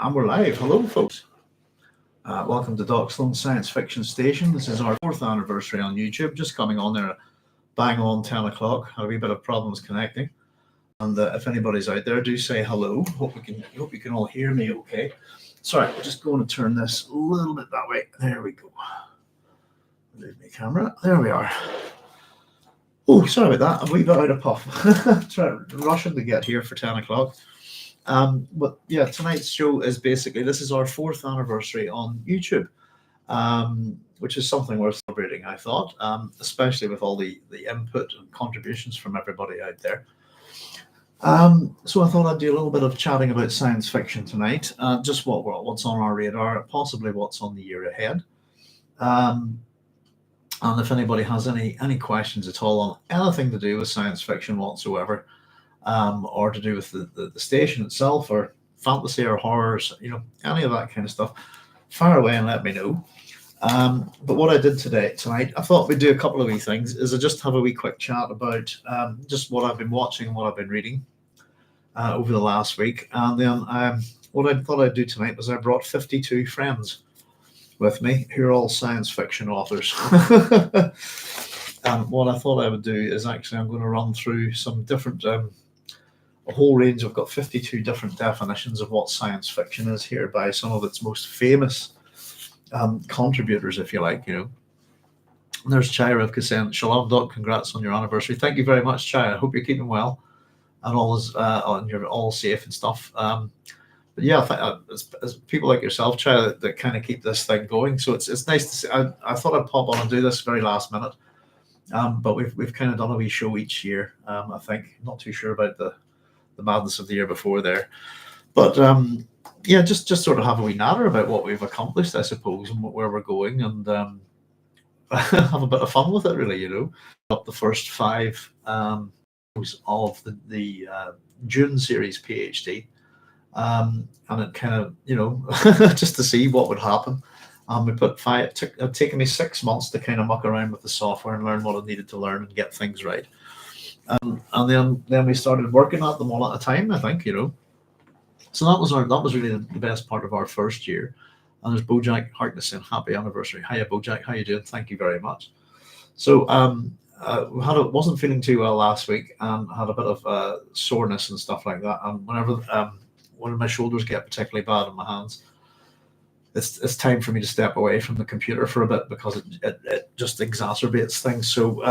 And we're live. Hello, folks. Welcome to Doc Sloan Science Fiction Station. This is our 4th anniversary on YouTube. Just coming on there, bang on 10 o'clock. Had a wee bit of problems connecting. And if anybody's out there, do say hello. Hope you can all hear me okay. Sorry, we're just going to turn this a little bit that way. There we go. Move my camera. There we are. Oh, sorry about that. I'm a wee bit out of puff. Rushing to get here for 10 o'clock. But yeah, tonight's show is basically, this is our 4th anniversary on YouTube, which is something worth celebrating, I thought, especially with all the input and contributions from everybody out there. So I thought I'd do a little bit of chatting about science fiction tonight, just what's on our radar, possibly what's on the year ahead. And if anybody has any questions at all on anything to do with science fiction whatsoever, or to do with the station itself, or fantasy or horrors, any of that kind of stuff, fire away and let me know. But what I did tonight, I thought we'd do a couple of wee things, is I just have a wee quick chat about just what I've been watching and what I've been reading over the last week. And then what I thought I'd do tonight was I brought 52 friends with me who are all science fiction authors. And what I thought I would do is actually I'm going to run through some different a whole range. I've got 52 different definitions of what science fiction is here by some of its most famous contributors, if you like. And there's Chai Rivka saying, "Shalom, Doc, congrats on your anniversary." Thank you very much, Chai. I hope you're keeping well and and you're all safe and stuff. But yeah, as people like yourself, Chai, that kind of keep this thing going. So it's nice to see. I thought I'd pop on and do this very last minute, but we've kind of done a wee show each year. I think, not too sure about the madness of the year before there, but yeah, just sort of have a wee natter about what we've accomplished, I suppose, and where we're going, and have a bit of fun with it, really. Up the first 5 of the June series PhD, and it kind of just to see what would happen. We put 5. It taken me 6 months to kind of muck around with the software and learn what I needed to learn and get things right. And then we started working at them all at a time, I think, So that was really the best part of our first year. And there's Bojack Harkness saying, "Happy anniversary." Hiya, Bojack. How you doing? Thank you very much. So wasn't feeling too well last week and had a bit of soreness and stuff like that. And whenever one of my shoulders get particularly bad in my hands, it's time for me to step away from the computer for a bit because it just exacerbates things. So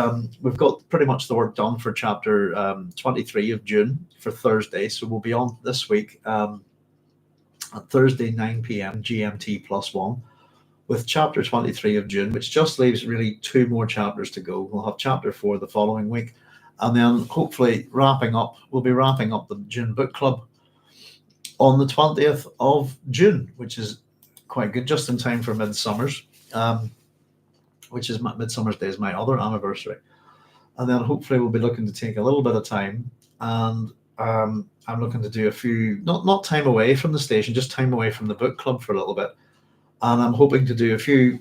we've got pretty much the work done for chapter 23 of June for Thursday. So we'll be on this week at Thursday 9 p.m. GMT +1 with chapter 23 of June, which just leaves really 2 more chapters to go. We'll have chapter 4 the following week, and then hopefully we'll be wrapping up the June book club on the 20th of June, which is quite good, just in time for Midsummer's, which is Midsummer's Day is my other anniversary. And then hopefully we'll be looking to take a little bit of time, and I'm looking to do a few, not time away from the station, just time away from the book club for a little bit. And I'm hoping to do a few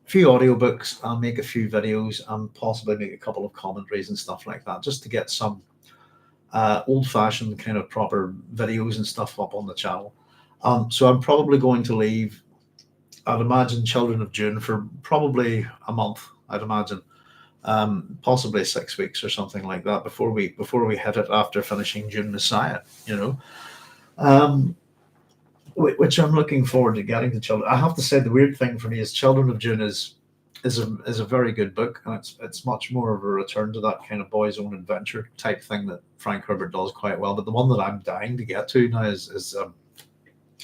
audiobooks and make a few videos and possibly make a couple of commentaries and stuff like that, just to get some old-fashioned kind of proper videos and stuff up on the channel. So I'm probably going to leave, I'd imagine, Children of June for probably a month, I'd imagine, possibly 6 weeks or something like that before we hit it after finishing June Messiah, which I'm looking forward to getting to Children. I have to say, the weird thing for me is Children of June is a very good book, and it's much more of a return to that kind of boys' own adventure type thing that Frank Herbert does quite well. But the one that I'm dying to get to now is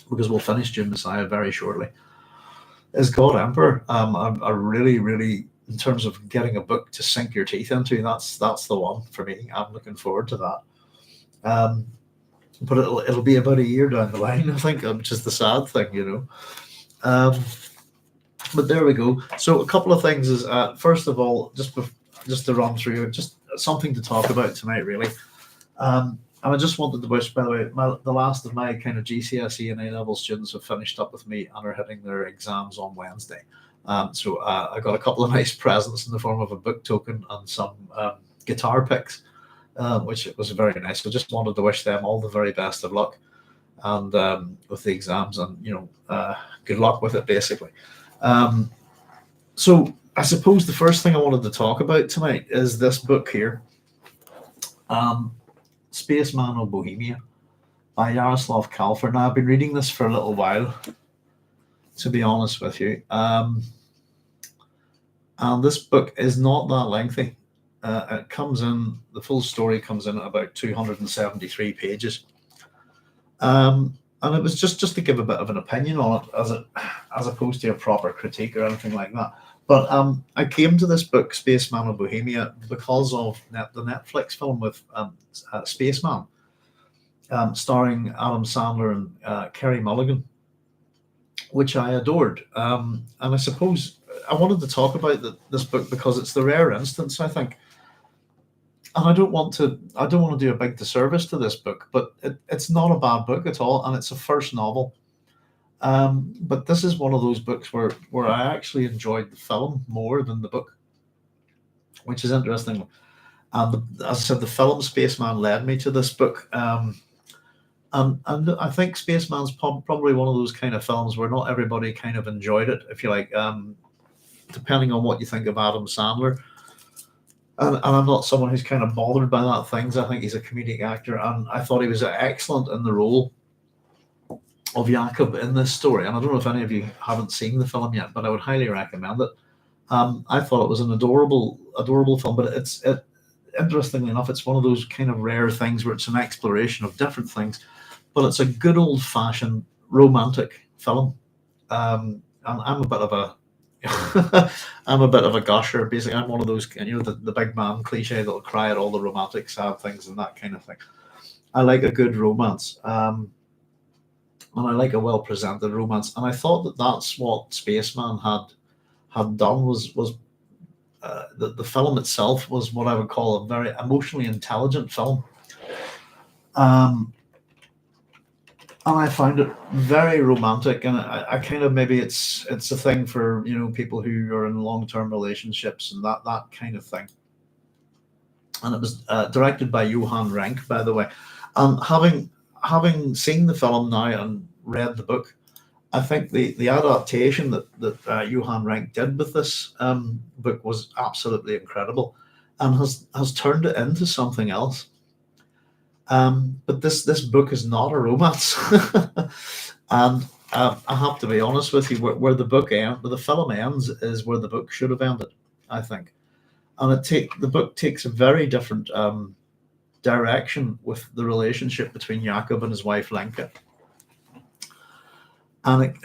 because we'll finish June Messiah very shortly, is God Emperor. I really, really, in terms of getting a book to sink your teeth into, that's the one for me. I'm looking forward to that. But it'll be about a year down the line, I think, which is the sad thing, But there we go. So a couple of things is, first of all, just to run through, just something to talk about tonight, really. And I just wanted to wish, by the way, the last of my kind of GCSE and A-level students have finished up with me and are hitting their exams on Wednesday. So I got a couple of nice presents in the form of a book token and some guitar picks, which was very nice. So just wanted to wish them all the very best of luck and with the exams, and good luck with it, basically. So I suppose the first thing I wanted to talk about tonight is this book here, Spaceman of Bohemia by Jaroslav Kalfar. Now, I've been reading this for a little while, to be honest with you. And this book is not that lengthy. It comes in, the full story comes in at about 273 pages. And it was just to give a bit of an opinion on it, as opposed to a proper critique or anything like that. But I came to this book, Spaceman of Bohemia, because of the Netflix film with Spaceman, starring Adam Sandler and Kerry Mulligan, which I adored. And I suppose I wanted to talk about this book because it's the rare instance, I think. And I don't want to do a big disservice to this book, but it's not a bad book at all, and it's a first novel. But this is one of those books where I actually enjoyed the film more than the book, which is interesting. And as I said, the film Spaceman led me to this book. And I think Spaceman's probably one of those kind of films where not everybody kind of enjoyed it, if you like, depending on what you think of Adam Sandler. And I'm not someone who's kind of bothered by that things. I think he's a comedic actor, and I thought he was excellent in the role of Jakob in this story. And I don't know if any of you haven't seen the film yet, but I would highly recommend it. I thought it was an adorable film, but interestingly enough, it's one of those kind of rare things where it's an exploration of different things, but it's a good old-fashioned romantic film. And I'm a bit of a I'm a bit of a gusher. Basically, I'm one of those, the big man cliche that'll cry at all the romantic sad things and that kind of thing. I like a good romance, and I like a well presented romance. And I thought that's what Spaceman had done. Was the film itself was what I would call a very emotionally intelligent film. And I found it very romantic, and I kind of, maybe it's a thing for people who are in long-term relationships and that kind of thing. And it was directed by Johan Renck, by the way. And having seen the film now and read the book, I think the adaptation that Johan Renck did with this book was absolutely incredible, and has turned it into something else. But this book is not a romance, and I have to be honest with you. Where the film ends is where the book should have ended, I think. And the book takes a very different direction with the relationship between Jakob and his wife Lenka. And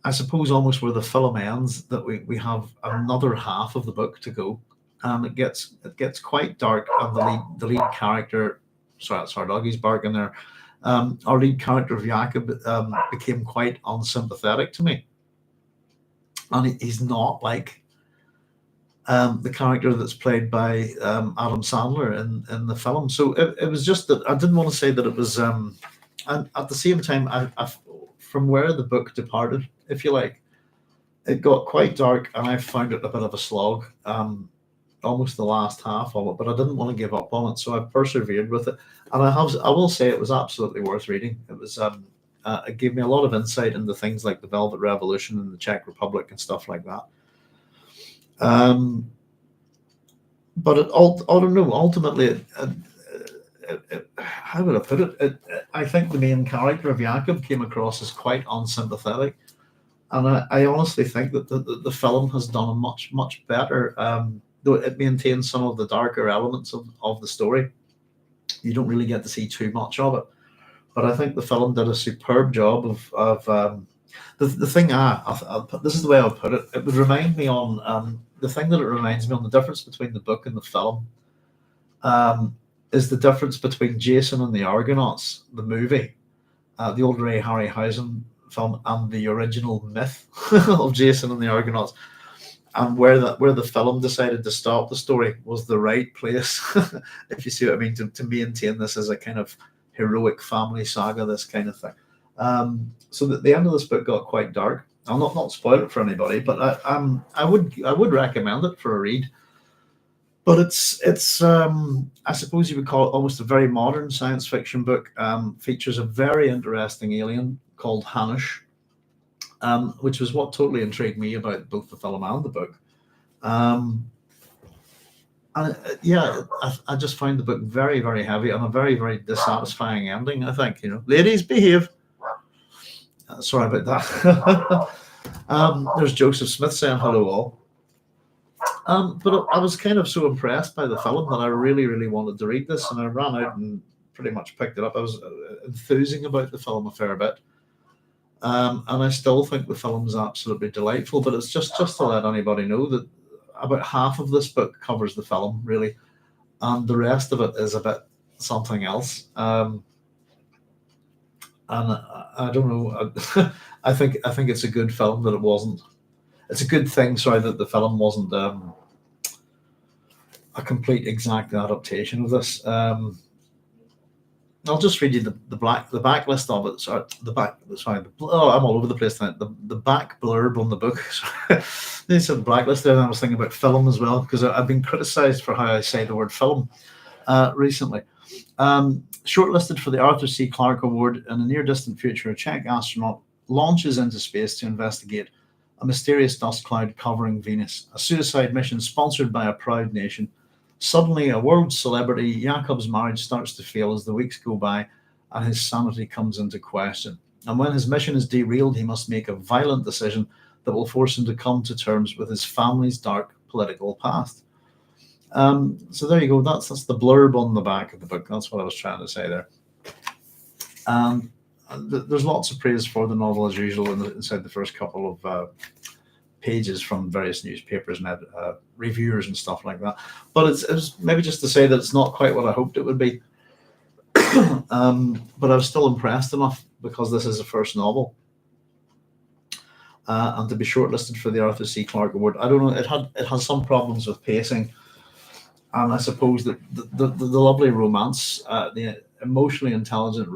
I suppose almost where the film ends, that we have another half of the book to go, and it gets quite dark. And the lead character. Sorry, doggy's barking there. Our lead character of Jakob became quite unsympathetic to me, and he's not like the character that's played by Adam Sandler in the film. So it was just that I didn't want to say that it was. And at the same time, I from where the book departed, if you like, it got quite dark, and I found it a bit of a slog. Almost the last half of it, but I didn't want to give up on it, so I persevered with it. And I will say it was absolutely worth reading. It was it gave me a lot of insight into things like the Velvet Revolution in the Czech Republic and stuff like that. But I don't know. Ultimately, how would I put it? I think the main character of Jakob came across as quite unsympathetic, and I honestly think that the film has done a much better. Though it maintains some of the darker elements of the story, you don't really get to see too much of it. But I think the film did a superb job of the thing. This is the way I'll put it. It would remind me on the thing that it reminds me on the difference between the book and the film. Is the difference between Jason and the Argonauts, the movie, the old Ray Harryhausen film, and the original myth of Jason and the Argonauts. And where the film decided to stop the story was the right place, if you see what I mean, to maintain this as a kind of heroic family saga, this kind of thing. So that the end of this book got quite dark. I'll not spoil it for anybody, but I would recommend it for a read. But it's I suppose you would call it almost a very modern science fiction book. Features a very interesting alien called Hanish, which was what totally intrigued me about both the film and the book. Um, and yeah, I just found the book very, very heavy and a very, very dissatisfying ending. I think, ladies, behave. Sorry about that. There's Joseph Smith saying hello all. But I was kind of so impressed by the film that I really, really wanted to read this, and I ran out and pretty much picked it up. I was enthusing about the film a fair bit, and I still think the film is absolutely delightful. But it's just to let anybody know that about half of this book covers the film, really, and the rest of it is a bit something else. And I don't know. I think it's a good film that it wasn't. It's a good thing, sorry, that the film wasn't a complete exact adaptation of this. I'll just read you the backlist of it. Sorry, I'm all over the place tonight. The back blurb on the book. They said the blacklist there, and I was thinking about film as well, because I've been criticised for how I say the word film recently. Shortlisted for the Arthur C. Clarke Award in the near distant future, a Czech astronaut launches into space to investigate a mysterious dust cloud covering Venus, a suicide mission sponsored by a proud nation. Suddenly, a world celebrity, Jakob's marriage starts to fail as the weeks go by and his sanity comes into question. And when his mission is derailed, he must make a violent decision that will force him to come to terms with his family's dark political past. So there you go. That's the blurb on the back of the book. That's what I was trying to say there. There's lots of praise for the novel as usual inside the first couple of pages from various newspapers and reviewers and stuff like that. But it was maybe just to say that it's not quite what I hoped it would be. But I was still impressed enough because this is the first novel. And to be shortlisted for the Arthur C. Clarke Award, I don't know. It has some problems with pacing, and I suppose that the lovely romance, the emotionally intelligent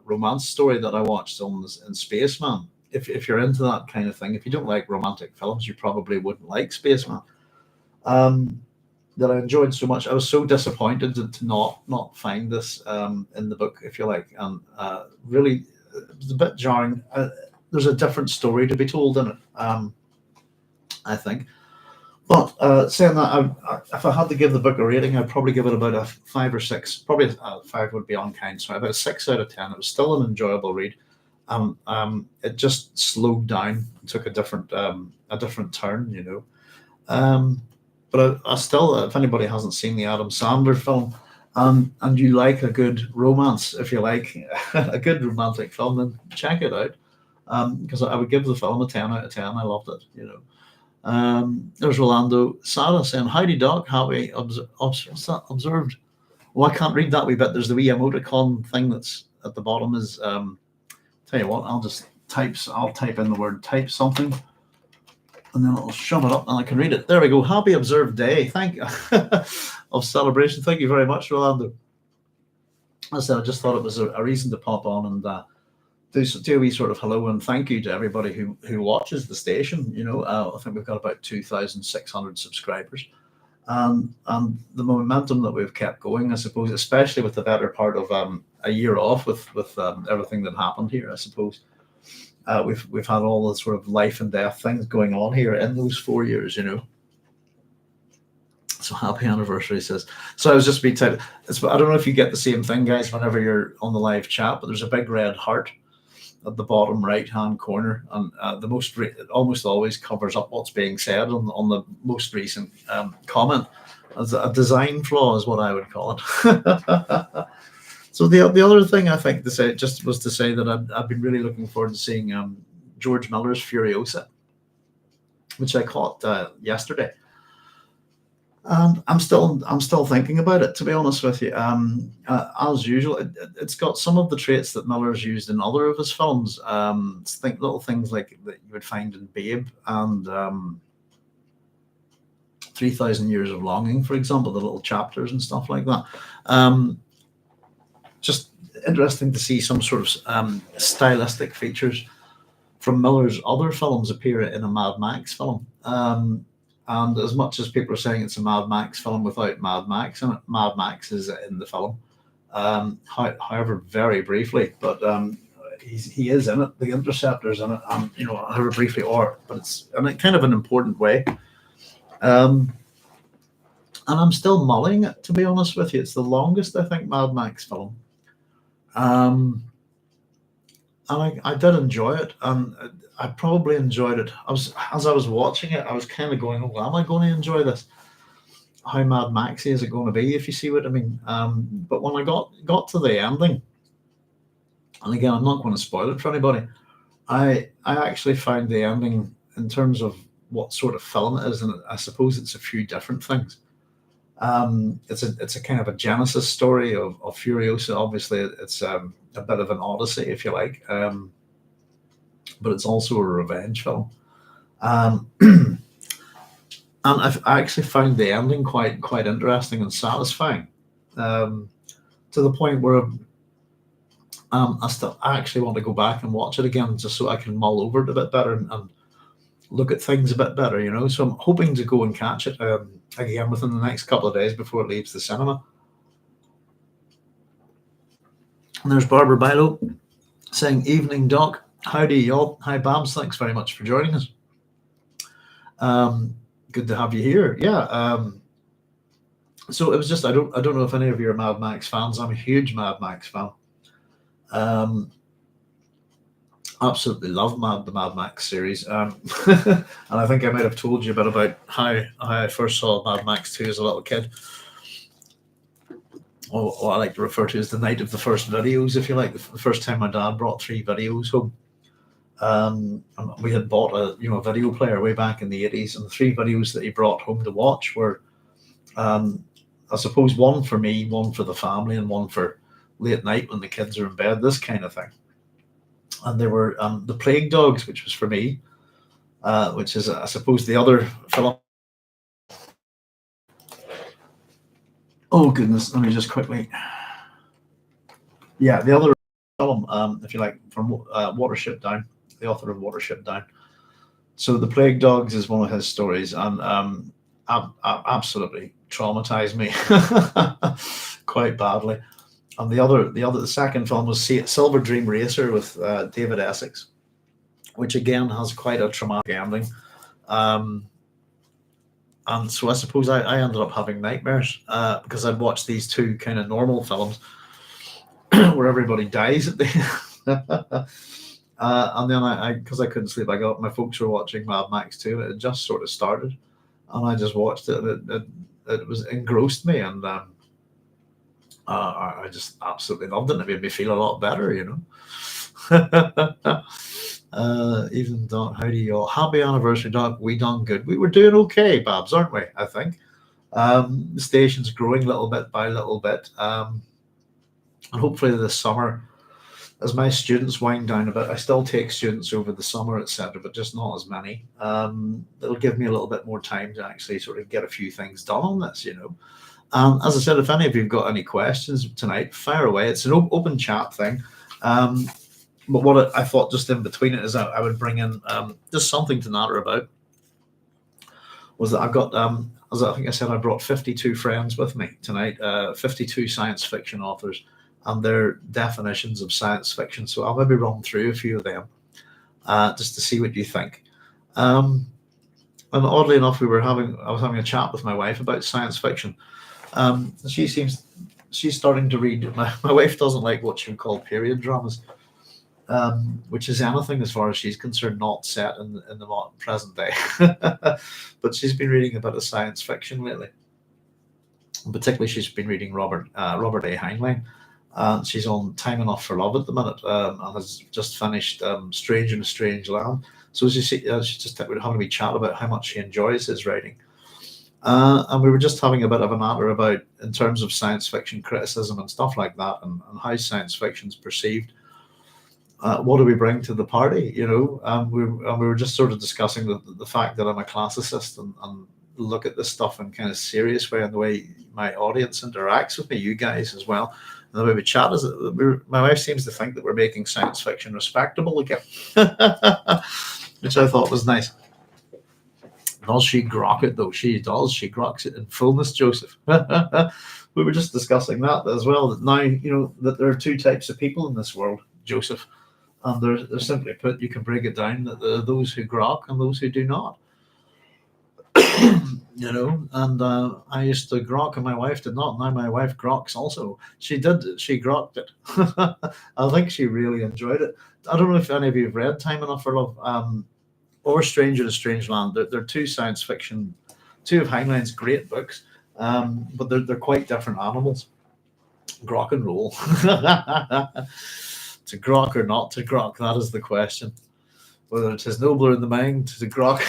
romance story that I watched in Spaceman. If you're into that kind of thing, if you don't like romantic films, you probably wouldn't like Spaceman. That I enjoyed so much. I was so disappointed to not find this in the book, if you like, and really it was a bit jarring. There's a different story to be told in it, I think. But saying that, if I had to give the book a rating, I'd probably give it about a 5 or 6. Probably 5 would be unkind, so about a 6 out of 10. It was still an enjoyable read. It just slowed down and took a different turn, But I still, if anybody hasn't seen the Adam Sandler film, and you like a good romance, if you like a good romantic film, then check it out. Because I would give the film a 10 out of 10. I loved it, There's Rolando Sarah saying, "Howdy, Doc. Happy what's that? Observed." Well, I can't read that wee bit. There's the wee emoticon thing that's at the bottom. Is tell you what, I'll type in the word type something, and then it'll shove it up, and I can read it. There we go. Happy observed day. Thank you of celebration. Thank you very much, Rolando. As I said, I just thought it was a reason to pop on and do a wee sort of hello and thank you to everybody who watches the station. I think we've got about 2,600 subscribers, and the momentum that we've kept going, I suppose, especially with the better part of a year off with everything that happened here. I suppose we've had all the sort of life and death things going on here in those 4 years. So happy anniversary, says. So I was just being typed. I don't know if you get the same thing, guys, whenever you're on the live chat, but there's a big red heart at the bottom right hand corner, and it almost always covers up what's being said on the most recent comment. As a design flaw is what I would call it. So the other thing I think to say was that I've been really looking forward to seeing George Miller's Furiosa, which I caught yesterday. I'm still thinking about it, to be honest with you. As usual, it's got some of the traits that Miller's used in other of his films. Think little things like that you would find in Babe and 3,000 Years of Longing, for example, the little chapters and stuff like that. Just interesting to see some sort of stylistic features from Miller's other films appear in a Mad Max film. And as much as people are saying it's a Mad Max film without Mad Max in it, Mad Max is in the film. However, very briefly, but he is in it. The Interceptor's in it, however briefly, but it's in a kind of an important way. And I'm still mulling it, to be honest with you. It's the longest, I think, Mad Max film. And I did enjoy it, and I probably enjoyed it. As I was watching it, I was kind of going, "Oh, am I going to enjoy this? How Mad Maxy is it going to be?" If you see what I mean. But when I got to the ending, and again, I'm not going to spoil it for anybody. I actually found the ending, in terms of what sort of film it is, and I suppose it's a few different things. It's a kind of a genesis story of Furiosa. Obviously, it's a bit of an odyssey, if you like, but it's also a revenge film. And I actually found the ending quite interesting and satisfying, to the point where I actually want to go back and watch it again, just so I can mull over it a bit better and look at things a bit better, So I'm hoping to go and catch it again within the next couple of days before it leaves the cinema. And there's Barbara Bilo saying, "Evening, Doc. Howdy, y'all. Hi, Babs. Thanks very much for joining us. Good to have you here." Yeah. So it was just, I don't know if any of you are Mad Max fans. I'm a huge Mad Max fan. Absolutely love the Mad Max series. And I think I might have told you a bit about how I first saw Mad Max 2 as a little kid. Or what I like to refer to as the night of the first videos, if you like. The first time my dad brought 3 videos home. And we had bought a video player way back in the 80s, and the 3 videos that he brought home to watch were, I suppose, one for me, one for the family, and one for late night when the kids are in bed, this kind of thing. And there were The Plague Dogs, which was for me, which is, I suppose, the other film. Oh, goodness, let me just quickly. Yeah, the other film, if you like, from Watership Down, the author of Watership Down. So The Plague Dogs is one of his stories, and absolutely traumatized me quite badly. And the second film was Silver Dream Racer with David Essex, which again has quite a traumatic ending. And so I suppose I ended up having nightmares because I'd watched these 2 kind of normal films where everybody dies at the and then because I couldn't sleep, my folks were watching Mad Max 2. It had just sort of started, and I just watched it, and it was engrossed me, and I just absolutely loved it. It made me feel a lot better, Even Doc, how do you all? Happy anniversary, Doc. We done good. We were doing okay, Babs, aren't we? I think the station's growing little bit by little bit, and hopefully this summer, as my students wind down a bit, I still take students over the summer, etc., but just not as many. It'll give me a little bit more time to actually sort of get a few things done on this, As I said, if any of you've got any questions tonight, fire away. It's an open chat thing. But what I thought just in between it is I would bring in just something to natter about. Was that I've got, as I think I said, I brought 52 friends with me tonight, 52 science fiction authors and their definitions of science fiction. So I'll maybe run through a few of them just to see what you think. And oddly enough, I was having a chat with my wife about science fiction. She's starting to read. My wife doesn't like what she would call period dramas, which is anything, as far as she's concerned, not set in the present day. But she's been reading a bit of science fiction lately. And particularly, she's been reading Robert A. Heinlein. She's on Time Enough for Love at the minute, and has just finished Strange in a Strange Land. So she's just having a wee chat about how much she enjoys his writing. And we were just having a bit of a natter about, in terms of science fiction criticism and stuff like that, and how science fiction is perceived. What do we bring to the party? We were just sort of discussing the fact that I'm a classicist and look at this stuff in kind of serious way, and the way my audience interacts with me, you guys as well. And the way we chat is my wife seems to think that we're making science fiction respectable again, which I thought was nice. Does she grok it though? She does. She groks it in fullness, Joseph. We were just discussing that as well. That now that there are two types of people in this world, Joseph, and they're simply put, you can break it down that there are those who grok and those who do not. And I used to grok and my wife did not. Now my wife groks also. She grokked it. I think she really enjoyed it. I don't know if any of you have read Time Enough for Love or Stranger to Strangeland. They're two science fiction, two of Heinlein's great books, but they're quite different animals. Grok and roll. To grok or not to grok, that is the question. Whether it is nobler in the mind to grok.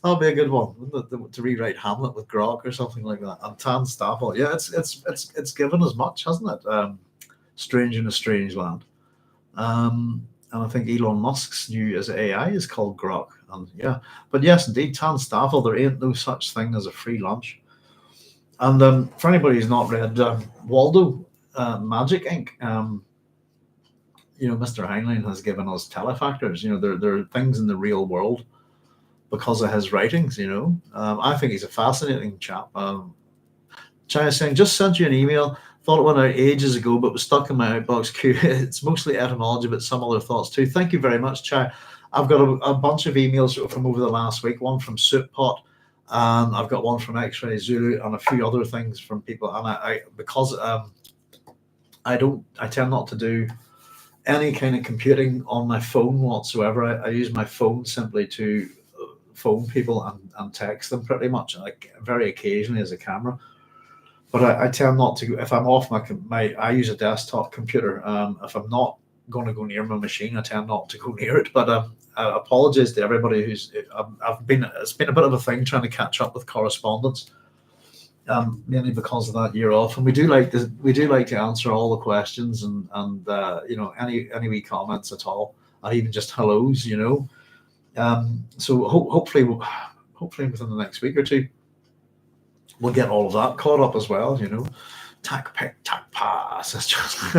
That'll be a good one, wouldn't it? To rewrite Hamlet with grok or something like that. And Tan Staffel, yeah, it's given as much, hasn't it? Strange in a Strange Land. And I think Elon Musk's new as AI is called grok. And yeah, but yes, indeed, Tan Staffel, there ain't no such thing as a free lunch. And for anybody who's not read Waldo Magic Inc., Mr. Heinlein has given us telefactors. There are things in the real world because of his writings. I think he's a fascinating chap. China saying, just sent you an email. Thought it went out ages ago, but was stuck in my outbox queue. It's mostly etymology, but some other thoughts too. Thank you very much, Chai. I've got a bunch of emails from over the last week. One from Soup Pot, and I've got one from X-Ray Zulu, and a few other things from people. And I tend not to do any kind of computing on my phone whatsoever. I use my phone simply to phone people and text them pretty much, like very occasionally as a camera. But I tend not to. If I'm off I use a desktop computer. If I'm not going to go near my machine, I tend not to go near it. But apologies to everybody it's been a bit of a thing trying to catch up with correspondence. Mainly because of that year off, and we do like to answer all the questions and any wee comments at all, and even just hellos. So hopefully within the next week or two, we'll get all of that caught up as well. Tack pick, tack pass. It's just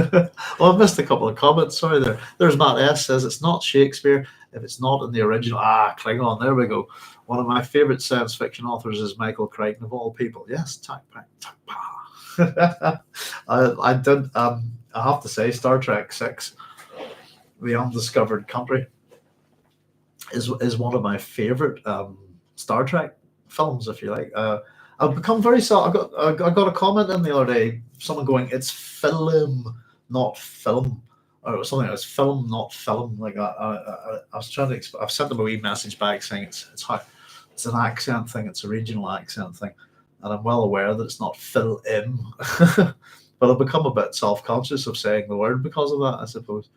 well, I've missed a couple of comments. Sorry there. There's Matt S says it's not Shakespeare if it's not in the original. Klingon. There we go. One of my favorite science fiction authors is Michael Crichton of all people. Yes, tack pack, tack pa. I did. I have to say, Star Trek 6, The Undiscovered Country, is one of my favorite Star Trek films, if you like. I've become very sad. I got a comment in the other day, someone going, "It's film, not film," or something. It's film, not film. Like I was trying to. I've sent them a wee message back saying it's an accent thing. It's a regional accent thing, and I'm well aware that it's not film. But I've become a bit self-conscious of saying the word because of that, I suppose.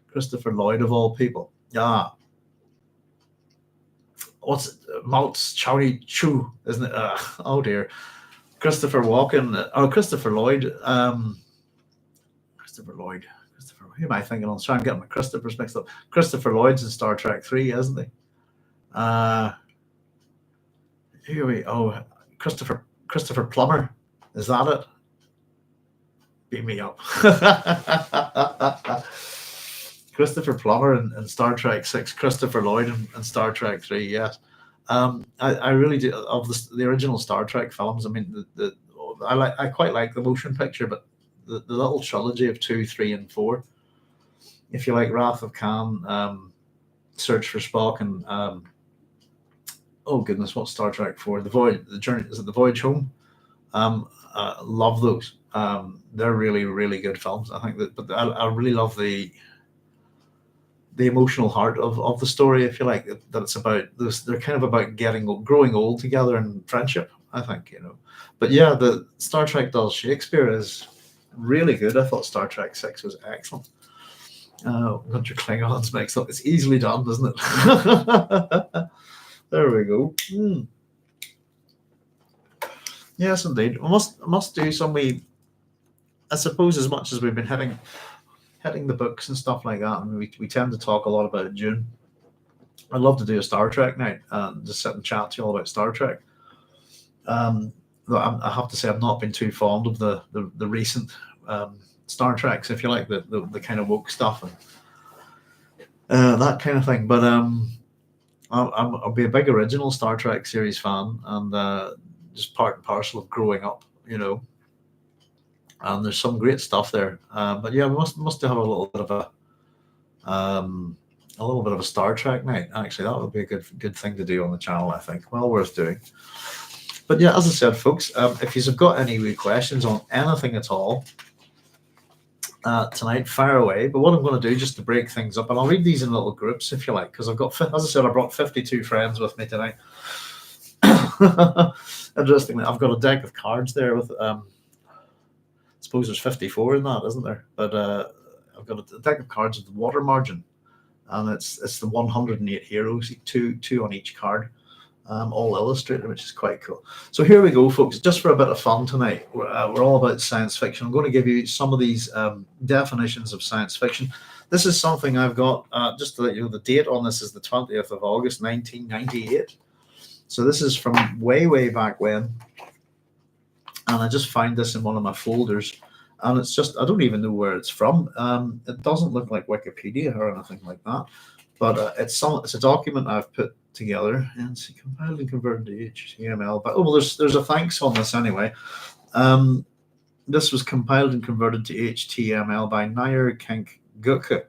Christopher Lloyd of all people. Yeah. What's it? Maltz Chowdy Chew, isn't it? Oh dear. Christopher Walken. Christopher Lloyd. Christopher Lloyd. Who am I thinking on? Sorry, I'm getting my Christophers mixed up. Christopher Lloyd's in Star Trek 3, isn't he? Here we. Oh, Christopher Plummer. Is that it? Beam me up. Christopher Plummer in Star Trek 6, Christopher Lloyd in Star Trek 3, yes. I really do. Of the original Star Trek films, I mean, I quite like the motion picture, but the little trilogy of 2, 3, and 4, if you like, Wrath of Khan, Search for Spock, and oh goodness, what's Star Trek 4? The Journey, is it The Voyage Home? Love those. They're really, really good films. I think but I really love the emotional heart of the story, if you like, that it's about this. They're kind of about growing old together and friendship, I think, But yeah, the Star Trek Does Shakespeare is really good. I thought Star Trek 6 was excellent. Got your Klingons mixed up. It's easily done, isn't it? There we go. Yes, indeed. We must do some I suppose, as much as we've been hitting the books and stuff like that, and we tend to talk a lot about June. I'd love to do a Star Trek night and just sit and chat to you all about Star Trek. I have to say I've not been too fond of the recent Star Treks, if you like, the kind of woke stuff and that kind of thing. But I'll be a big original Star Trek series fan, and just part and parcel of growing up, And there's some great stuff there. But yeah, we must have um, a little bit of a Star Trek night. Actually, that would be a good thing to do on the channel. I think well worth doing. But yeah, as I said, folks, if you've got any wee questions on anything at all tonight, fire away. But what I'm going to do, just to break things up, and I'll read these in little groups if you like, because I've got, as I said, I brought 52 friends with me tonight. Interestingly, I've got a deck of cards there with, I suppose there's 54 in that, isn't there? But I've got a deck of cards with the water margin, and it's the 108 heroes, two on each card. All illustrated, which is quite cool. So here we go, folks. Just for a bit of fun tonight, we're all about science fiction. I'm going to give you some of these definitions of science fiction. This is something I've got, just to let you know, the date on this is the 20th of August, 1998. So this is from way back when. And I just found this in one of my folders. And it's just, I don't even know where it's from. It doesn't look like Wikipedia or anything like that. But it's a document I've put together and it's compiled and converted to HTML. But there's a thanks on this anyway. This was compiled and converted to HTML by Nair Kenkguka,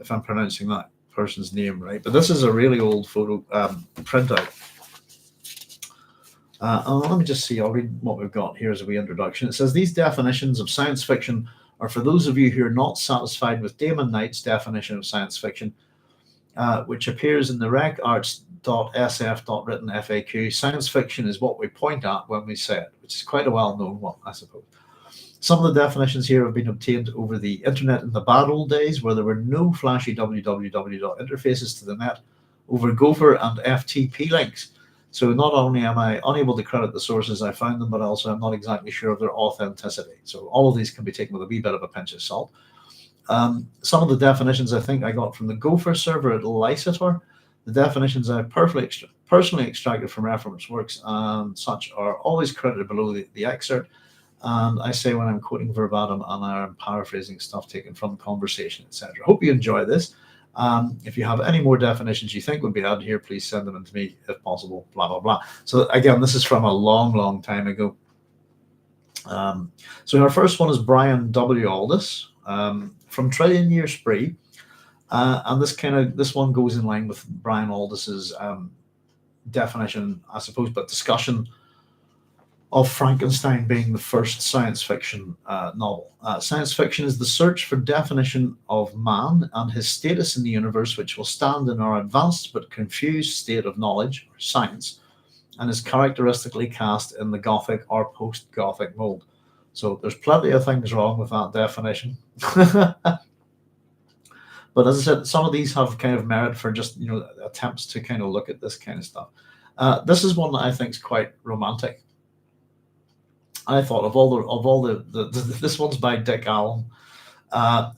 if I'm pronouncing that person's name right. But this is a really old photo printout. Let me just see. I'll read what we've got here as a wee introduction. It says these definitions of science fiction are for those of you who are not satisfied with Damon Knight's definition of science fiction, which appears in the recarts.sf.written FAQ. Science fiction is what we point at when we say it, which is quite a well-known one, I suppose. Some of the definitions here have been obtained over the internet in the bad old days, where there were no flashy www interfaces to the net, over Gopher and FTP links. So not only am I unable to credit the sources I found them, but also I'm not exactly sure of their authenticity. So all of these can be taken with a wee bit of a pinch of salt. Some of the definitions I think I got from the Gopher server at Lysator. The definitions I've personally extracted from reference works and such are always credited below the excerpt. And I say when I'm quoting verbatim and I'm paraphrasing stuff taken from conversation, etc. Hope you enjoy this. If you have any more definitions you think would be added here, please send them in to me if possible, blah, blah, blah. So again, this is from a long time ago. So our first one is Brian W. Aldis from Trillion Year Spree. And this one goes in line with Brian Aldis's definition, I suppose, but discussion of Frankenstein being the first science fiction novel. Science fiction is the search for definition of man and his status in the universe, which will stand in our advanced but confused state of knowledge, or science, and is characteristically cast in the Gothic or post-Gothic mold. So there's plenty of things wrong with that definition. But as I said, some of these have kind of merit for just, attempts to kind of look at this kind of stuff. This is one that I think is quite romantic. I thought of all the this one's by Dick Allen.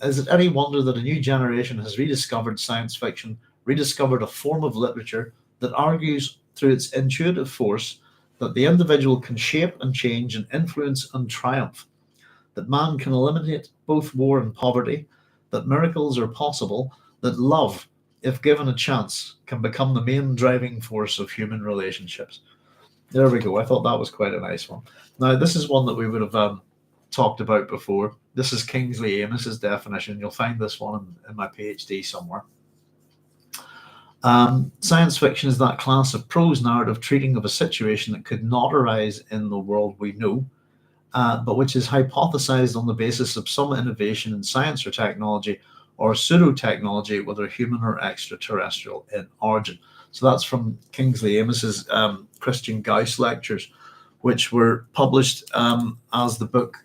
Is it any wonder that a new generation has rediscovered science fiction, rediscovered a form of literature that argues through its intuitive force that the individual can shape and change and influence and triumph, that man can eliminate both war and poverty, that miracles are possible, that love, if given a chance, can become the main driving force of human relationships. There we go. I thought that was quite a nice one. Now, this is one that we would have talked about before. This is Kingsley Amis's definition. You'll find this one in my PhD somewhere. Science fiction is that class of prose narrative treating of a situation that could not arise in the world we know, but which is hypothesized on the basis of some innovation in science or technology, or pseudo-technology, whether human or extraterrestrial in origin. So that's from Kingsley Amis's Christian Gauss lectures, which were published as the book,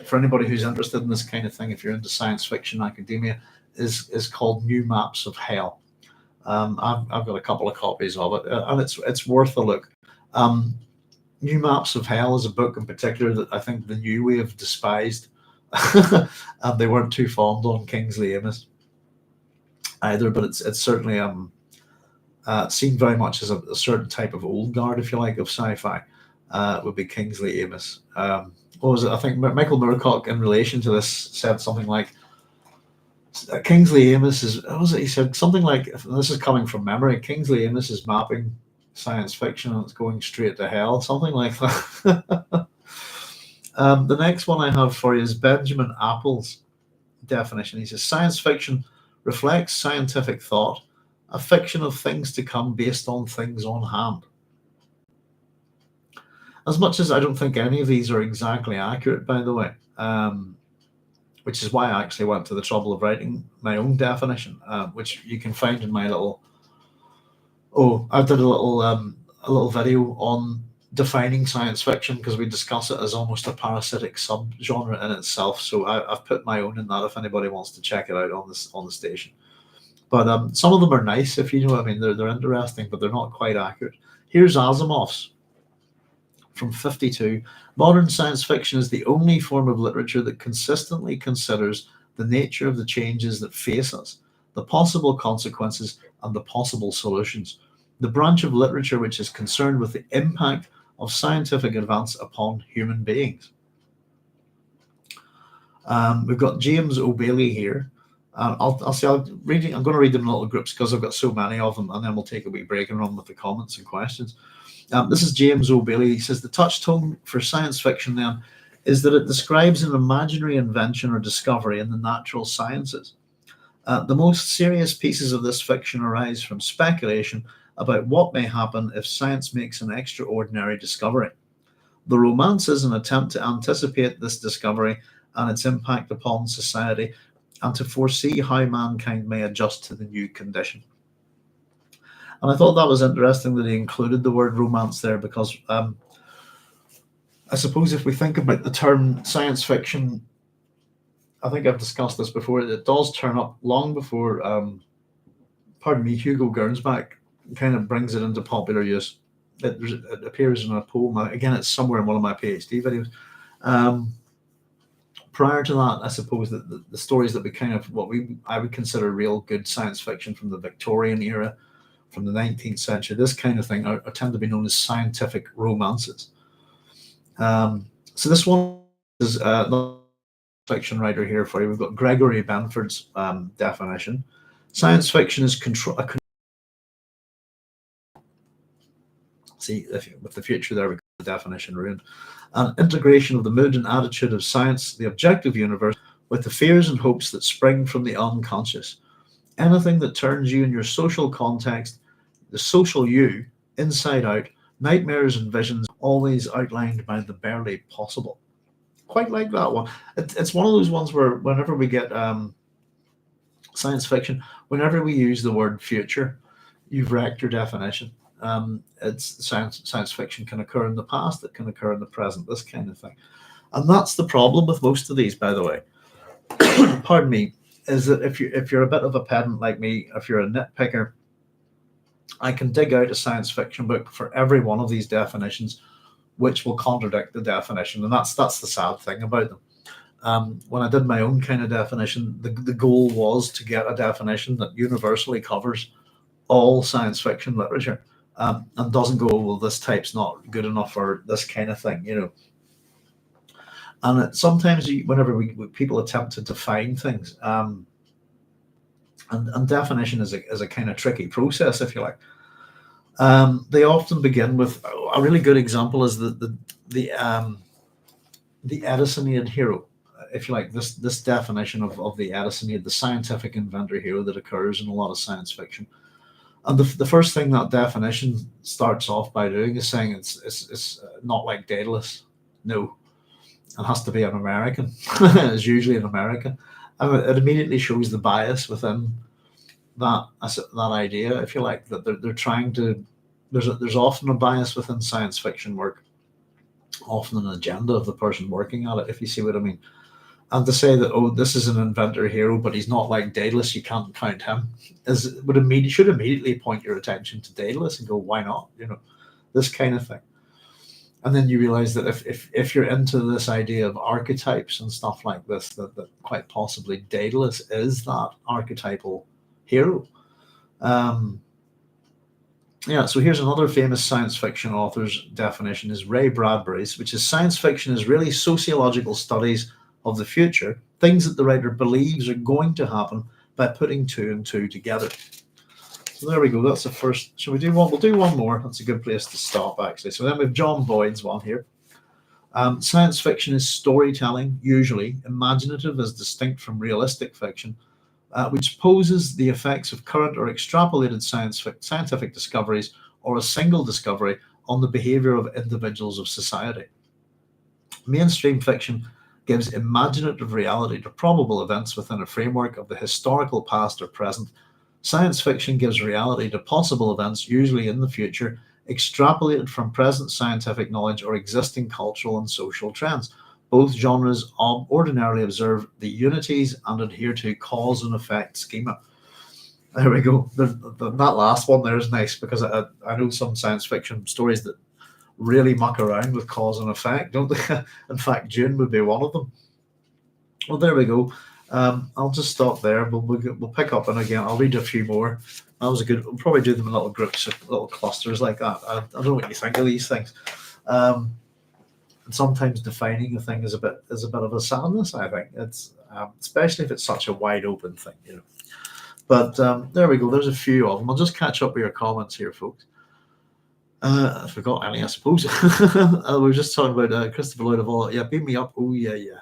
for anybody who's interested in this kind of thing, if you're into science fiction academia, is called New Maps of Hell. I've got a couple of copies of it, and it's worth a look. New Maps of Hell is a book in particular that I think the New Wave despised, and they weren't too fond on Kingsley Amis either, but it's certainly seen very much as a certain type of old guard, if you like, of sci-fi. Would be Kingsley Amis. What was it? I think Michael Moorcock, in relation to this, said something like, Kingsley Amis is, what was it? He said something like, this is coming from memory, Kingsley Amis is mapping science fiction and it's going straight to hell, something like that. The next one I have for you is Benjamin Apple's definition. He says science fiction reflects scientific thought, a fiction of things to come based on things on hand. As much as I don't think any of these are exactly accurate, by the way, which is why I actually went to the trouble of writing my own definition, which you can find in my little. Oh, I did a little video on defining science fiction because we discuss it as almost a parasitic subgenre in itself. So I've put my own in that if anybody wants to check it out on the station. But some of them are nice, if you know what I mean. They're interesting, but they're not quite accurate. Here's Asimov's from 52. Modern science fiction is the only form of literature that consistently considers the nature of the changes that face us, the possible consequences, and the possible solutions. The branch of literature which is concerned with the impact of scientific advance upon human beings. We've got James O'Bailey here. I'm going to read them in little groups because I've got so many of them, and then we'll take a wee break and run with the comments and questions. This is James O'Bailey. He says the touchstone for science fiction then is that it describes an imaginary invention or discovery in the natural sciences. The most serious pieces of this fiction arise from speculation about what may happen if science makes an extraordinary discovery. The romance is an attempt to anticipate this discovery and its impact upon society, and to foresee how mankind may adjust to the new condition. And I thought that was interesting that he included the word romance there, because I suppose if we think about the term science fiction, I think I've discussed this before, it does turn up long before, Hugo Gernsback kind of brings it into popular use. It appears in a poem. Again, it's somewhere in one of my PhD videos. Prior to that, I suppose that the stories that we kind of, I would consider real good science fiction from the Victorian era, from the 19th century, this kind of thing tend to be known as scientific romances. So this one is the fiction writer here for you. We've got Gregory Benford's definition. Science fiction is with the future there, we got the definition ruined. An integration of the mood and attitude of science, the objective universe, with the fears and hopes that spring from the unconscious. Anything that turns you in your social context, the social you, inside out, nightmares and visions, always outlined by the barely possible. Quite like that one. It's one of those ones where whenever we get science fiction, whenever we use the word future, you've wrecked your definition. It's science fiction can occur in the past, it can occur in the present, this kind of thing. And that's the problem with most of these, by the way. Pardon me, is that if you're a bit of a pedant like me, if you're a nitpicker, I can dig out a science fiction book for every one of these definitions, which will contradict the definition, and that's the sad thing about them. When I did my own kind of definition, the goal was to get a definition that universally covers all science fiction literature, and doesn't go, well, this type's not good enough for this kind of thing, you know. And sometimes whenever people attempt to define things, and definition is a kind of tricky process, if you like. They often begin with a really good example is the Edisonian hero, if you like. This definition of the Edisonian, the scientific inventor hero that occurs in a lot of science fiction. And the first thing that definition starts off by doing is saying it's not like Daedalus. No, it has to be an American. It's usually an American. And it immediately shows the bias within that idea, if you like, that they're trying to. There's often a bias within science fiction work, often an agenda of the person working at it, if you see what I mean. And to say that, oh, this is an inventor hero, but he's not like Daedalus, you can't count him, should immediately point your attention to Daedalus and go, why not? You know, this kind of thing. And then you realize that if you're into this idea of archetypes and stuff like this, that quite possibly Daedalus is that archetypal hero. So here's another famous science fiction author's definition, is Ray Bradbury's, which is science fiction is really sociological studies of the future, things that the writer believes are going to happen by putting two and two together. So there we go. That's the first. Shall we do one? We'll do one more. That's a good place to stop, actually. So then we have John Boyd's one here. Science fiction is storytelling, usually imaginative as distinct from realistic fiction, which poses the effects of current or extrapolated scientific discoveries or a single discovery on the behavior of individuals of society. Mainstream fiction gives imaginative reality to probable events within a framework of the historical past or present. Science fiction gives reality to possible events, usually in the future, extrapolated from present scientific knowledge or existing cultural and social trends. Both genres ordinarily observe the unities and adhere to cause and effect schema. There we go. That last one there is nice, because I know some science fiction stories that really muck around with cause and effect, don't they? In fact, Dune would be one of them. Well, there we go. I'll just stop there. We'll pick up, and again, I'll read a few more. That was a good. We'll probably do them in little groups, little clusters like that. I don't know what you think of these things. And sometimes defining a thing is a bit of a sadness. I think it's especially if it's such a wide open thing, you know. But there we go. There's a few of them. I'll just catch up with your comments here, folks. I forgot any, I suppose. We were just talking about Christopher Lloyd of all. Yeah, Beam Me Up. Oh yeah.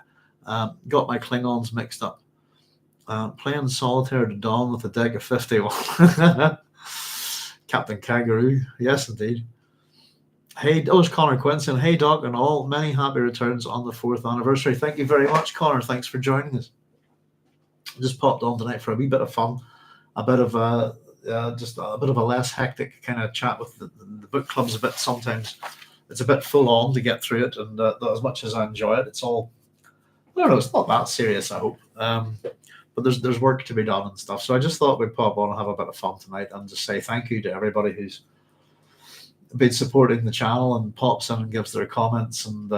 Got my Klingons mixed up. Playing solitaire to dawn with a deck of 51. Captain Kangaroo. Yes, indeed. Hey, it's Connor Quinson. Hey, Doc and all. Many happy returns on the 4th anniversary. Thank you very much, Connor. Thanks for joining us. Just popped on tonight for a wee bit of fun. A bit of just a bit of a less hectic kind of chat with the book club's a bit, sometimes it's a bit full on to get through it, and as much as I enjoy it, it's all, I don't know, it's not that serious, I hope, but there's work to be done and stuff. So I just thought we'd pop on and have a bit of fun tonight and just say thank you to everybody who's been supporting the channel and pops in and gives their comments and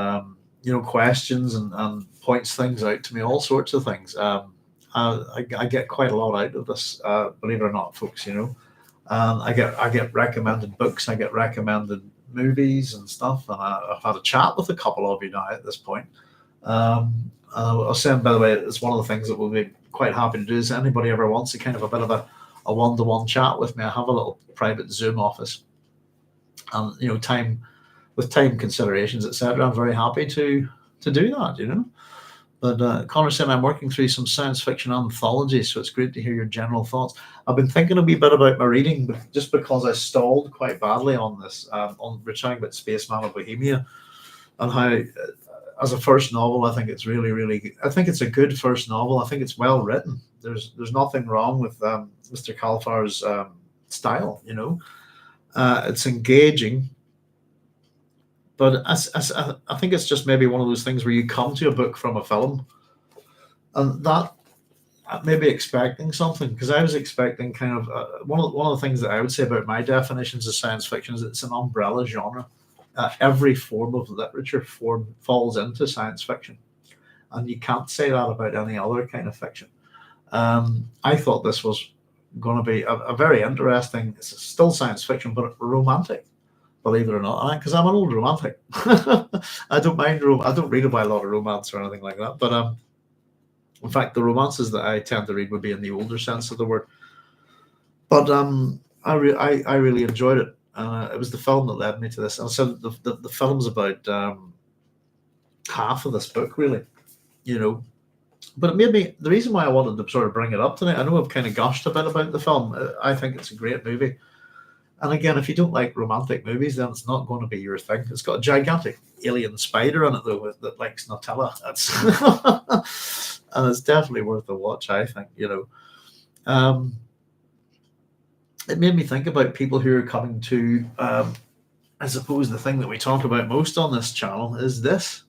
questions and points things out to me, all sorts of things. I get quite a lot out of this, believe it or not, folks. I get recommended books, I get recommended movies and stuff, and I've had a chat with a couple of you now at this point. I'll say, by the way, it's one of the things that we'll be quite happy to do is anybody ever wants a kind of a bit of a one-to-one chat with me, I have a little private Zoom office, and time considerations, etc. I'm very happy to do that, But Connor said, I'm working through some science fiction anthologies, so it's great to hear your general thoughts. I've been thinking a wee bit about my reading, but just because I stalled quite badly on this, we're talking about Spaceman of Bohemia, and how, as a first novel, I think it's really, really good. I think it's a good first novel. I think it's well written. There's nothing wrong with Mr. Kalfar's style, It's engaging. But I think it's just maybe one of those things where you come to a book from a film, and that maybe expecting something, because I was expecting kind of one of the things that I would say about my definitions of science fiction is it's an umbrella genre. Every form of literature falls into science fiction, and you can't say that about any other kind of fiction. I thought this was going to be a very interesting. It's still science fiction, but romantic. Believe it or not, because I'm an old romantic. I don't mind. I don't read about a lot of romance or anything like that. But in fact, the romances that I tend to read would be in the older sense of the word. But I really enjoyed it. It was the film that led me to this. And so the film's about half of this book, really, But it made me. The reason why I wanted to sort of bring it up tonight, I know I've kind of gushed a bit about the film. I think it's a great movie. And again, if you don't like romantic movies, then it's not going to be your thing. It's got a gigantic alien spider in it, though, that likes Nutella. And it's definitely worth a watch, I think, It made me think about people who are coming to, I suppose the thing that we talk about most on this channel is this.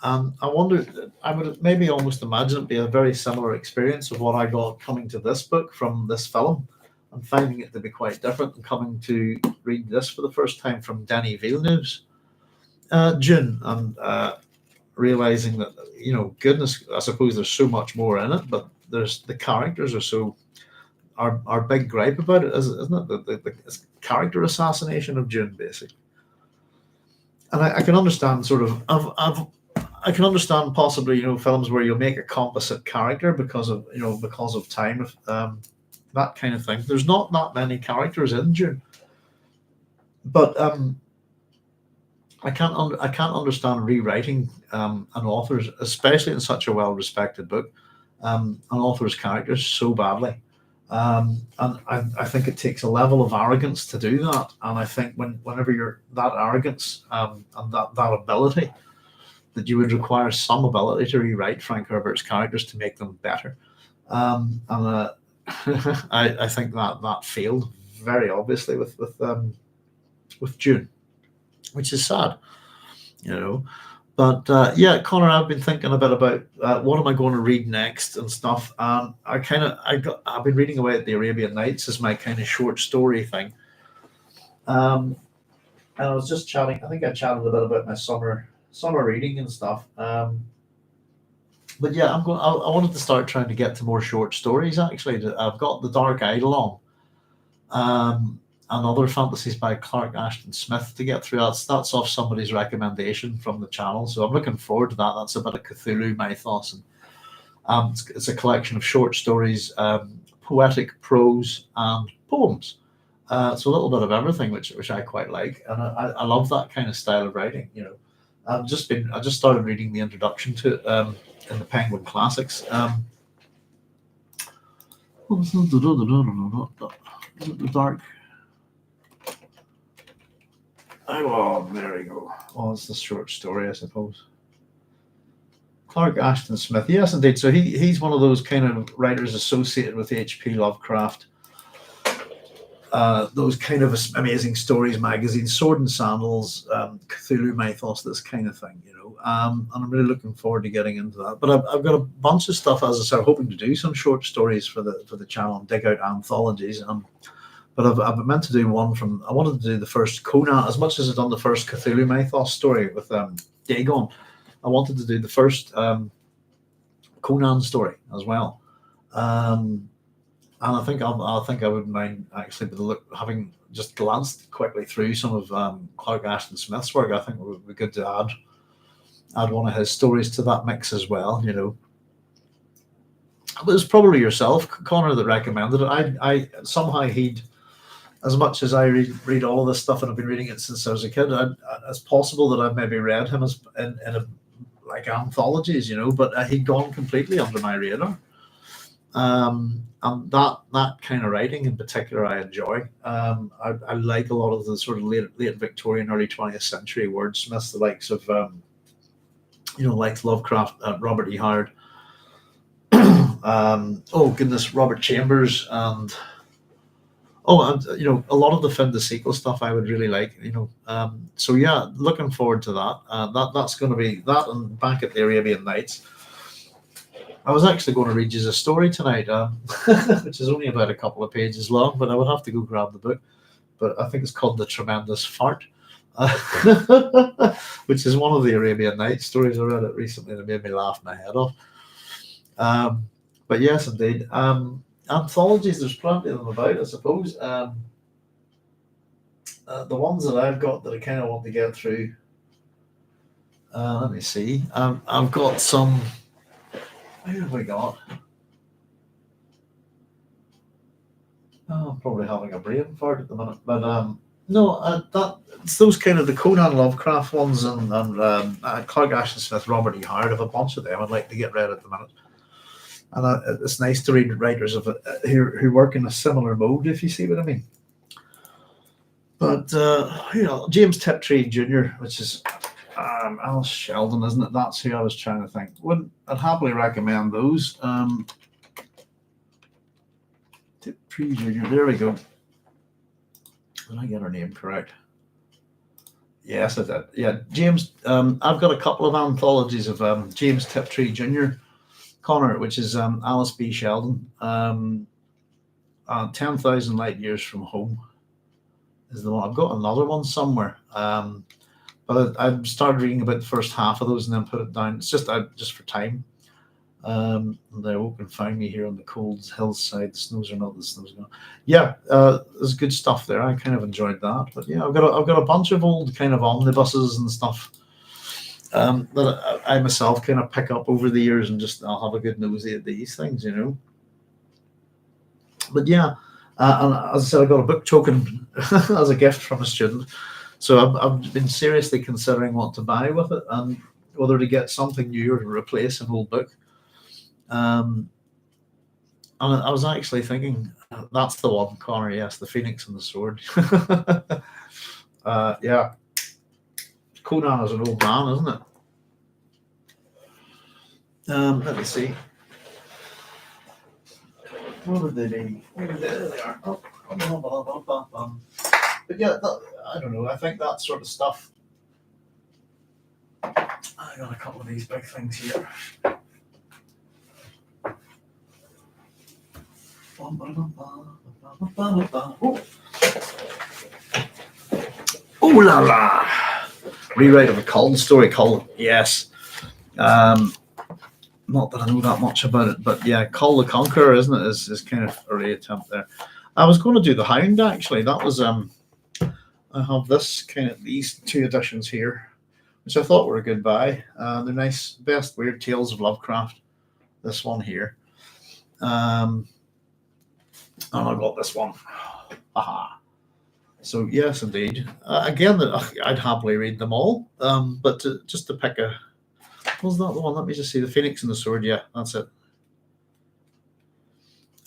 I wonder, I would maybe almost imagine it'd be a very similar experience of what I got coming to this book from this film. I'm finding it to be quite different, and coming to read this for the first time from Denis Villeneuve's Dune, and realizing that, goodness, I suppose there's so much more in it, but the characters are so, our big gripe about it, isn't it? The character assassination of Dune, basically. And I can understand sort of, I can understand possibly, films where you'll make a composite character because of time, that kind of thing. There's not that many characters in Dune, but I can't understand rewriting an author's, especially in such a well-respected book, an author's characters so badly. And I think it takes a level of arrogance to do that. And I think whenever you're that arrogance and that ability, that you would require some ability to rewrite Frank Herbert's characters to make them better. And I think that failed very obviously with Dune, which is sad, But yeah, Connor, I've been thinking a bit about what am I going to read next and stuff. And I've been reading away at the Arabian Nights as my kind of short story thing. And I was just chatting. I think I chatted a bit about my summer reading and stuff. But yeah, I wanted to start trying to get to more short stories. Actually, I've got The Dark Eidolon, and other fantasies by Clark Ashton Smith to get through. That's off somebody's recommendation from the channel, so I'm looking forward to that. That's a bit of Cthulhu mythos, and it's a collection of short stories, poetic prose, and poems. So a little bit of everything, which I quite like, and I love that kind of style of writing. I just started reading the introduction to it in the Penguin Classics. The Dark. Oh, there we go. Oh, it's the short story, I suppose. Clark Ashton Smith. Yes, indeed. So he's one of those kind of writers associated with H.P. Lovecraft. Those kind of amazing stories magazines, Sword and Sandals, Cthulhu Mythos, this kind of thing, and I'm really looking forward to getting into that. But I've got a bunch of stuff, as I said, hoping to do some short stories for the channel and dig out anthologies. But I've meant to do one I wanted to do the first Conan, as much as I've done the first Cthulhu Mythos story with Dagon. I wanted to do the first Conan story as well. And I think I wouldn't mind actually, having just glanced quickly through some of Clark Ashton Smith's work. I think it would be good to add one of his stories to that mix as well. It was probably yourself, Connor, that recommended it. I somehow as much as I read all of this stuff, and I've been reading it since I was a kid. It's possible that I've maybe read him as in like anthologies, but he'd gone completely under my radar. And that kind of writing in particular I enjoy. I like a lot of the sort of late Victorian, early 20th century wordsmiths, the likes of like Lovecraft, Robert E. Howard, Robert Chambers, and a lot of the Fin sequel stuff I would really like, so yeah, looking forward to that. That's going to be that, and back at the Arabian Nights. I was actually going to read you a story tonight, which is only about a couple of pages long, but I would have to go grab the book. But I think it's called The Tremendous Fart, which is one of the Arabian Nights stories. I read it recently and it made me laugh my head off. But yes, indeed. Anthologies, there's plenty of them about, I suppose. The ones that I've got that I kind of want to get through. Let me see. I've got some... Who have we got? I'm probably having a brain fart at the minute, but it's those kind of the Conan Lovecraft ones and Clark Ashton Smith, Robert E. Howard. I have a bunch of them I'd like to get read at the minute, and it's nice to read writers of it who work in a similar mode, if you see what I mean. But James Tiptree Jr., which is Alice Sheldon, isn't it? That's who I was trying to think. I'd happily recommend those. Tiptree Jr. There we go. Did I get her name correct? Yes, I did. Yeah, James. I've got a couple of anthologies of James Tiptree Jr. Connor, which is Alice B. Sheldon. 10,000 Light Years from Home is the one. I've got another one somewhere. But I started reading about the first half of those and then put it down. It's just for time. And they won't find me here on the cold hillside. The snows are not the snows gone. Yeah, there's good stuff there. I kind of enjoyed that. But yeah, I've got a bunch of old kind of omnibuses and stuff that I myself kind of pick up over the years, and just I'll have a good nosy at these things, you know. But yeah, and as I said, I got a book token as a gift from a student, so I've been seriously considering what to buy with it, and whether to get something new or to replace an old book. And I was actually thinking, that's the one, Connor. Yes, the Phoenix and the Sword. Yeah, Conan is an old man, isn't it? Let me see. What would they be? Maybe there they are. But yeah, I don't know. I think that sort of stuff. I got a couple of these big things here. Oh la la! Rewrite of a Cull story. Cull, yes. Not that I know that much about it, but yeah, Cull the Conqueror, isn't it? Is kind of a re-attempt there. I was going to do the Hound actually. That was I have this kind of these two editions here, which I thought were a good buy. They're nice, best weird tales of Lovecraft. This one here, and I got this one. Aha. So yes, indeed. Again, I'd happily read them all, but just to pick a. Was that the one? Let me just see. The Phoenix and the Sword. Yeah, that's it.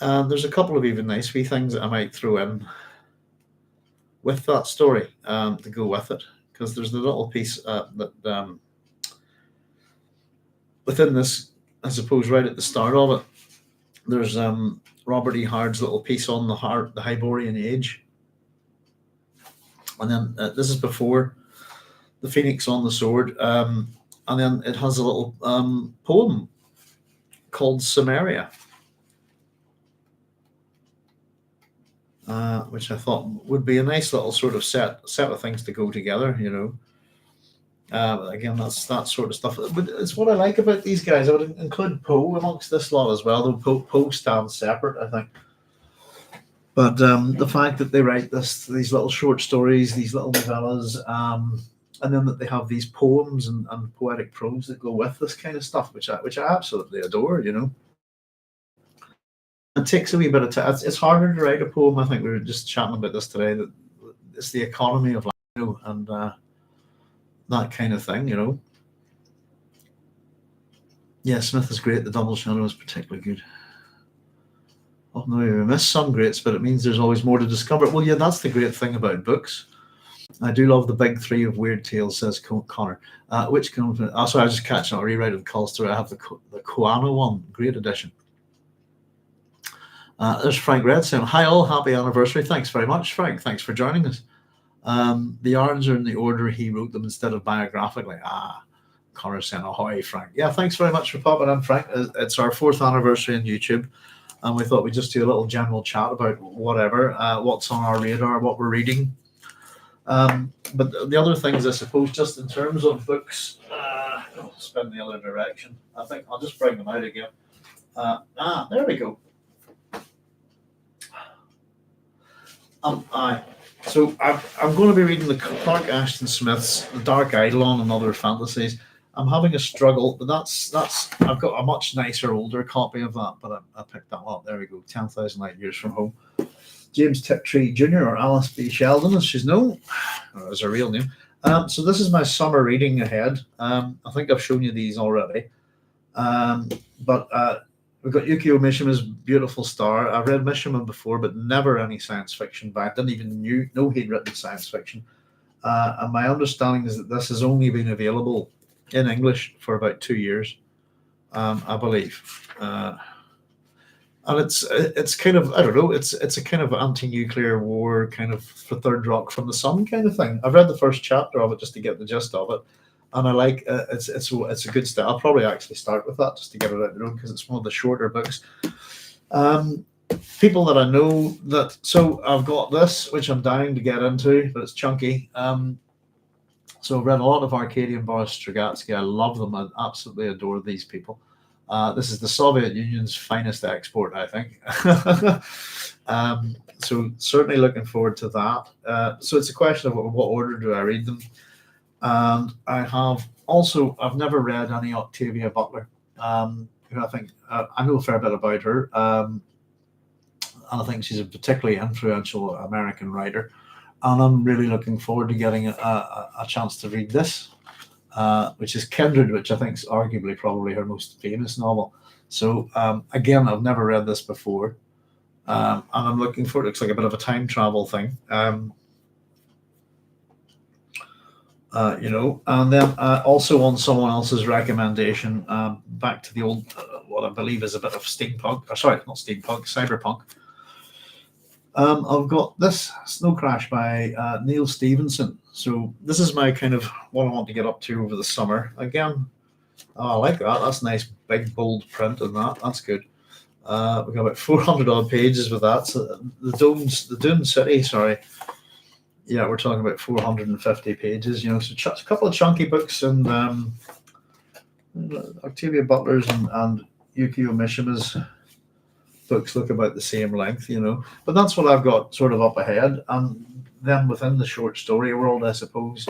There's a couple of even nice wee things that I might throw in with that story to go with it, because there's the little piece that within this, I suppose, right at the start of it, there's Robert E. Hard's little piece on the Hyborian Age, and then this is before the Phoenix on the Sword, and then it has a little poem called Samaria, which I thought would be a nice little sort of set of things to go together, you know. Again, that's that sort of stuff. But it's what I like about these guys. I would include Poe amongst this lot as well, though Poe stands separate, I think. But the fact that they write these little short stories, these little novellas, and then that they have these poems and poetic prose that go with this kind of stuff, which I absolutely adore, you know. It takes a wee bit of time. It's harder to write a poem. I think we were just chatting about this today. That it's the economy of life, you know, and that kind of thing, you know. Yeah, Smith is great. The Double Shadow is particularly good. Oh no, we missed some greats, but it means there's always more to discover. Well, yeah, that's the great thing about books. I do love the big three of weird tales, says Connor. Which comes? Also, I was just catching a rewrite of Cull story. I have the Koana one, great edition. There's Frank Red saying, "Hi all, happy anniversary." Thanks very much, Frank. Thanks for joining us. The yarns are in the order he wrote them instead of biographically. Connor saying, "Ahoy, Frank." Yeah, thanks very much for popping in, Frank. It's our 4th anniversary on YouTube, and we thought we'd just do a little general chat about whatever, what's on our radar, what we're reading. But the other things, I suppose, just in terms of books, I'll spin the other direction. I think I'll just bring them out again. There we go. So I'm going to be reading the Clark Ashton Smith's The Dark Eidolon and Other Fantasies. I'm having a struggle, but that's I've got a much nicer, older copy of that, but I picked that up. There we go, 10,000 Light Years from Home. James Tiptree Jr., or Alice B. Sheldon, as she's known, or as her real name. So this is my summer reading ahead. I think I've shown you these already. But we've got Yukio Mishima's Beautiful Star. I've read Mishima before, but never any science fiction back. Didn't even know he'd written science fiction. And my understanding is that this has only been available in English for about 2 years, I believe. And it's kind of, I don't know, it's a kind of anti-nuclear war kind of for Third Rock from the Sun kind of thing. I've read the first chapter of it just to get the gist of it, and I like it's a good start. I'll probably actually start with that just to get it out the road, because it's one of the shorter books. People that I know that, so I've got this which I'm dying to get into, but it's chunky. So I've read a lot of Arkady and Boris Strugatsky. I love them. I absolutely adore these people. This is the Soviet Union's finest export, I think. So certainly looking forward to that. So it's a question of what order do I read them. And I have also, I've never read any Octavia Butler, who I think, I know a fair bit about her, and I think she's a particularly influential American writer. And I'm really looking forward to getting a chance to read this, which is Kindred, which I think is arguably probably her most famous novel. So again, I've never read this before, and I'm looking for it. Looks like a bit of a time travel thing. And then also on someone else's recommendation, back to the old, what I believe is a bit of steampunk, or sorry, not steampunk, cyberpunk. I've got this Snow Crash by Neil Stevenson. So this is my kind of what I want to get up to over the summer. Again, I like that. That's nice, big, bold print on that. That's good. We've got about 400 odd pages with that. So the Dune City, sorry. Yeah, we're talking about 450 pages, so a couple of chunky books, and Octavia Butler's and Yukio Mishima's books look about the same length. But that's what I've got sort of up ahead. And then within the short story world, I suppose,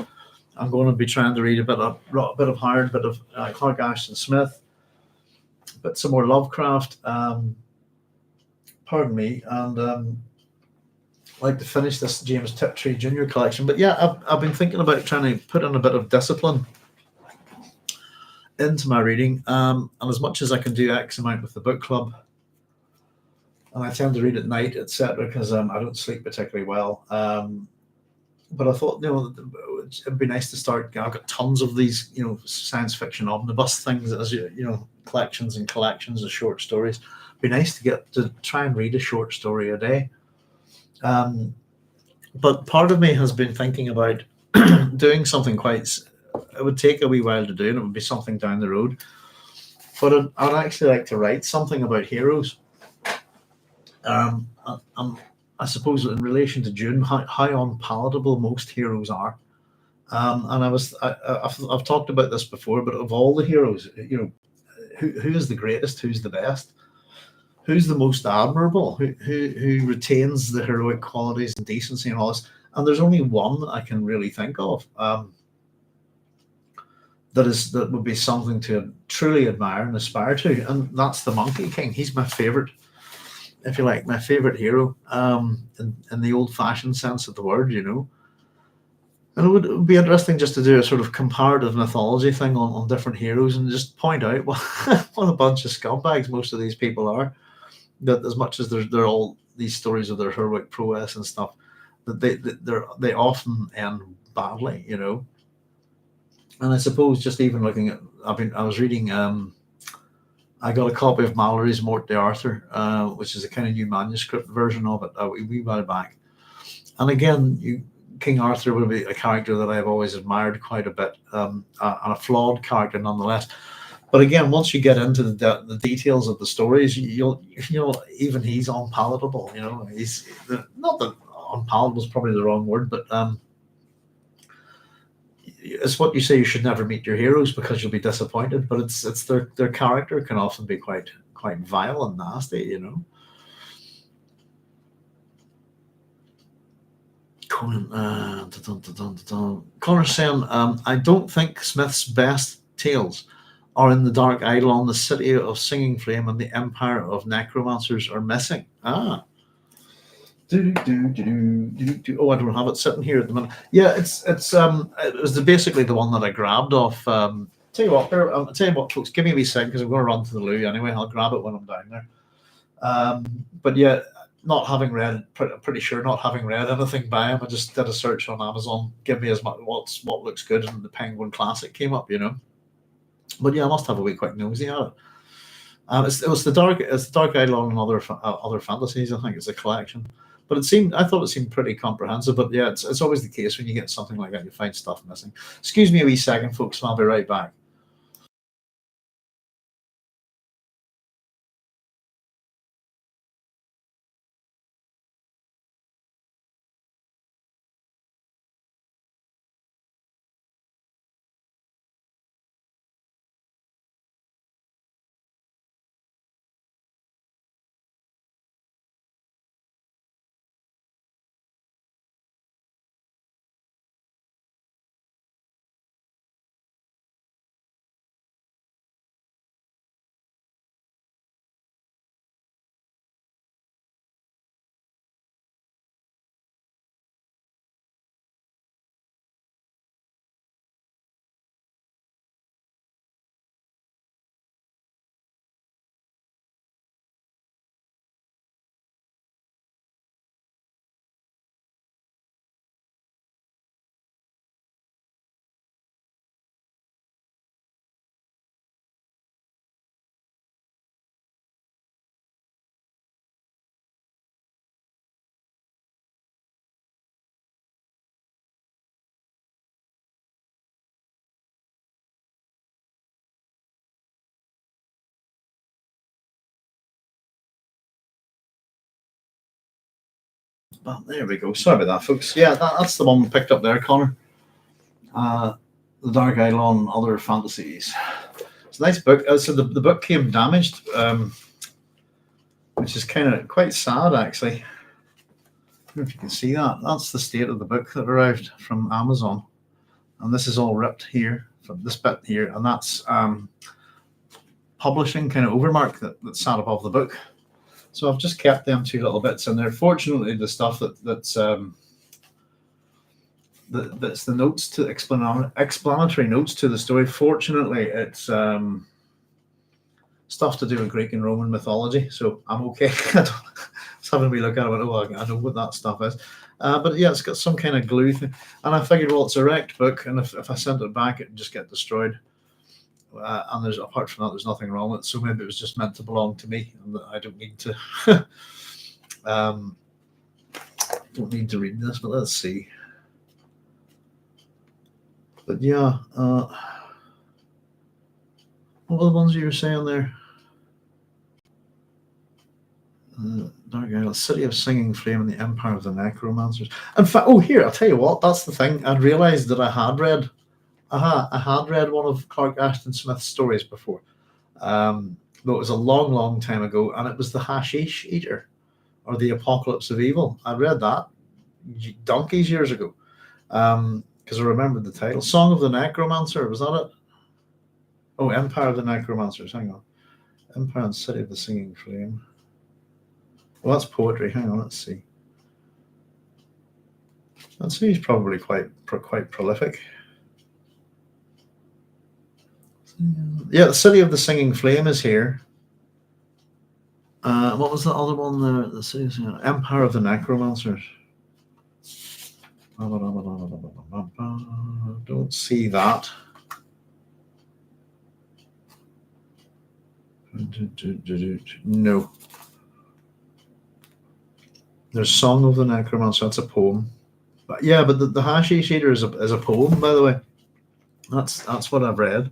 I'm going to be trying to read a bit of Howard, a bit of Clark Ashton Smith, but some more Lovecraft, pardon me, and like to finish this James Tiptree Jr. collection. But yeah, I've been thinking about trying to put in a bit of discipline into my reading, and as much as I can do X amount with the book club, and I tend to read at night, etc., because I don't sleep particularly well. But I thought, it'd be nice to start. I've got tons of these, science fiction omnibus things, as collections and collections of short stories. It'd be nice to get to try and read a short story a day. But part of me has been thinking about doing something quite. It would take a wee while to do, and it would be something down the road. But I'd actually like to write something about heroes. Um, I suppose in relation to June, how unpalatable most heroes are. And I've talked about this before, but of all the heroes, who is the greatest? Who's the best? Who's the most admirable? Who retains the heroic qualities and decency and all this? And there's only one that I can really think of. That would be something to truly admire and aspire to, and that's the Monkey King. He's my favorite, if you like, my favorite hero, in the old-fashioned sense of the word. And it would be interesting just to do a sort of comparative mythology thing on different heroes and just point out what a bunch of scumbags most of these people are. That as much as they're all these stories of their heroic prowess and stuff, that they often end badly. And I suppose just even looking at, I was reading, I got a copy of Mallory's Mort d'Arthur, which is a kind of new manuscript version of it a wee while back. And again, King Arthur would be a character that I've always admired quite a bit, and a flawed character nonetheless. But again, once you get into the details of the stories, you'll even he's unpalatable. He's not that unpalatable is probably the wrong word, but it's what you say. You should never meet your heroes because you'll be disappointed. But it's their character can often be quite vile and nasty. Conan, Connor's saying, I don't think Smith's best tales are in the Dark Eidolon, the City of Singing Flame, and the Empire of Necromancers are missing. Ah. Oh, I don't have it sitting here at the minute. Yeah, it was basically the one that I grabbed off. Tell you what, folks, give me a wee second because I'm going to run to the loo anyway. I'll grab it when I'm down there. But yeah, not having read, pretty sure not having read anything by him, I just did a search on Amazon. Give me as much what looks good, and the Penguin Classic came up. But yeah, I must have a wee quick nosy at it. It's the Dark Eidolon and other fantasies. I think it's a collection. But I thought it seemed pretty comprehensive. But yeah, it's always the case when you get something like that, you find stuff missing. Excuse me a wee second, folks, and I'll be right back. But there we go. Sorry about that, folks. Yeah, that's the one we picked up there, Connor. The Dark Eidolon, Other Fantasies. It's a nice book. So the book came damaged, which is kind of quite sad, actually. I don't know if you can see that. That's the state of the book that arrived from Amazon. And this is all ripped here, from this bit here. And that's publishing kind of overmark that sat above the book. So I've just kept them two little bits in there. Fortunately, the stuff that's the notes to explanatory notes to the story. Fortunately, it's stuff to do with Greek and Roman mythology, so I'm okay. I was having a wee look at it. I know what that stuff is, but yeah, it's got some kind of glue thing. And I figured, well, it's a wrecked book, and if I sent it back, it'd just get destroyed. And there's, apart from that, there's nothing wrong with it. So maybe it was just meant to belong to me, and I don't need to. Don't need to read this, but let's see. But yeah, what were the ones you were saying there? Dark Isle, City of Singing Flame, and the Empire of the Necromancers. In fact, oh, here, I'll tell you what, that's the thing. I'd realised that I had read one of Clark Ashton Smith's stories before. Though it was a long, long time ago, and it was The Hashish Eater, or The Apocalypse of Evil. I read that donkeys years ago, because I remembered the title. Song of the Necromancer, was that it? Oh, Empire of the Necromancers, hang on. Empire and City of the Singing Flame. Well, that's poetry. Hang on, let's see. I'd say he's probably quite prolific. Yeah, the City of the Singing Flame is here. What was the other one there? The City of the Singing Empire of the Necromancers. Don't see that. No. There's Song of the Necromancer. That's a poem. But yeah, but the Hashish Eater is a poem, by the way. That's what I've read.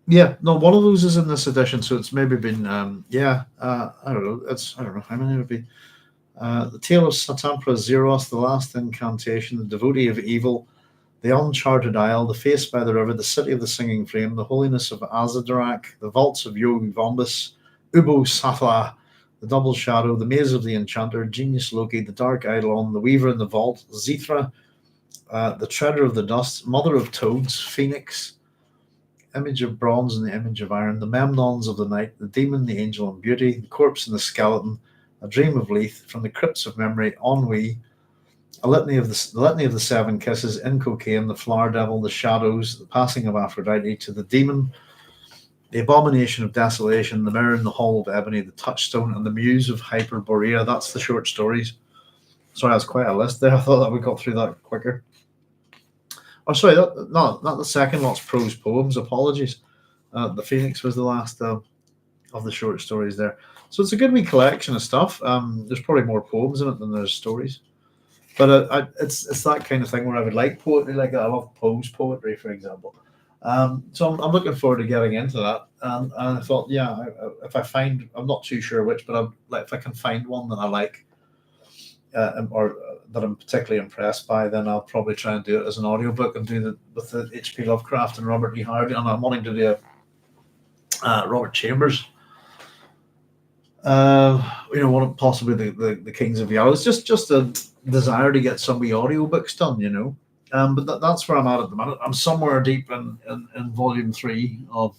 Yeah, no, one of those is in this edition, so it's maybe been I don't know. I don't know how many it would be. The Tale of Satampra Zeros, The Last Incantation, The Devotee of Evil, The Uncharted Isle, The Face by the River, The City of the Singing Flame, The Holiness of Azadorak, The Vaults of Yogi Vombus, Ubo Sathla, The Double Shadow, The Maze of the Enchanter, Genius Loki, The Dark Eidolon, The Weaver in the Vault, Zithra, The Treader of the Dust, Mother of Toads, Phoenix, Image of Bronze and the Image of Iron, The Memnons of the Night, The Demon, the Angel and Beauty, The Corpse and the Skeleton, A Dream of Leith, From the Crypts of Memory, Ennui, The Litany of the Seven Kisses, In Cocaine, The Flower Devil, The Shadows, The Passing of Aphrodite, To the Demon, The Abomination of Desolation, The Mirror in the Hall of Ebony, The Touchstone, and The Muse of Hyperborea. That's the short stories. Sorry, that's quite a list there. I thought that we got through that quicker. Oh, sorry, not the second lot's prose poems. Apologies. The Phoenix was the last of the short stories there. So it's a good wee collection of stuff. There's probably more poems in it than there's stories. But it's that kind of thing where I would like poetry like that. I love prose poetry, for example. So I'm looking forward to getting into that. And I thought, yeah, if I find, I'm not too sure which, but if I can find one that I like, or that I'm particularly impressed by, then I'll probably try and do it as an audiobook and do with the H.P. Lovecraft and Robert E. Howard. And I'm wanting to do Robert Chambers. Possibly the Kings of Yellow. It's just a desire to get some wee audiobooks done, But that's where I'm at the minute. I'm somewhere deep in volume 3 of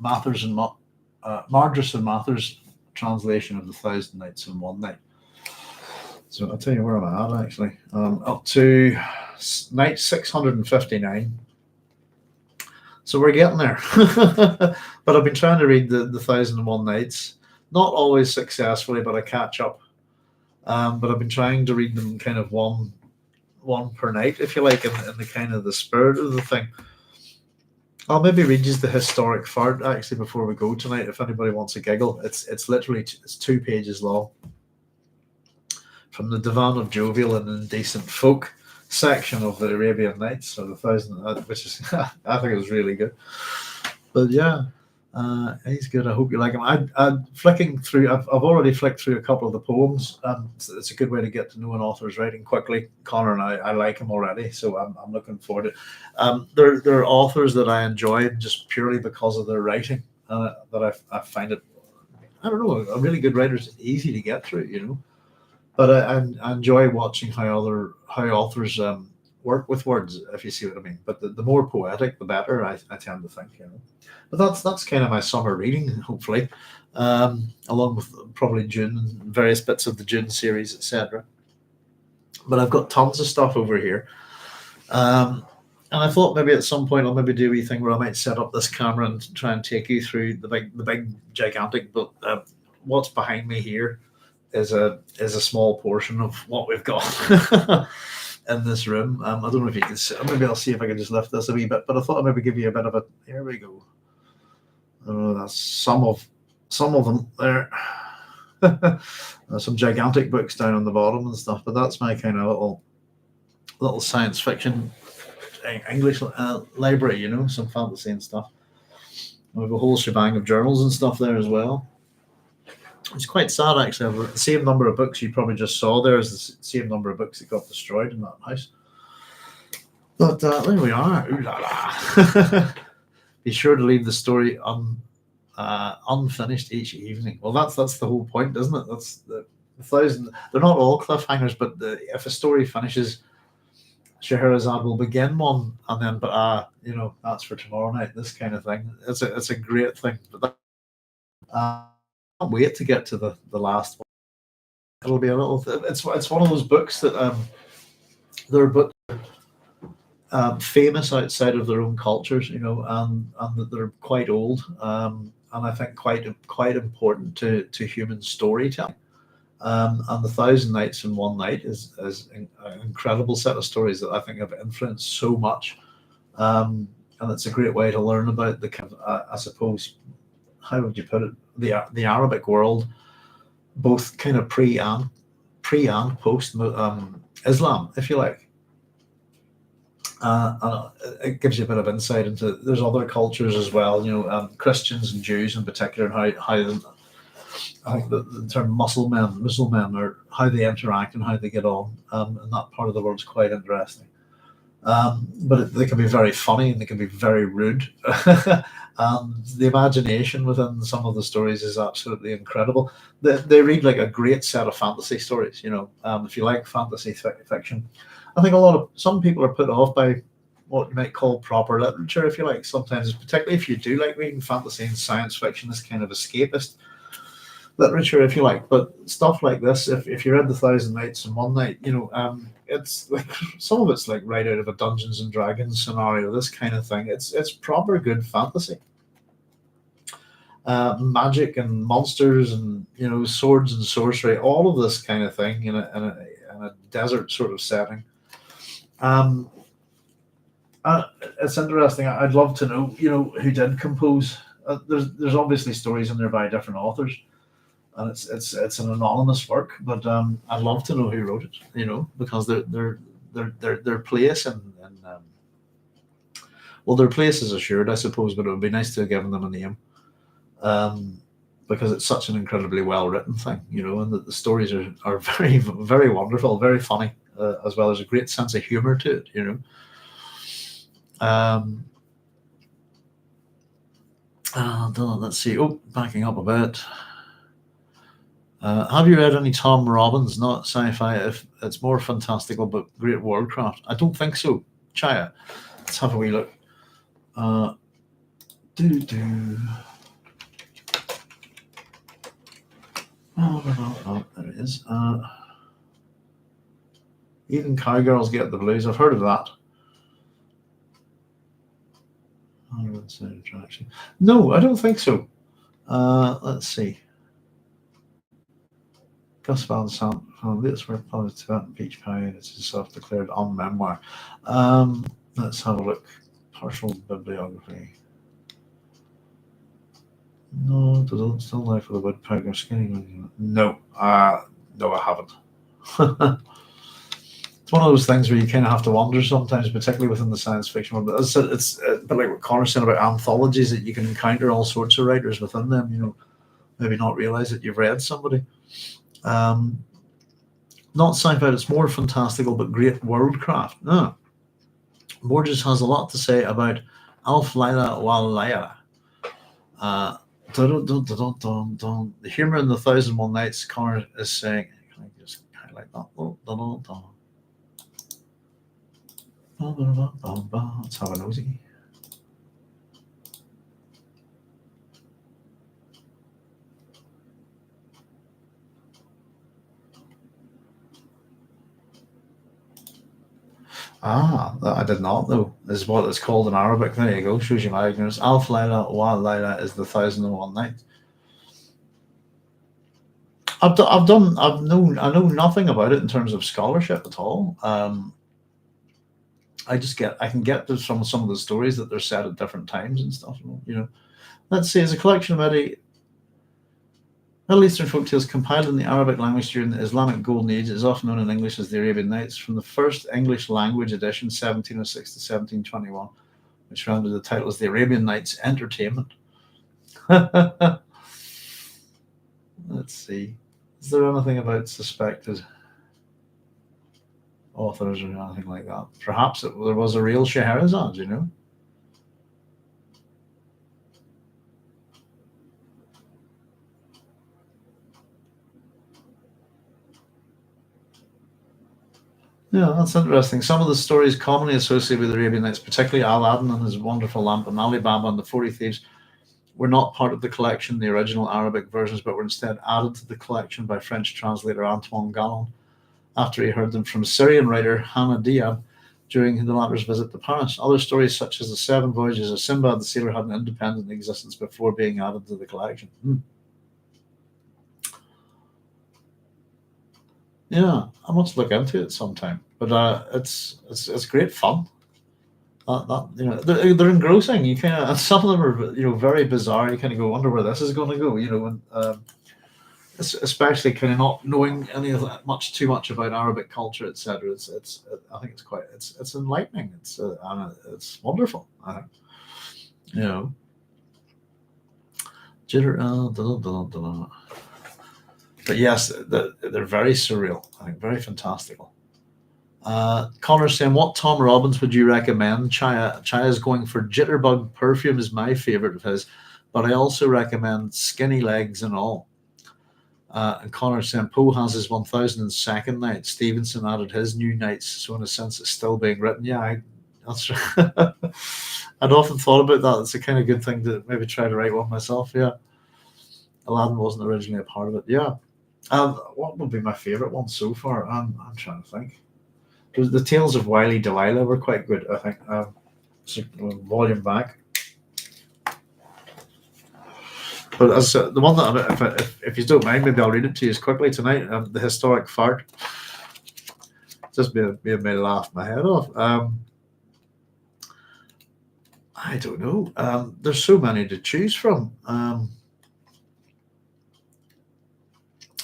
Mathers and Mardrus and Mathers' translation of The Thousand Nights and One Night. So I'll tell you where I'm at, actually. Up to night 659. So we're getting there. But I've been trying to read the 1001 Nights. Not always successfully, but I catch up. But I've been trying to read them kind of one per night, if you like, in the kind of the spirit of the thing. I'll maybe read you the historic fart, actually, before we go tonight, if anybody wants a giggle. It's literally 2 pages long. From the Divan of Jovial and Indecent Folk section of the Arabian Nights, or the Thousand, which is I think it was really good. But yeah, He's good. I hope you like him. I'm flicking through. I've already flicked through a couple of the poems. It's a good way to get to know an author's writing quickly. Connor and I like him already, so I'm looking forward to it. They're authors that I enjoy just purely because of their writing. That I find it. I don't know. A really good writer is easy to get through, But I enjoy watching how authors work with words, if you see what I mean. But the more poetic, the better. I tend to think. But that's kind of my summer reading, hopefully, along with probably June and various bits of the June series, etc. But I've got tons of stuff over here. And I thought maybe at some point I'll maybe do a wee thing where I might set up this camera and try and take you through the big gigantic book. What's behind me here is a small portion of what we've got in this room. I don't know if you can see. Maybe I'll see if I can just lift this a wee bit. But I thought I'd maybe give you a bit of a. Here we go. That's some of them there. There's some gigantic books down on the bottom and stuff. But that's my kind of little science fiction English library. Some fantasy and stuff. We have a whole shebang of journals and stuff there as well. It's quite sad, actually. The same number of books you probably just saw there is the same number of books that got destroyed in that house. But there we are. Ooh la la. Be sure to leave the story unfinished each evening. Well, that's the whole point, isn't it? That's the 1,000. They're not all cliffhangers, but if a story finishes, Scheherazade will begin one, and then that's for tomorrow night. This kind of thing. It's a great thing. But I can't wait to get to the last one. It'll be a little. It's one of those books that they're but famous outside of their own cultures, and that they're quite old, and I think quite important to human storytelling. And the Thousand Nights and One Night is an incredible set of stories that I think have influenced so much, and it's a great way to learn about the kind of, I suppose, how would you put it, the Arabic world, both kind of pre and post Islam, if you like. And it gives you a bit of insight into there's other cultures as well, Christians and Jews in particular, and how I think the term Muslim are how they interact and how they get on, and that part of the world is quite interesting. But they can be very funny and they can be very rude. And the imagination within some of the stories is absolutely incredible. They read like a great set of fantasy stories. If you like fantasy fiction, I think some people are put off by what you might call proper literature, if you like. Sometimes, particularly if you do like reading fantasy and science fiction, this kind of escapist literature, if you like. But stuff like this, if you read The Thousand Nights and One Night, it's like some of it's like right out of a Dungeons and Dragons scenario, this kind of thing. It's proper good fantasy. Magic and monsters and swords and sorcery, all of this kind of thing in a desert sort of setting. It's interesting. I'd love to know, who did compose. There's obviously stories in there by different authors, and it's an anonymous work. But I'd love to know who wrote it. Because their place their place is assured, I suppose. But it would be nice to have given them a name. Because it's such an incredibly well written thing, and that the stories are very, very wonderful, very funny, as well as a great sense of humor to it, let's see. Backing up a bit. Have you read any Tom Robbins? Not sci-fi. If it's more fantastical, but great worldcraft. I don't think so. Chaya. Let's have a wee look. Oh, there it is. Even cowgirls get the blues. I've heard of that. No, I don't think so. Let's see. Gus Van Sant, latest work published Tibetan Beach Pie. It's a self-declared on memoir. Let's have a look. Partial bibliography. No, still life for the woodpecker skinning. No, I haven't. It's one of those things where you kind of have to wonder sometimes, particularly within the science fiction world. But as I said, it's a bit like what Connor said about anthologies, that you can encounter all sorts of writers within them. Maybe not realize that you've read somebody. Not sci-fi, it's more fantastical, but great worldcraft. No. Borges has a lot to say about Alf Laila Wal Laila. The humor in the 1001 Nights, Connor is saying, can I just highlight that? Let's have a nosy. That I did not know. This is what it's called in Arabic. There you go. Shows you my ignorance. Alf Laila wa Laila is the 1001 Nights. I know nothing about it in terms of scholarship at all. I can get this from some of the stories that they're set at different times and stuff. Let's see. It's a collection of Middle Eastern folktales compiled in the Arabic language during the Islamic Golden Age. It is often known in English as the Arabian Nights, from the first English language edition, 1706 to 1721, which ran under the title as the Arabian Nights Entertainment. Let's see. Is there anything about suspected authors or anything like that? Perhaps there was a real Scheherazade, Yeah, that's interesting. Some of the stories commonly associated with the Arabian Nights, particularly Aladdin and his wonderful lamp and Ali Baba and the 40 Thieves, were not part of the collection, the original Arabic versions, but were instead added to the collection by French translator Antoine Galland after he heard them from Syrian writer Hannah Diab during the latter's visit to Paris. Other stories, such as the Seven Voyages of Sinbad the Sailor, had an independent existence before being added to the collection. Yeah, I must look into it sometime. But it's great fun. They're engrossing. You kind of, some of them are very bizarre. You kind of go, wonder where this is going to go. And especially kind of not knowing any of that too much about Arabic culture, etc. I think it's enlightening. It's wonderful. I think. Jitter. But yes, they're very surreal. I think very fantastical. Connor's saying, what Tom Robbins would you recommend? Chaya's going for Jitterbug Perfume is my favorite of his, but I also recommend Skinny Legs and All. And Connor's saying Poe has his 1002nd night. Stevenson added his new nights, so in a sense it's still being written. Yeah, that's right. I'd often thought about that. It's a kind of good thing to maybe try to write one myself. Yeah, Aladdin wasn't originally a part of it. Yeah. What would be my favorite one so far? I'm trying to think. The Tales of Wily Delilah were quite good, I think. Volume back. But as the one that, if you don't mind, maybe I'll read it to you quickly tonight. The Historic Fart. Just made me laugh my head off. I don't know. There's so many to choose from.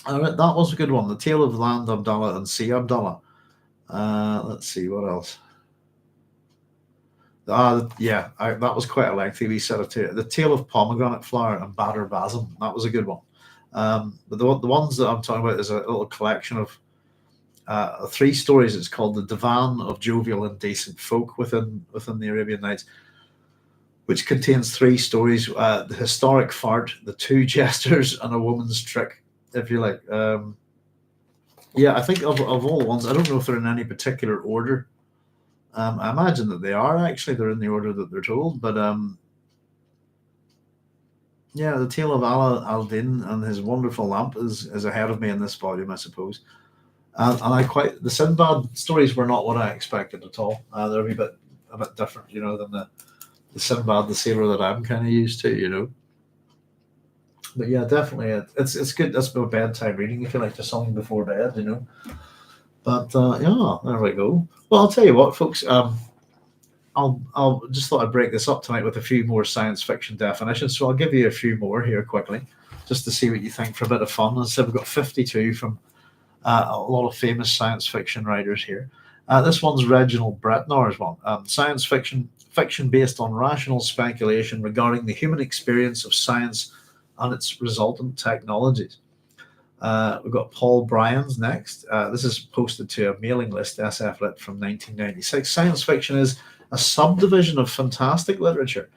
That was a good one. The Tale of Land Abdallah and Sea Abdallah. Let's see, what else? That was quite a lengthy wee set of two. The Tale of Pomegranate Flower and Badr Basim. That was a good one. But the ones that I'm talking about is a little collection of 3 stories. It's called The Divan of Jovial and Decent Folk within the Arabian Nights, which contains 3 stories: the Historic Fart, the 2 Jesters, and a Woman's Trick, if you like. I think of all the ones, I don't know if they're in any particular order. I imagine that they are actually. They're in the order that they're told. But the Tale of Ala al-Din and his wonderful lamp is ahead of me in this volume, I suppose. And the Sinbad stories were not what I expected at all. They're a bit different, than the Sinbad the Sailor that I'm kind of used to, But yeah, definitely, it's good. That's about bedtime reading, if you like, just something before bed, But there we go. Well, I'll tell you what, folks. I'll just thought I'd break this up tonight with a few more science fiction definitions. So I'll give you a few more here quickly, just to see what you think for a bit of fun. As I said, we've got 52 from a lot of famous science fiction writers here. This one's Reginald Bretnor's one. Science fiction based on rational speculation regarding the human experience of science and its resultant technologies. We've got Paul Bryan's next. This is posted to a mailing list, SF Lit, from 1996. Science fiction is a subdivision of fantastic literature,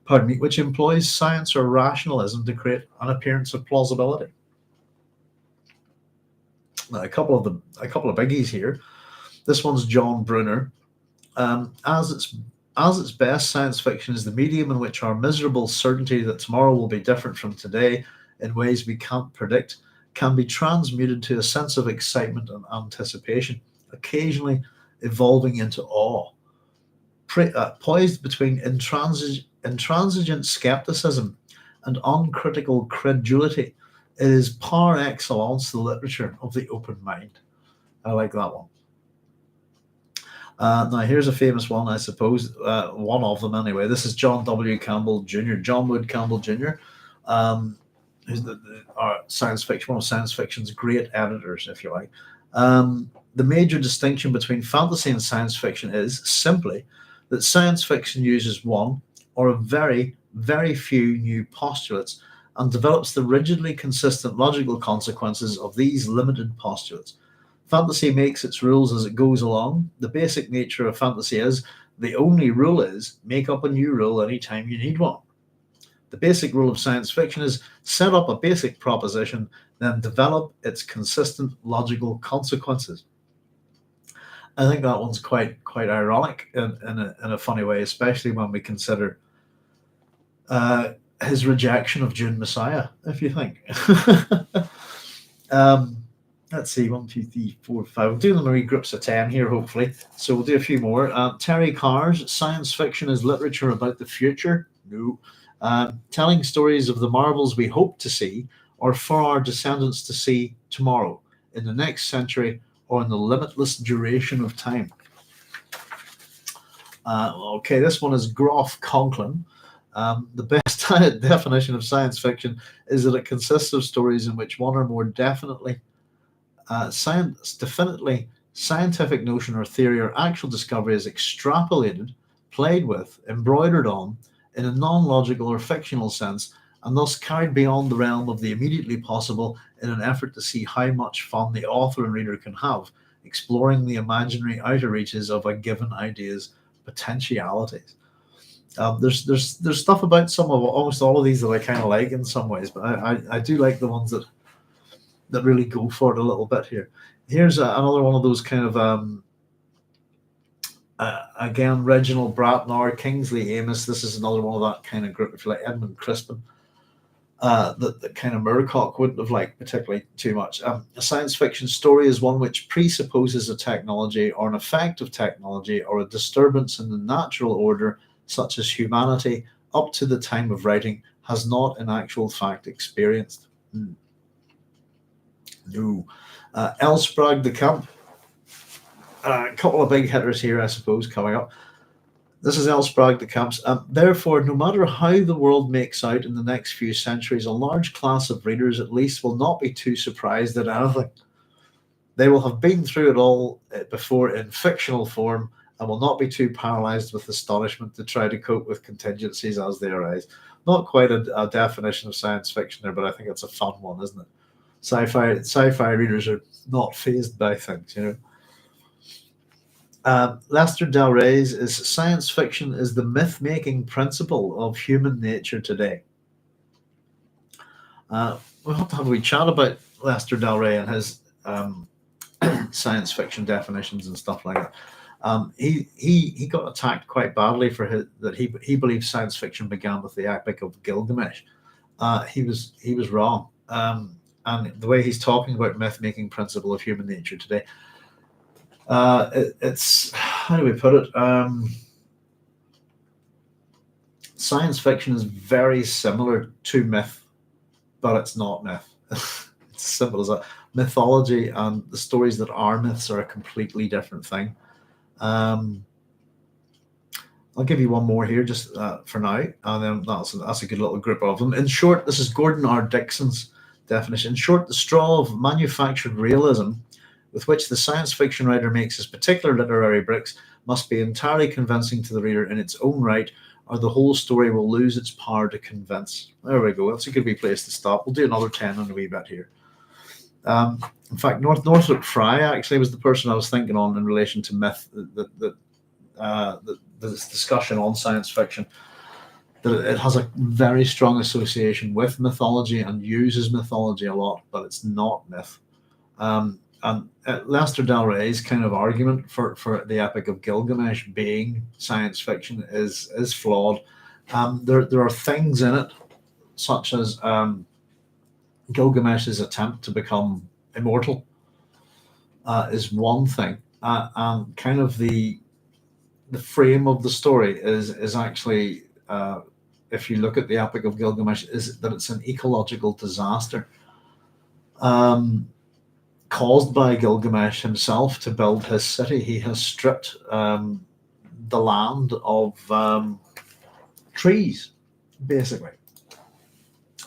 pardon me, which employs science or rationalism to create an appearance of plausibility. Now, a couple of biggies here. This one's John Brunner. As its best, science fiction is the medium in which our miserable certainty that tomorrow will be different from today in ways we can't predict can be transmuted to a sense of excitement and anticipation, occasionally evolving into awe. Poised between intransigent skepticism and uncritical credulity, it is par excellence the literature of the open mind. I like that one. Now, here's a famous one, I suppose, one of them anyway. This is John W. Campbell Jr., John Wood Campbell Jr., who's one of science fiction's great editors, if you like. The major distinction between fantasy and science fiction is simply that science fiction uses one or a very, very few new postulates and develops the rigidly consistent logical consequences of these limited postulates. Fantasy makes its rules as it goes along. The basic nature of fantasy is the only rule is make up a new rule anytime you need one. The basic rule of science fiction is set up a basic proposition, then develop its consistent logical consequences. I think that one's quite ironic in a funny way, especially when we consider his rejection of Dune Messiah, if you think. Let's see, 1, 2, 3, 4, 5. We'll do them in groups of 10 here, hopefully. So we'll do a few more. Terry Carr's science fiction is literature about the future. No. Telling stories of the marvels we hope to see or for our descendants to see tomorrow, in the next century, or in the limitless duration of time. Okay, this one is Groff Conklin. The best definition of science fiction is that it consists of stories in which one or more definitely scientific notion or theory or actual discovery is extrapolated, played with, embroidered on, in a non-logical or fictional sense, and thus carried beyond the realm of the immediately possible in an effort to see how much fun the author and reader can have, exploring the imaginary outer reaches of a given idea's potentialities. There's stuff about almost all of these that I kind of like in some ways, but I do like the ones that really go for it a little bit here. Here's another one of those kind of again, Reginald Bretnor, Kingsley Amis. This is another one of that kind of group, if you like, Edmund Crispin, that kind of Murcock wouldn't have liked particularly too much. A science fiction story is one which presupposes a technology or an effect of technology or a disturbance in the natural order, such as humanity, up to the time of writing, has not in actual fact experienced. No. Elsbrag de Camp. A couple of big hitters here, I suppose, coming up. This is Elsbrag de Camp's. Therefore, no matter how the world makes out in the next few centuries, a large class of readers at least will not be too surprised at anything. They will have been through it all before in fictional form and will not be too paralyzed with astonishment to try to cope with contingencies as they arise. Not quite a definition of science fiction there, but I think it's a fun one, isn't it? Sci-fi readers are not fazed by things, you know. Lester Del Rey's is science fiction is the myth-making principle of human nature today. We'll have to have a wee chat about Lester Del Rey and his science fiction definitions and stuff like that. He got attacked quite badly for that he believes science fiction began with the Epic of Gilgamesh. He was wrong. And the way he's talking about myth-making principle of human nature today, it's, how do we put it? Science fiction is very similar to myth, but it's not myth. It's as simple as that. Mythology and the stories that are myths are a completely different thing. I'll give you one more here just for now, and then that's a good little group of them. In short, this is Gordon R. Dixon's definition. In short, the straw of manufactured realism with which the science fiction writer makes his particular literary bricks must be entirely convincing to the reader in its own right, or the whole story will lose its power to convince. There we go. That's a good wee place to stop. We'll do another 10 in a wee bit here. In fact, Northrop Frye actually was the person I was thinking on in relation to myth, this discussion on science fiction, that it has a very strong association with mythology and uses mythology a lot, but it's not myth. And Lester Del Rey's kind of argument for the Epic of Gilgamesh being science fiction is flawed. There are things in it, such as Gilgamesh's attempt to become immortal is one thing, and kind of the frame of the story is actually, if you look at the Epic of Gilgamesh, is that it's an ecological disaster caused by Gilgamesh himself to build his city. He has stripped the land of trees, basically.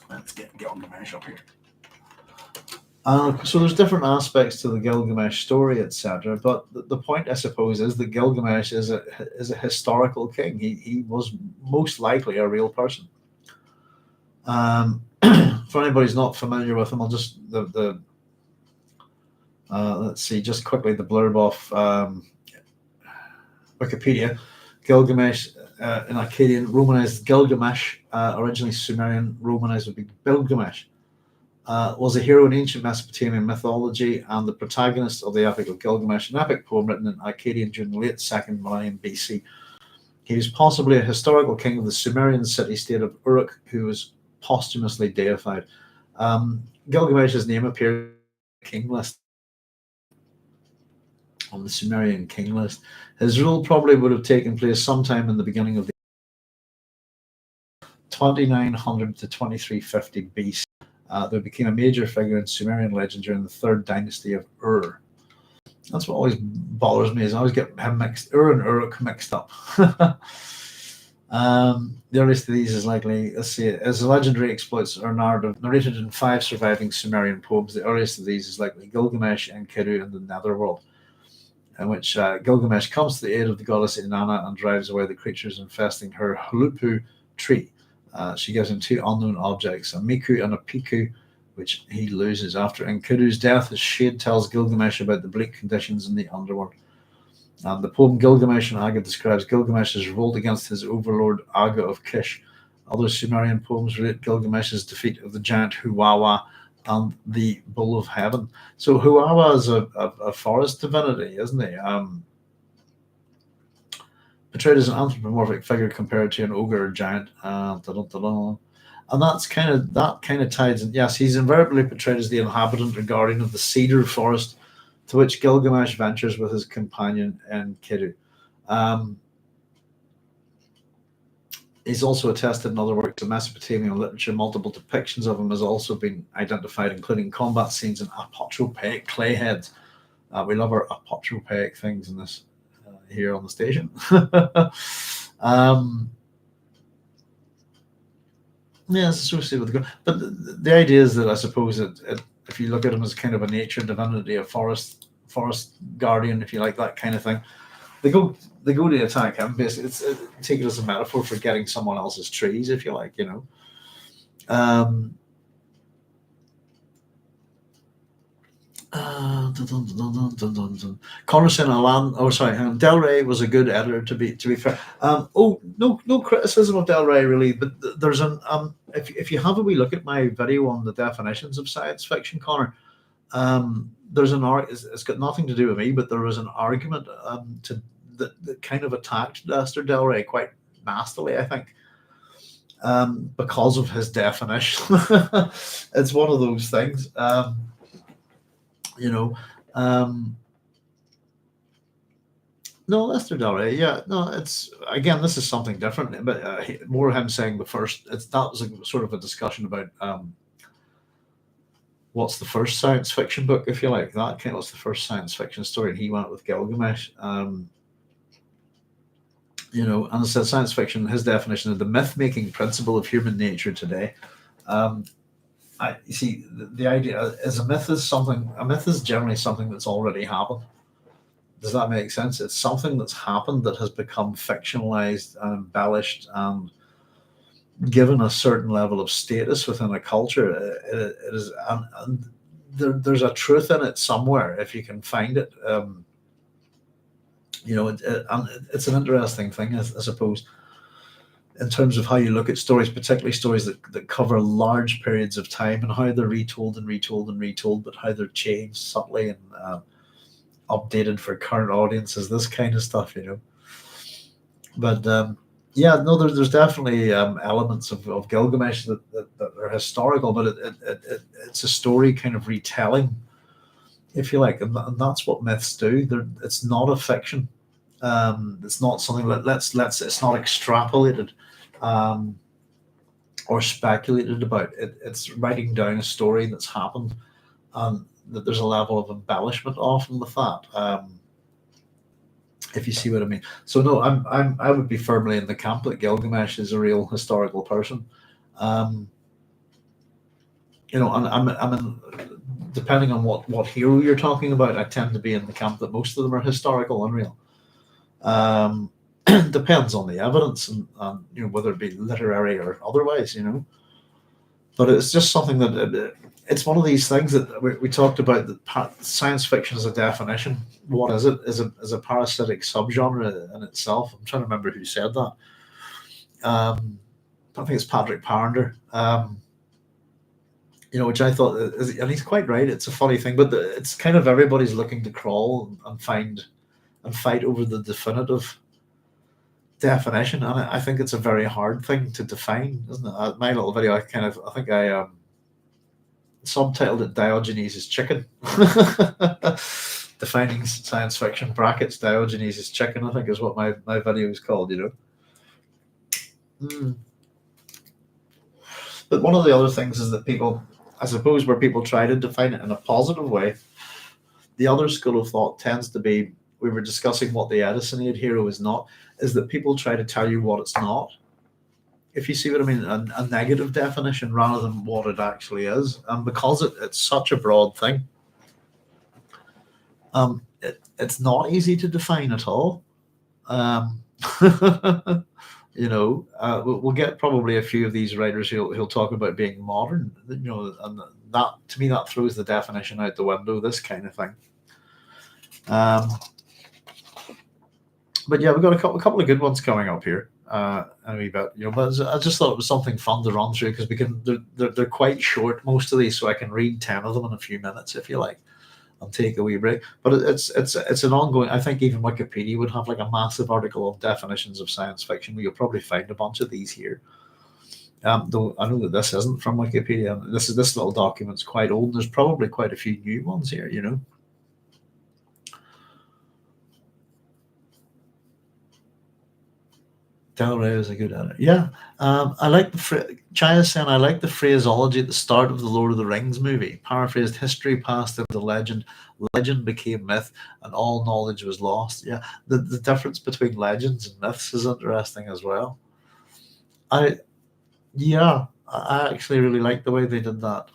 Let's get Gilgamesh up here. So there's different aspects to the Gilgamesh story, etc. But the point, I suppose, is that Gilgamesh is a historical king. He was most likely a real person. For anybody who's not familiar with him, I'll just let's see, just quickly the blurb off Wikipedia. Gilgamesh in Akkadian, Romanized Gilgamesh, originally Sumerian, Romanized would be Bilgamesh. Was a hero in ancient Mesopotamian mythology and the protagonist of the Epic of Gilgamesh, an epic poem written in Akkadian during the late 2nd millennium BC. He was possibly a historical king of the Sumerian city-state of Uruk, who was posthumously deified. Gilgamesh's name appears on the king list, on the Sumerian king list. His rule probably would have taken place sometime in the beginning of the 2900 to 2350 BC. There became a major figure in Sumerian legend during the 3rd dynasty of Ur. That's what always bothers me, is I always get him mixed, Ur and Uruk mixed up. The earliest of these is likely, let's see, as the legendary exploits are narrated in 5 surviving Sumerian poems. The earliest of these is likely Gilgamesh, Enkidu, and the Netherworld, in which Gilgamesh comes to the aid of the goddess Inanna and drives away the creatures infesting her Hulupu tree. She gives him 2 unknown objects, a Miku and a Piku, which he loses. After Enkidu's death, his shade tells Gilgamesh about the bleak conditions in the underworld. The poem Gilgamesh and Aga describes Gilgamesh's revolt against his overlord Aga of Kish. Other Sumerian poems relate Gilgamesh's defeat of the giant Huwawa and the Bull of Heaven. So Huwawa is a forest divinity, isn't he? Portrayed as an anthropomorphic figure compared to an ogre or giant, and that kind of ties in. Yes, he's invariably portrayed as the inhabitant or guardian of the cedar forest, to which Gilgamesh ventures with his companion Enkidu. He's also attested in other works of Mesopotamian literature. Multiple depictions of him has also been identified, including combat scenes and apotropaic clay heads. We love our apotropaic things in this. Here on the station. Yeah, it's associated with the but the idea is that, I suppose, if you look at him as kind of a nature divinity, a forest guardian, if you like, that kind of thing, they go to attack him. Basically, take it as a metaphor for getting someone else's trees, if you like, Connorson Alan. Oh, sorry. Del Rey was a good editor, to be fair. No criticism of Del Rey really, but there's an if you have a wee look at my video on the definitions of science fiction, Connor, there's an it's got nothing to do with me, but there was an argument that kind of attacked Lester Del Rey quite nastily, I think. Because of his definition. It's one of those things. No, Lester Del Rey, yeah, no, it's, again, this is something different, but more him saying that was a sort of a discussion about what's the first science fiction book, if you like, that kind of what's the first science fiction story, and he went with Gilgamesh. And it said science fiction, his definition of the myth-making principle of human nature today. you see, the idea is a myth is something. A myth is generally something that's already happened. Does that make sense? It's something that's happened that has become fictionalized and embellished and given a certain level of status within a culture. It is, and there's a truth in it somewhere if you can find it. And it's an interesting thing, I suppose, in terms of how you look at stories, particularly stories that cover large periods of time and how they're retold and retold and retold, but how they're changed subtly and updated for current audiences, this kind of stuff. But yeah, no, there's definitely elements of Gilgamesh that are historical, but it's a story kind of retelling, if you like, and that's what myths do. It's not a fiction. It's not something that it's not extrapolated or speculated about. It's writing down a story that's happened, and that there's a level of embellishment often with that. If you see what I mean. So no, I would be firmly in the camp that Gilgamesh is a real historical person. And I'm in, depending on what hero you're talking about, I tend to be in the camp that most of them are historical and real. Depends on the evidence and whether it be literary or otherwise. But it's just something that it's one of these things that we talked about. That science fiction is a definition. What is it? Is a parasitic subgenre in itself. I'm trying to remember who said that. I think it's Patrick Parender. Which I thought and he's quite right. It's a funny thing, but it's kind of everybody's looking to crawl and find and fight over the definitive definition, and I think it's a very hard thing to define, isn't it? My little video, I think I subtitled it "Diogenes' Chicken," defining science fiction brackets. Diogenes' Chicken, I think, is what my video is called. But one of the other things is that people, I suppose, where people try to define it in a positive way, the other school of thought tends to be, we were discussing what the Edisonian hero is not, is that people try to tell you what it's not. If you see what I mean, a negative definition rather than what it actually is. And because it's such a broad thing, it's not easy to define at all. We'll get probably a few of these writers who'll talk about being modern, and that, to me, that throws the definition out the window, this kind of thing. But yeah, we've got a couple of good ones coming up here. A wee bit, but I just thought it was something fun to run through because they're quite short, most of these, so I can read 10 of them in a few minutes if you like, and take a wee break. But it's an ongoing. I think even Wikipedia would have like a massive article on definitions of science fiction, where you'll probably find a bunch of these here. Though I know that this isn't from Wikipedia. This little document's quite old, and there's probably quite a few new ones here. Del Rey is a good editor. Yeah, I like the Chaya saying I like the phraseology at the start of the Lord of the Rings movie. Paraphrased, history passed into legend, legend became myth, and all knowledge was lost. Yeah, the difference between legends and myths is interesting as well. I actually really like the way they did that.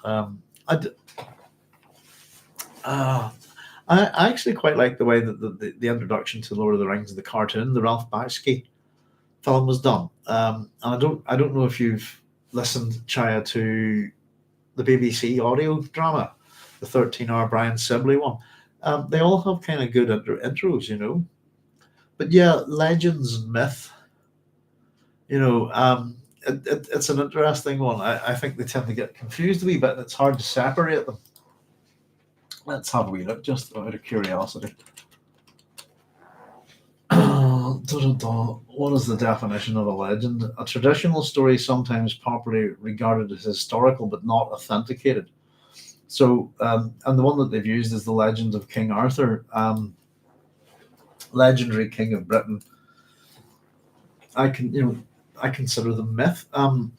I actually quite like the way that the introduction to Lord of the Rings, the cartoon, the Ralph Bakshi film was done. And I don't know if you've listened, Chaya, to the BBC audio drama, the 13-hour Brian Sibley one. They all have kind of good intros, But yeah, legends and myth, it's an interesting one. I think they tend to get confused a wee bit, and it's hard to separate them. Let's have a wee look, just out of curiosity. What is the definition of a legend? A traditional story sometimes popularly regarded as historical but not authenticated. So, and the one that they've used is the legend of King Arthur, legendary king of Britain. I consider them myth. Pardon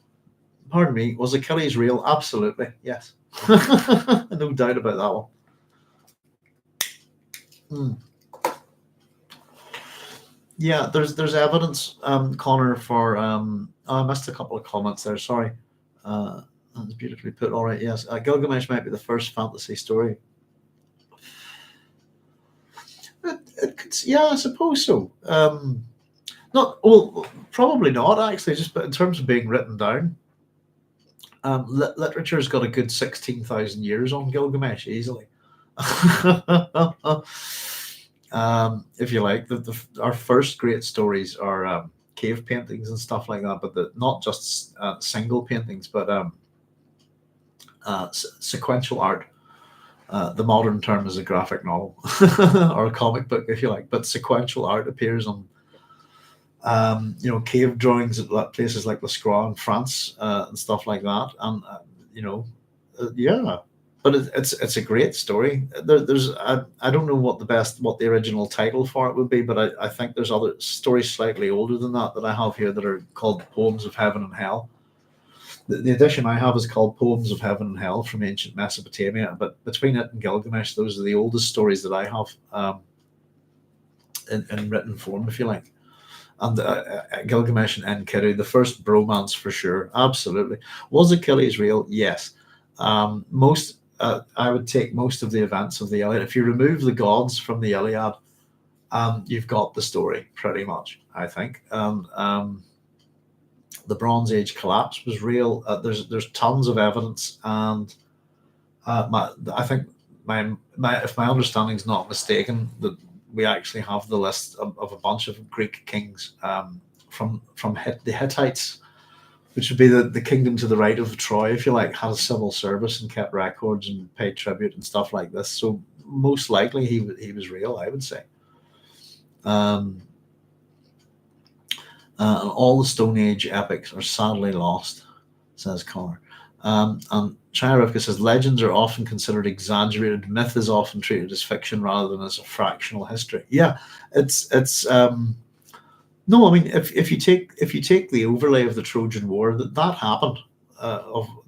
me, was Achilles real? Absolutely, yes. No doubt about that one. Yeah, there's evidence, Connor, for I missed a couple of comments there. Sorry. That's beautifully put. All right, yes. Gilgamesh might be the first fantasy story. It could, yeah, I suppose so. Not well, probably not actually. Just but in terms of being written down, literature's got a good 16,000 years on Gilgamesh easily. If you like, our first great stories are cave paintings and stuff like that, but not just single paintings, but sequential art. The modern term is a graphic novel or a comic book, if you like, but sequential art appears on cave drawings at places like Lascaux in France and stuff like that. And yeah, but it's a great story. I don't know what the original title for it would be, but I think there's other stories slightly older than that I have here that are called Poems of Heaven and Hell. The edition I have is called Poems of Heaven and Hell from Ancient Mesopotamia, but between it and Gilgamesh, those are the oldest stories that I have in written form, if you like. And Gilgamesh and Enkidu, the first bromance for sure, absolutely. Was Achilles real? Yes. I would take most of the events of the Iliad. If you remove the gods from the Iliad, you've got the story pretty much, I think. The Bronze Age collapse was real. There's tons of evidence, and I think if my understanding is not mistaken, that we actually have the list of a bunch of Greek kings from the Hittites, which would be the kingdom to the right of Troy, if you like, had a civil service and kept records and paid tribute and stuff like this. So most likely he was real, I would say. And all the Stone Age epics are sadly lost, says Connor. And Chayarivka says legends are often considered exaggerated. Myth is often treated as fiction rather than as a fractional history. Yeah, it's no. I mean, if you take the overlay of the Trojan War, that happened.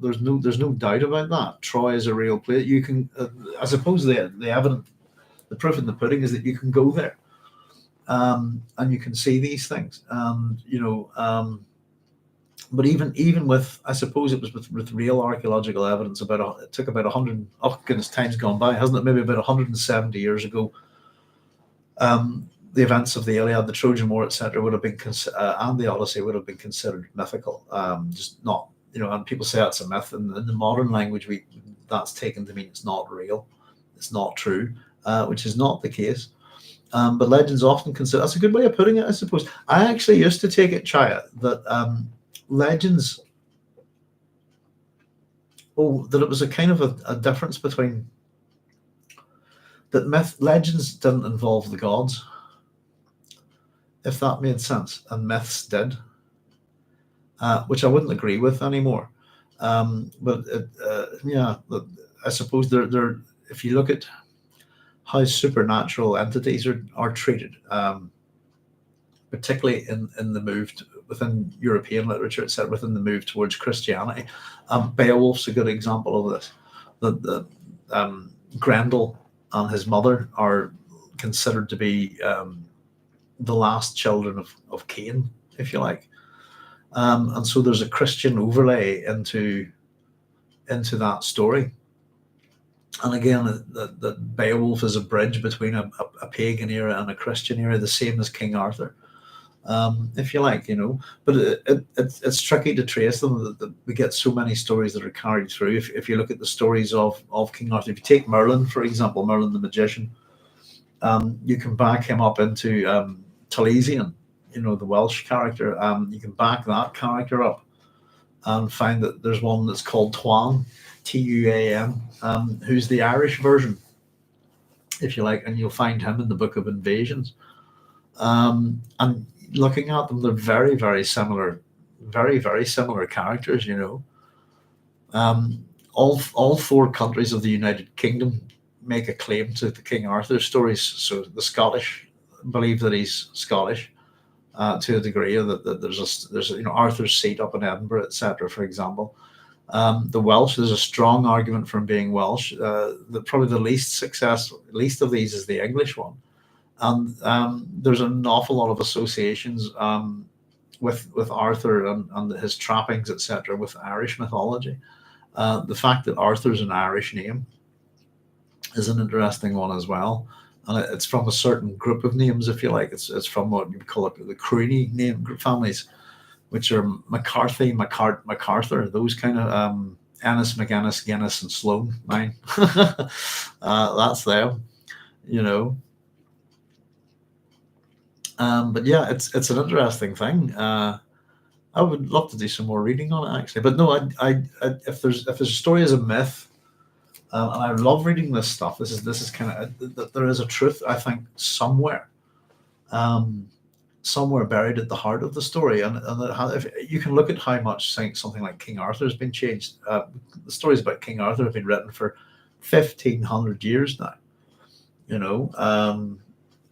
There's no doubt about that. Troy is a real place. You can, I suppose, the evidence, the proof in the pudding is that you can go there. And you can see these things, but even with, I suppose it was with real archaeological evidence, it took about 100. Oh goodness, time's gone by, hasn't it? Maybe about 170 years ago. The events of the Iliad, the Trojan War, etc., would have been and the Odyssey would have been considered mythical. Just not, and people say that's a myth. And in the modern language, that's taken to mean it's not real, it's not true, which is not the case. But legends often consider, that's a good way of putting it, I suppose. I actually used to take it, Chaya, that legends, that it was a kind of a difference between that legends didn't involve the gods, if that made sense, and myths did, which I wouldn't agree with anymore. But yeah, I suppose they're if you look at how supernatural entities are treated, particularly in the move within European literature, etc., within the move towards Christianity. Beowulf's a good example of this. The Grendel and his mother are considered to be the last children of Cain, if you like, and so there's a Christian overlay into that story. And again, that Beowulf is a bridge between a pagan era and a Christian era, the same as King Arthur, if you like, But it's tricky to trace them. That we get so many stories that are carried through. If you look at the stories of King Arthur, if you take Merlin, for example, Merlin the magician, you can back him up into Taliesin, the Welsh character. You can back that character up and find that there's one that's called Tuan, Tuam, who's the Irish version, if you like, and you'll find him in the Book of Invasions. And looking at them, they're very, very similar, very, very similar characters. All four countries of the United Kingdom make a claim to the King Arthur stories. So the Scottish believe that he's Scottish to a degree, that there's Arthur's seat up in Edinburgh, etc. For example. The Welsh, there's a strong argument for him being Welsh. Probably the least of these is the English one, and there's an awful lot of associations with Arthur and his trappings, etc., with Irish mythology. The fact that Arthur's an Irish name is an interesting one as well. And it's from a certain group of names, if you like. It's from what you call it the Crooney name group families, which are McCarthy, MacArthur, those kind of Ennis, McGinnis, Guinness, and Sloan. Mine. That's them, you know. But yeah, it's an interesting thing. I would love to do some more reading on it actually. But no, I if there's a story as a myth, and I love reading this stuff. This is kind of there is a truth I think somewhere. Um, Somewhere buried at the heart of the story, and if you can look at how much something like King Arthur has been changed. The stories about King Arthur have been written for 1,500 years now. You know,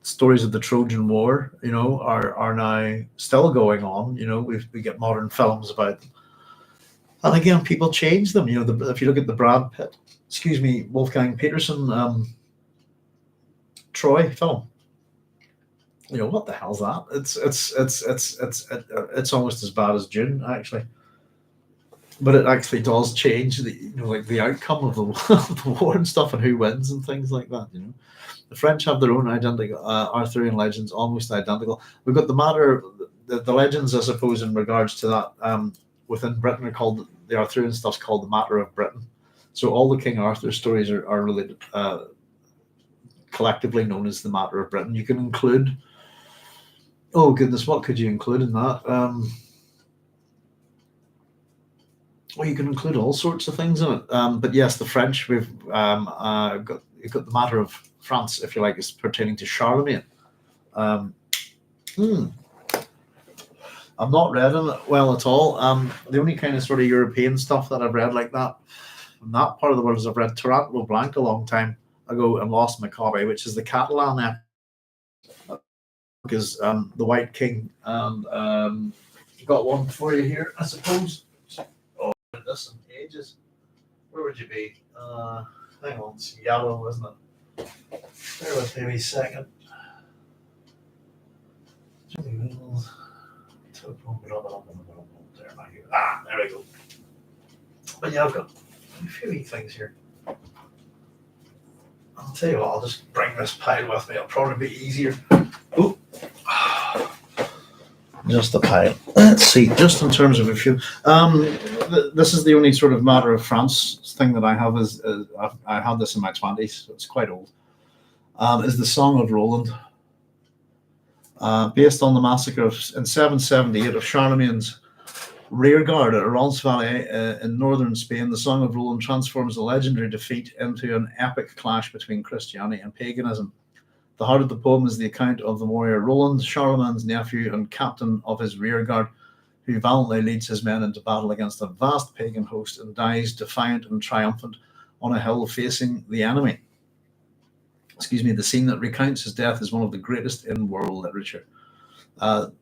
stories of the Trojan War, you know, are now still going on. You know, we get modern films about them, and again, people change them. You know, if you look at the Brad Pitt, Wolfgang Peterson, Troy film. You know, what the hell's that? It's almost as bad as Dune actually, but it actually does change the outcome of the, of the war and stuff, and who wins and things like that. You know, the French have their own identical Arthurian legends, almost identical. We've got the matter, the legends, I suppose, in regards to that within Britain are called the Arthurian stuff's called the Matter of Britain. So all the King Arthur stories are related, collectively known as the Matter of Britain. You can include. Oh goodness, what could you include in that? Well, you can include all sorts of things in it. But yes, the French, you've got the matter of France, if you like, is pertaining to Charlemagne. I've not read it well at all. The only kind of sort of European stuff that I've read like that from that part of the world is I've read Tarantula Blanc a long time ago and lost my copy, which is the Catalan epic. Is the White King, and got one for you here, I suppose. Oh, this in ages. Where would you be? Hang on, it's yellow, isn't it? Bear with me a second. There we go. But yeah, I've got a few things here. I'll tell you what, I'll just bring this pile with me. It'll probably be easier. Oh, just a pile. Let's see. Just in terms of a few, this is the only sort of Matter of France thing that I have. I had this in my 20s, so it's quite old. Is the Song of Roland, based on the massacre in 778 of Charlemagne's rearguard at Roncesvalles in northern Spain. The Song of Roland transforms the legendary defeat into an epic clash between Christianity and paganism. The heart of the poem is the account of the warrior Roland, Charlemagne's nephew and captain of his rearguard, who valiantly leads his men into battle against a vast pagan host and dies defiant and triumphant on a hill facing the enemy. The scene that recounts his death is one of the greatest in world literature.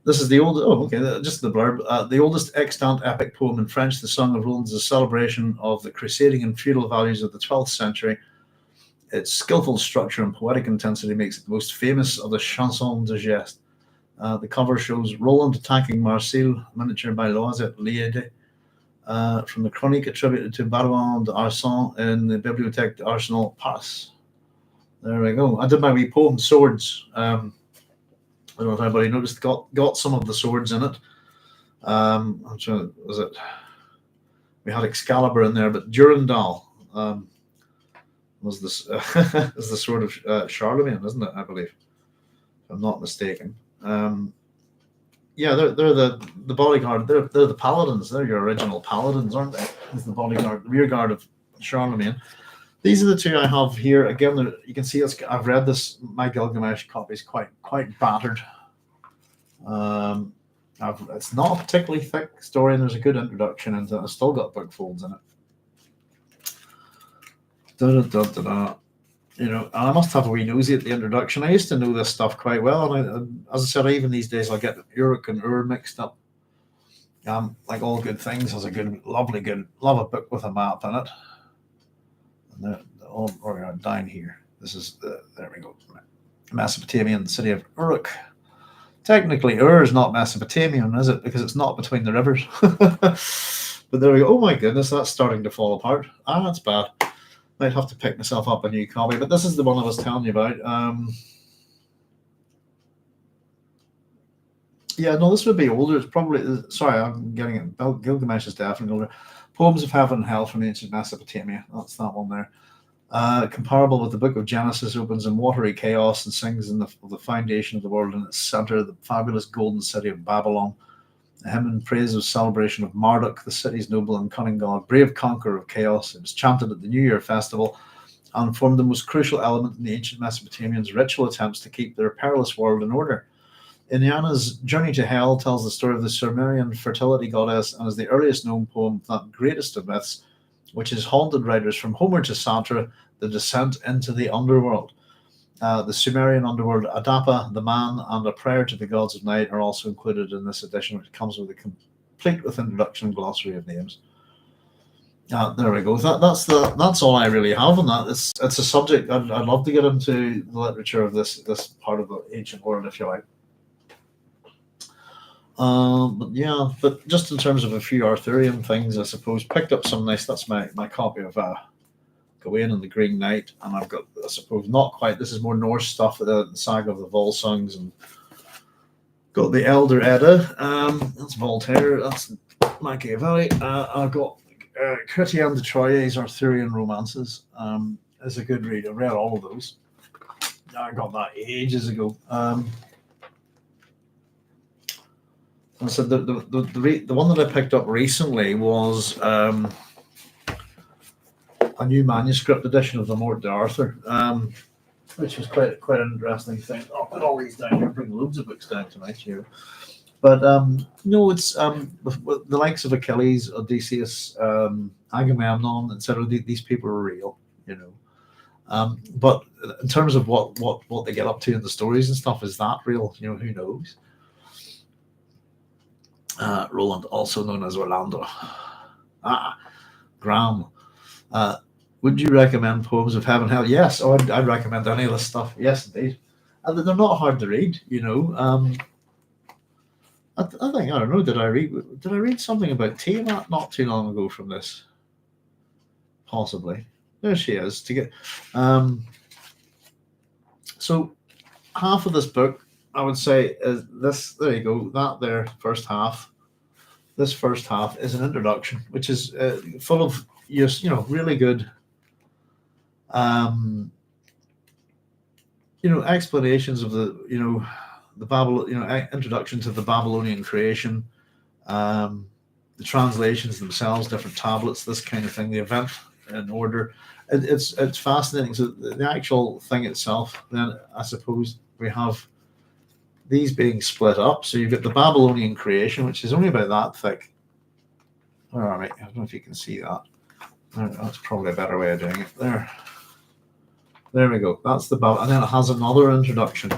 This is the old. Oh, okay. Just the blurb. The oldest extant epic poem in French, the Song of Roland, is a celebration of the crusading and feudal values of the 12th century. Its skillful structure and poetic intensity makes it the most famous of the chansons de geste. The cover shows Roland attacking Marseille, miniature by Loisette Liede, from the chronique attributed to Barouin d'Arson in the Bibliothèque d'Arsenal, Paris. There we go. I did my wee poem, Swords. I don't know if anybody noticed, got some of the swords in it. I'm trying, was it? We had Excalibur in there, but Durandal was this is the sword of Charlemagne, isn't it? I believe, if I'm not mistaken. Yeah, they're the bodyguard. They're the paladins. They're your original paladins, aren't they? It's the bodyguard, the rear guard of Charlemagne. These are the two I have here. Again, you can see I've read this. My Gilgamesh copy is quite battered. It's not a particularly thick story, and there's a good introduction into it. I've still got book folds in it. You know, and I must have a wee nosy at the introduction. I used to know this stuff quite well, and as I said, even these days I get Uruk and Ur mixed up. Like all good things, has a love a book with a map in it. And we're down here. This is there we go. Mesopotamian, the city of Uruk. Technically, Ur is not Mesopotamian, is it? Because it's not between the rivers. But there we go. Oh my goodness, that's starting to fall apart. That's bad. Might have to pick myself up a new copy. But this is the one I was telling you about. Yeah, no, this would be older. It's probably, sorry, I'm getting it. Gilgamesh is definitely older. Poems of Heaven and Hell from Ancient Mesopotamia. That's that one there. Comparable with the Book of Genesis, opens in watery chaos and sings in the foundation of the world in its center, the fabulous golden city of Babylon. A hymn in praise of celebration of Marduk, the city's noble and cunning god, brave conqueror of chaos. It was chanted at the New Year festival and formed the most crucial element in the ancient Mesopotamians' ritual attempts to keep their perilous world in order. Inanna's Journey to Hell tells the story of the Sumerian fertility goddess and is the earliest known poem of that greatest of myths, which has haunted writers from Homer to Santra, the descent into the underworld. The Sumerian underworld, Adapa, the man, and a prayer to the gods of night are also included in this edition, which comes with a complete with introduction and glossary of names. There we go. That's all I really have on that. It's a subject I'd love to get into the literature of this part of the ancient world, if you like. But just in terms of a few Arthurian things, I suppose picked up some nice. That's my copy of Gawain and the Green Knight, and I've got, I suppose, not quite. This is more Norse stuff, the Saga of the Volsungs, and got the Elder Edda. That's Voltaire. That's Machiavelli. I've got Chrétien de Troyes' Arthurian romances. Is a good read. I read all of those. I got that ages ago. And so the one that I picked up recently was a new manuscript edition of the Morte d'Arthur, which was quite an interesting thing. I'll put all these down here, bring loads of books down tonight here. But no, it's with the likes of Achilles, Odysseus, Agamemnon, etc. These people are real, you know. But in terms of what they get up to in the stories and stuff, is that real? You know, who knows? Roland, also known as Orlando. Graham. Would you recommend Poems of Heaven and Hell? Yes. Oh, I'd recommend any of this stuff. Yes, indeed. And they're not hard to read, you know. I think, I don't know, did I read something about Tiamat not too long ago from this? Possibly. There she is. To get so half of this book, I would say, is this. There you go. That there, first half. This first half is an introduction, which is full of just, you know, really good, you know, explanations of the, you know, the Babylon, you know, introduction to the Babylonian creation, the translations themselves, different tablets, this kind of thing, the event in order. It's fascinating. So the actual thing itself, then I suppose we have these being split up. So you've got the Babylonian creation, which is only about that thick. All right, I don't know if you can see that. That's probably a better way of doing it. There we go. That's the Babylon, and then it has another introduction.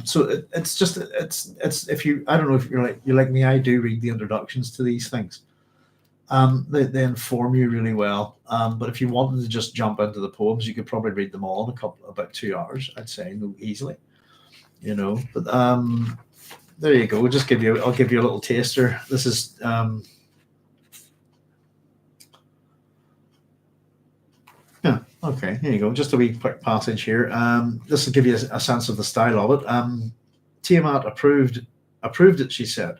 So it's just if you, I don't know if you're like me, I do read the introductions to these things. They inform you really well. But if you wanted to just jump into the poems, you could probably read them all in about 2 hours, I'd say, no, easily. You know, but there you go. I'll give you a little taster. This is yeah, okay, here you go. Just a wee quick passage here. This will give you a sense of the style of it. Tiamat approved it, she said.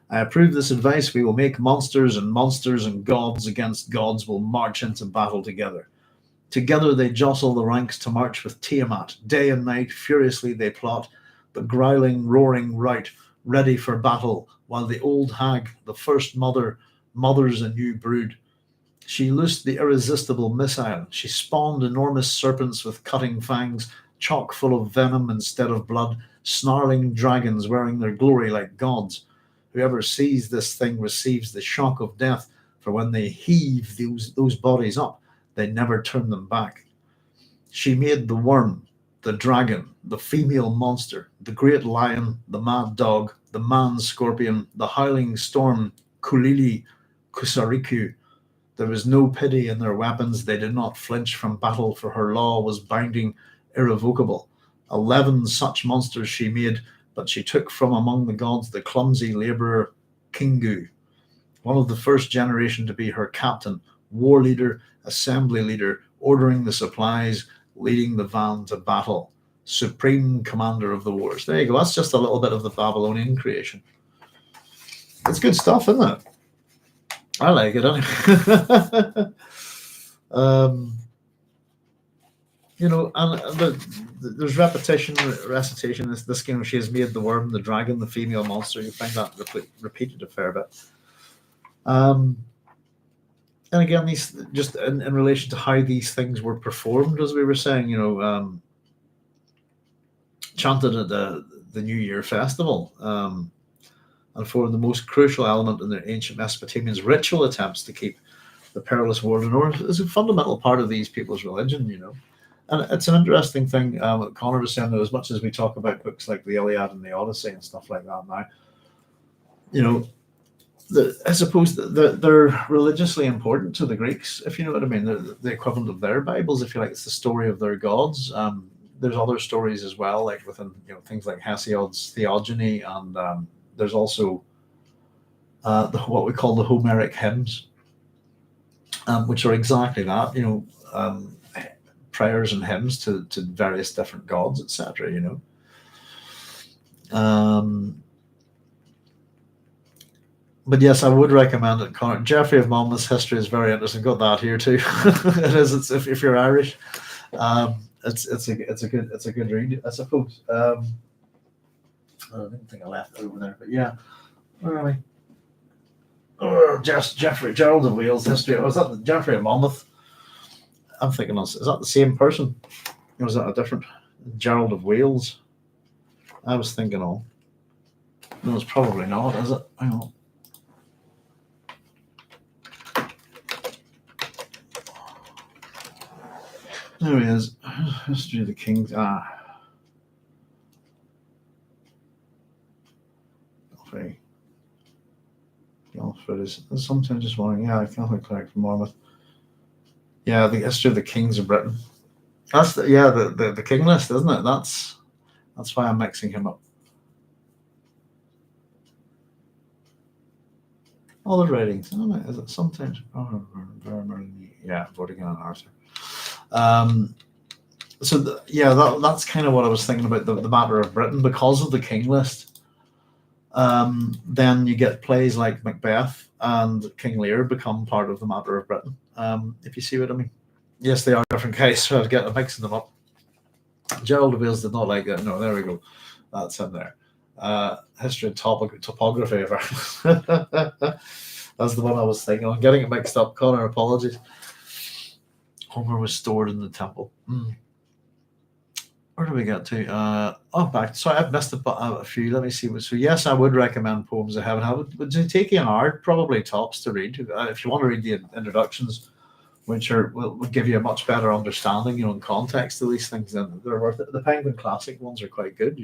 I approve this advice. We will make monsters and gods against gods will march into battle together. Together they jostle the ranks to march with Tiamat. Day and night furiously they plot, the growling, roaring rout, ready for battle, while the old hag, the first mother, mothers a new brood. She loosed the irresistible missile. She spawned enormous serpents with cutting fangs, chock full of venom instead of blood, snarling dragons wearing their glory like gods. Whoever sees this thing receives the shock of death, for when they heave those bodies up, they never turn them back. She made the worm, the dragon, the female monster, the great lion, the mad dog, the man scorpion, the howling storm, Kulili, Kusariku. There was no pity in their weapons. They did not flinch from battle, for her law was binding, irrevocable. 11 such monsters she made, but she took from among the gods the clumsy labourer Kingu, one of the first generation to be her captain, war leader, assembly leader, ordering the supplies, leading the van to battle, supreme commander of the wars. There you go. That's just a little bit of the Babylonian creation. It's good stuff, isn't it? I like it anyway. And there's recitation. This game, she has made the worm, the dragon, the female monster. You find that repeated a fair bit. And again, these just in relation to how these things were performed, as we were saying, chanted at the New Year festival, and for the most crucial element in the ancient Mesopotamians' ritual attempts to keep the perilous war in order is a fundamental part of these people's religion, And it's an interesting thing. Connor was saying that as much as we talk about books like the Iliad and the Odyssey and stuff like that now, I suppose they're religiously important to the Greeks, if you know what I mean. They're the equivalent of their Bibles, if you like. It's the story of their gods. There's other stories as well, like within things like Hesiod's theogony, and there's also what we call the Homeric hymns, which are exactly that. Prayers and hymns to various different gods, etc. But yes, I would recommend it, Connor. Geoffrey of Monmouth's history is very interesting. Got that here too. It is. It's if you're Irish, it's a good read, I suppose. I didn't think I left it over there, but yeah. Where are we? Oh, Geoffrey Gerald of Wales history. Was that Geoffrey of Monmouth? I'm thinking, is that the same person? Or is that a different Gerald of Wales? I was thinking, no, it's probably not, is it? Hang on. There he is. History of the Kings. Okay. Galford is sometimes just wondering. Yeah, Catholic cleric from Monmouth. Yeah, the history of the kings of Britain. That's the king list, isn't it? That's why I'm mixing him up. Other writings. Oh, is it sometimes? Yeah, voting on Arthur. That's kind of what I was thinking about the matter of Britain because of the king list. Then you get plays like Macbeth and King Lear become part of the matter of Britain. If you see what I mean. Yes, they are different guys, so I'm mixing them up. Gerald of Wales did not like that. No, there we go. That's in there. History and topography of Ireland. That's the one I was thinking. I'm getting it mixed up. Connor, apologies. Homer was stored in the temple. Where do we get to? Back. Sorry, I've missed a few. Let me see. So yes, I would recommend Poems of Heaven. Would take you an hour, probably tops, to read. If you want to read the introductions, which will give you a much better understanding, and context of these things, then they're worth it. The Penguin Classic ones are quite good,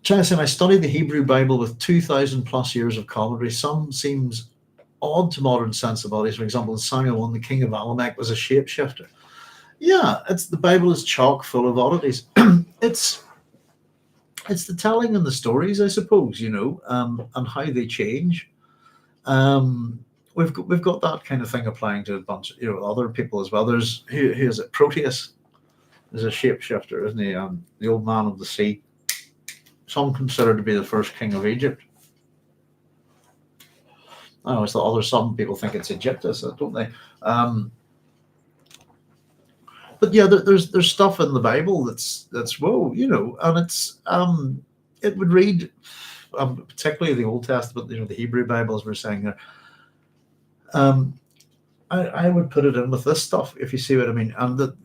Jason, I studied the Hebrew Bible with 2,000 plus years of commentary. Some seems odd to modern sensibilities. For example, in Samuel 1, the king of Amalek was a shapeshifter. Yeah, the Bible is chock full of oddities. It's the telling and the stories, I suppose, and how they change. We've got that kind of thing applying to a bunch of other people as well. There's who is it? Proteus is a shapeshifter, isn't he? The old man of the sea. Some consider to be the first king of Egypt. I always thought some people think it's Egyptus, don't they? But yeah, there's stuff in the Bible that's whoa, and it's it would read, particularly the Old Testament, the Hebrew Bible, as we're saying there. I would put it in with this stuff, if you see what I mean, and that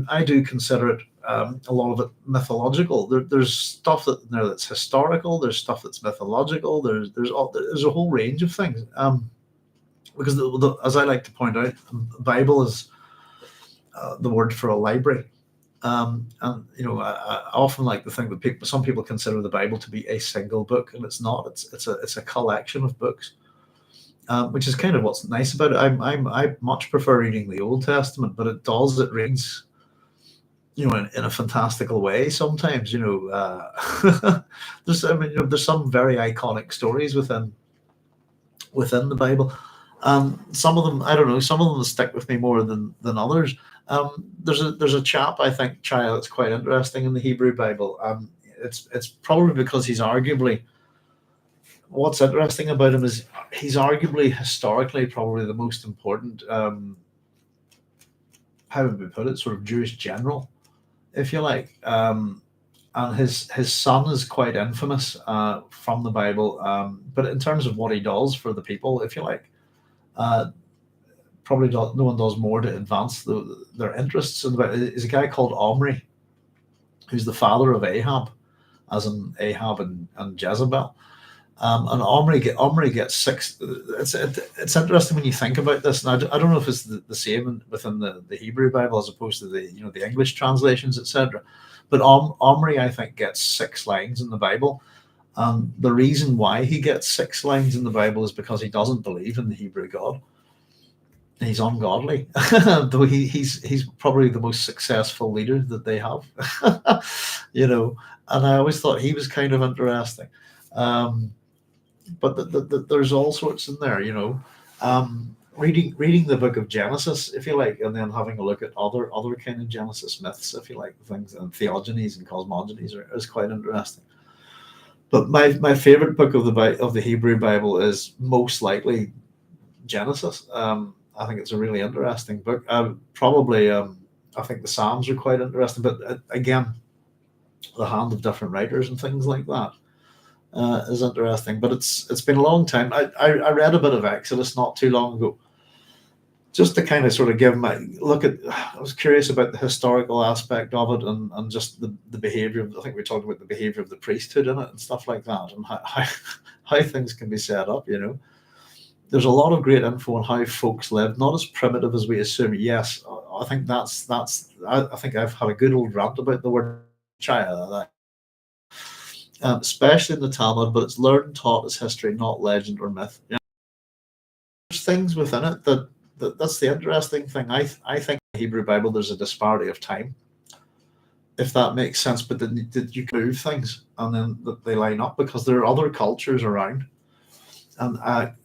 I do consider it a lot of it mythological. There's stuff that's historical. There's stuff that's mythological. There's a whole range of things. Because as I like to point out, the Bible is the word for a library. And I often like to think that some people consider the Bible to be a single book, and it's not. It's a collection of books. Which is kind of what's nice about it. I much prefer reading the Old Testament, but it reads in a fantastical way sometimes. There's, I mean, there's some very iconic stories within the Bible. Some of them, I don't know, some of them stick with me more than others. There's a chap, I think, child, that's quite interesting in the Hebrew Bible. It's probably because he's arguably, what's interesting about him is he's arguably historically probably the most important, how would we put it, sort of Jewish general, if you like. And his son is quite infamous from the Bible. But in terms of what he does for the people, if you like, uh, probably no one does more to advance their interests. And is a guy called Omri, who's the father of Ahab, as in Ahab and Jezebel. And Omri gets six. It's interesting when you think about this. And I don't know if it's the same within the Hebrew Bible as opposed to the English translations, etc. But Omri, I think, gets 6 lines in the Bible. The reason why he gets 6 lines in the Bible is because he doesn't believe in the Hebrew God. He's ungodly, though he's probably the most successful leader that they have. And I always thought he was kind of interesting. But there's all sorts in there. Reading the book of Genesis, if you like, and then having a look at other kind of Genesis myths, if you like, things and theogonies and cosmogonies is quite interesting. But my favorite book of the Hebrew Bible is most likely Genesis. I think it's a really interesting book. Probably, I think the Psalms are quite interesting, but again, the hand of different writers and things like that is interesting. But it's been a long time. I read a bit of Exodus not too long ago, just to kind of sort of give my look at. I was curious about the historical aspect of it and just the behavior. I think we talked about the behavior of the priesthood in it and stuff like that, and how things can be set up. There's a lot of great info on how folks lived, not as primitive as we assume. Yes, I think that's. I think I've had a good old rant about the word child, especially in the Talmud, but it's learned, taught as history, not legend or myth. There's things within it that's the interesting thing. I think in the Hebrew Bible there's a disparity of time, if that makes sense. But then you can move things and then they line up because there are other cultures around. And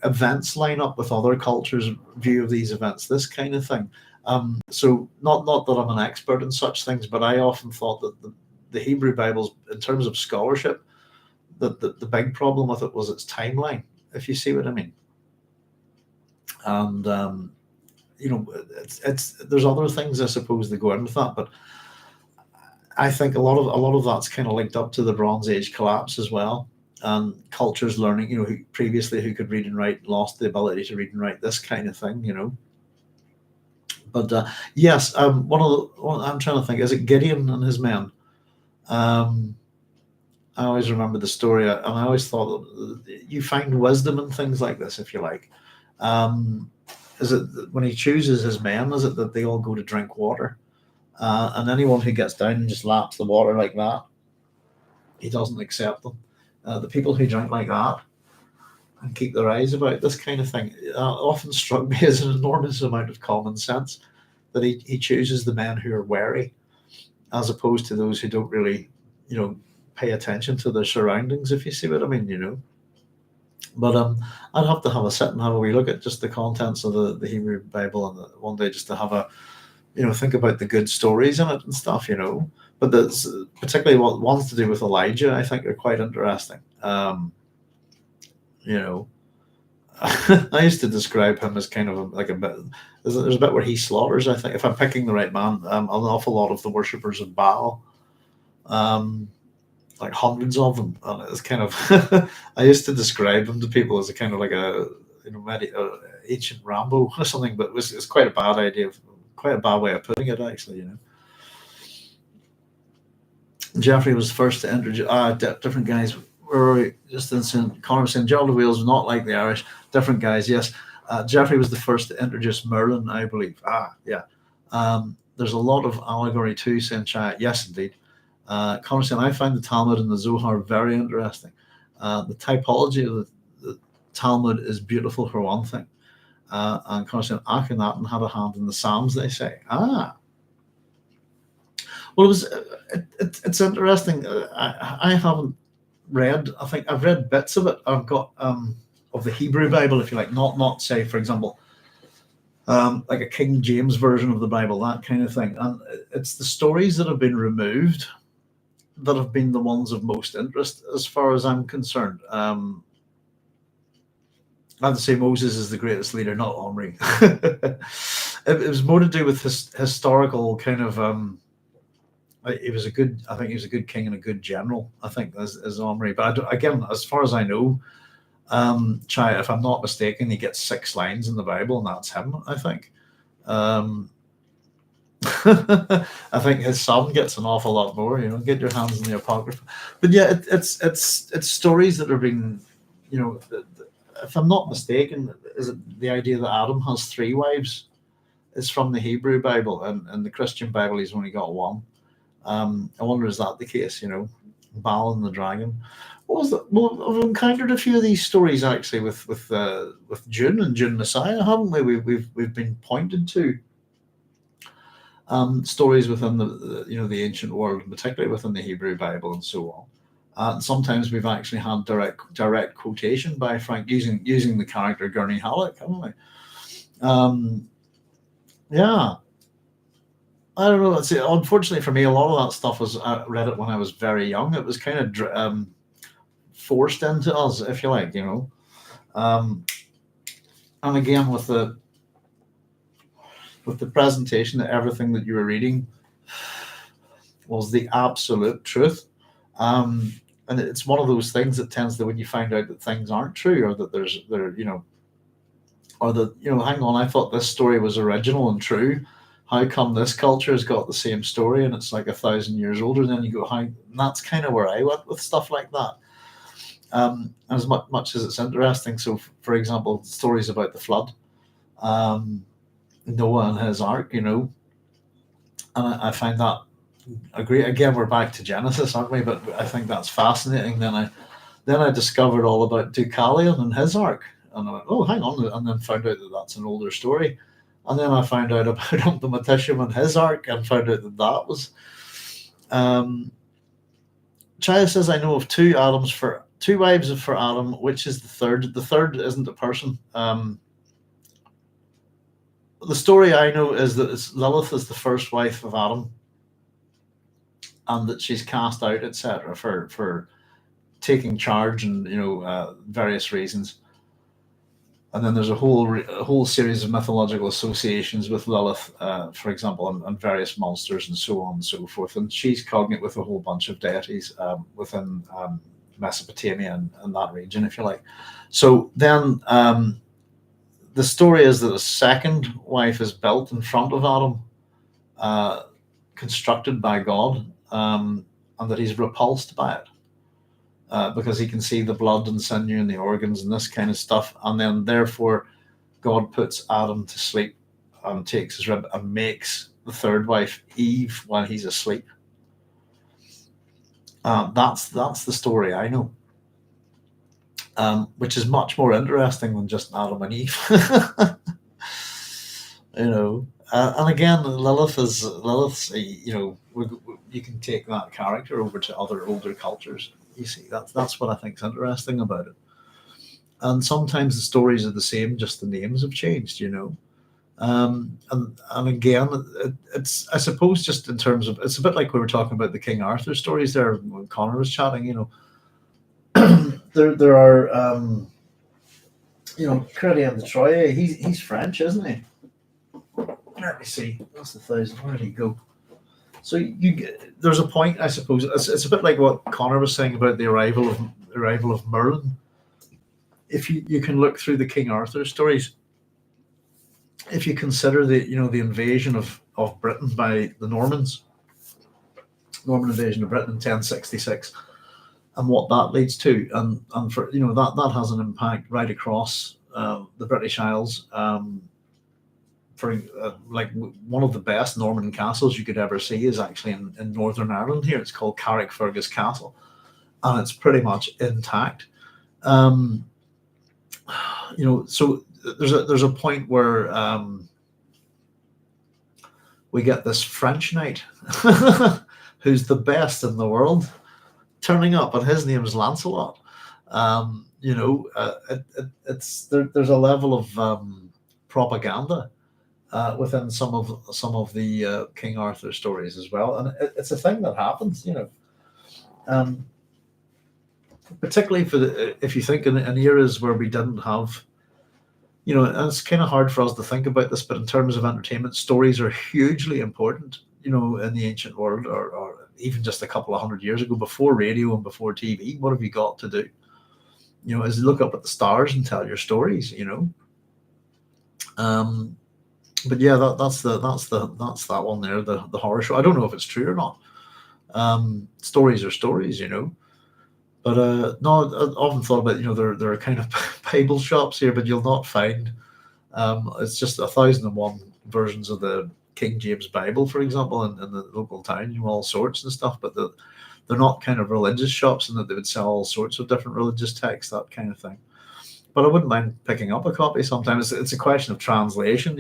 events line up with other cultures' view of these events, this kind of thing. So not that I'm an expert in such things, but I often thought that the Hebrew Bibles, in terms of scholarship, that the big problem with it was its timeline, if you see what I mean. And it's there's other things I suppose that go in with that, but I think a lot of that's kind of linked up to the Bronze Age collapse as well. And cultures learning, who could read and write lost the ability to read and write, this kind of thing. But yes, I'm trying to think, is it Gideon and his men? I always remember the story, and I always thought that you find wisdom in things like this, if you like. Is it when he chooses his men, is it that they all go to drink water? And anyone who gets down and just laps the water like that, he doesn't accept them. The people who drink like that and keep their eyes about this kind of thing often struck me as an enormous amount of common sense, that he chooses the men who are wary as opposed to those who don't really pay attention to their surroundings, if you see what I mean. But I'd have to have a sit and have a wee look at just the contents of the Hebrew Bible and one day, just to have a think about the good stories in it and stuff. But that's particularly what ones to do with Elijah, I think, are quite interesting. I used to describe him as kind of like a bit. There's a bit where he slaughters, I think, if I'm picking the right man, an awful lot of the worshippers of Baal, like hundreds of them, and it's kind of. I used to describe him to people as a kind of like a ancient Rambo or something, but it's quite a bad idea, quite a bad way of putting it, actually. Jeffrey was first to introduce different guys. Were just in Connor saying Gerald of Wales was not like the Irish, different guys. Yes, Jeffrey was the first to introduce Merlin, I believe. Yeah. There's a lot of allegory too, saying Chai. Yes, indeed. Connor saying I find the Talmud and the Zohar very interesting. The typology of the Talmud is beautiful for one thing. And Connor saying Akhenaten had a hand in the Psalms, they say. Well, it's interesting. I haven't read. I think I've read bits of it. I've got of the Hebrew Bible, if you like, not say, for example, like a King James version of the Bible, that kind of thing. And it's the stories that have been removed that have been the ones of most interest, as far as I'm concerned. I have to say Moses is the greatest leader, not Omri. It was more to do with historical kind of. He was a good. I think he was a good king and a good general. I think as Omri. But again, as far as I know, Chai, if I'm not mistaken, he gets 6 lines in the Bible, and that's him. I think. I think his son gets an awful lot more. Get your hands in the Apocrypha. But yeah, it's stories that are being, if I'm not mistaken, is it the idea that Adam has 3 wives? Is from the Hebrew Bible, and the Christian Bible he's only got 1. I wonder, is that the case? Baal and the dragon. What was that? Well, I've encountered a few of these stories actually with June and June Messiah, haven't we? We've been pointed to stories within the ancient world, particularly within the Hebrew Bible and so on. And sometimes we've actually had direct quotation by Frank using the character Gurney Halleck, haven't we? Yeah. I don't know. Unfortunately for me, a lot of that stuff was, I read it when I was very young. It was kind of forced into us, if you like, And again, with the presentation that everything that you were reading was the absolute truth. And it's one of those things that tends to, when you find out that things aren't true, or that or that, hang on, I thought this story was original and true. How come this culture has got the same story and it's like 1,000 years older? And then you go, how? And that's kind of where I went with stuff like that. As much as it's interesting. So, for example, stories about the flood, Noah and his ark, and I find that agree. Again, we're back to Genesis, aren't we? But I think that's fascinating. Then I discovered all about Deucalion and his ark, and I went, oh, hang on, and then found out that that's an older story. And then I found out about Umpthumatishim and his ark, and found out that was. Chaya says, I know of 2 wives for Adam. Which is the third? The third isn't a person. The story I know is that Lilith is the first wife of Adam, and that she's cast out, etc., for taking charge and various reasons. And then there's a whole series of mythological associations with Lilith, for example, and various monsters and so on and so forth. And she's cognate with a whole bunch of deities within Mesopotamia and that region, if you like. So then the story is that a second wife is built in front of Adam, constructed by God, and that he's repulsed by it. Because he can see the blood and sinew and the organs and this kind of stuff. And then therefore God puts Adam to sleep and takes his rib and makes the third wife Eve while he's asleep. That's the story I know, which is much more interesting than just Adam and Eve. And again, Lilith's, you can take that character over to other older cultures. You see, that's what I think is interesting about it. And sometimes the stories are the same, just the names have changed, And again, it's, I suppose, just in terms of, it's a bit like we were talking about the King Arthur stories there when Connor was chatting, there are, Credit de Troyes, he's French, isn't he? Let me see, that's the 1,000, where did he go? So there's a point, I suppose. It's a bit like what Connor was saying about the arrival of Merlin. If you can look through the King Arthur stories, if you consider the invasion of Britain by the Normans, Norman invasion of Britain in 1066, and what that leads to, and for that has an impact right across the British Isles. For like one of the best Norman castles you could ever see is actually in Northern Ireland here. It's called Carrickfergus Castle, and it's pretty much intact. So there's a point where we get this French knight who's the best in the world turning up, and his name's Lancelot. There's a level of propaganda within some of the King Arthur stories as well, and it's a thing that happens, particularly if you think in eras where we didn't have, and it's kind of hard for us to think about this, but in terms of entertainment, stories are hugely important, in the ancient world, or even just a couple of hundred years ago, before radio and before TV. What have you got to do? Is look up at the stars and tell your stories. But yeah, that's that one there, the horror show. I don't know if it's true or not. Stories are stories, But no, I often thought about, there are kind of Bible shops here, but you'll not find. It's just 1,001 versions of the King James Bible, for example, in the local town, all sorts and stuff. But they're not kind of religious shops, in that they would sell all sorts of different religious texts, that kind of thing. But I wouldn't mind picking up a copy sometimes. It's a question of translation,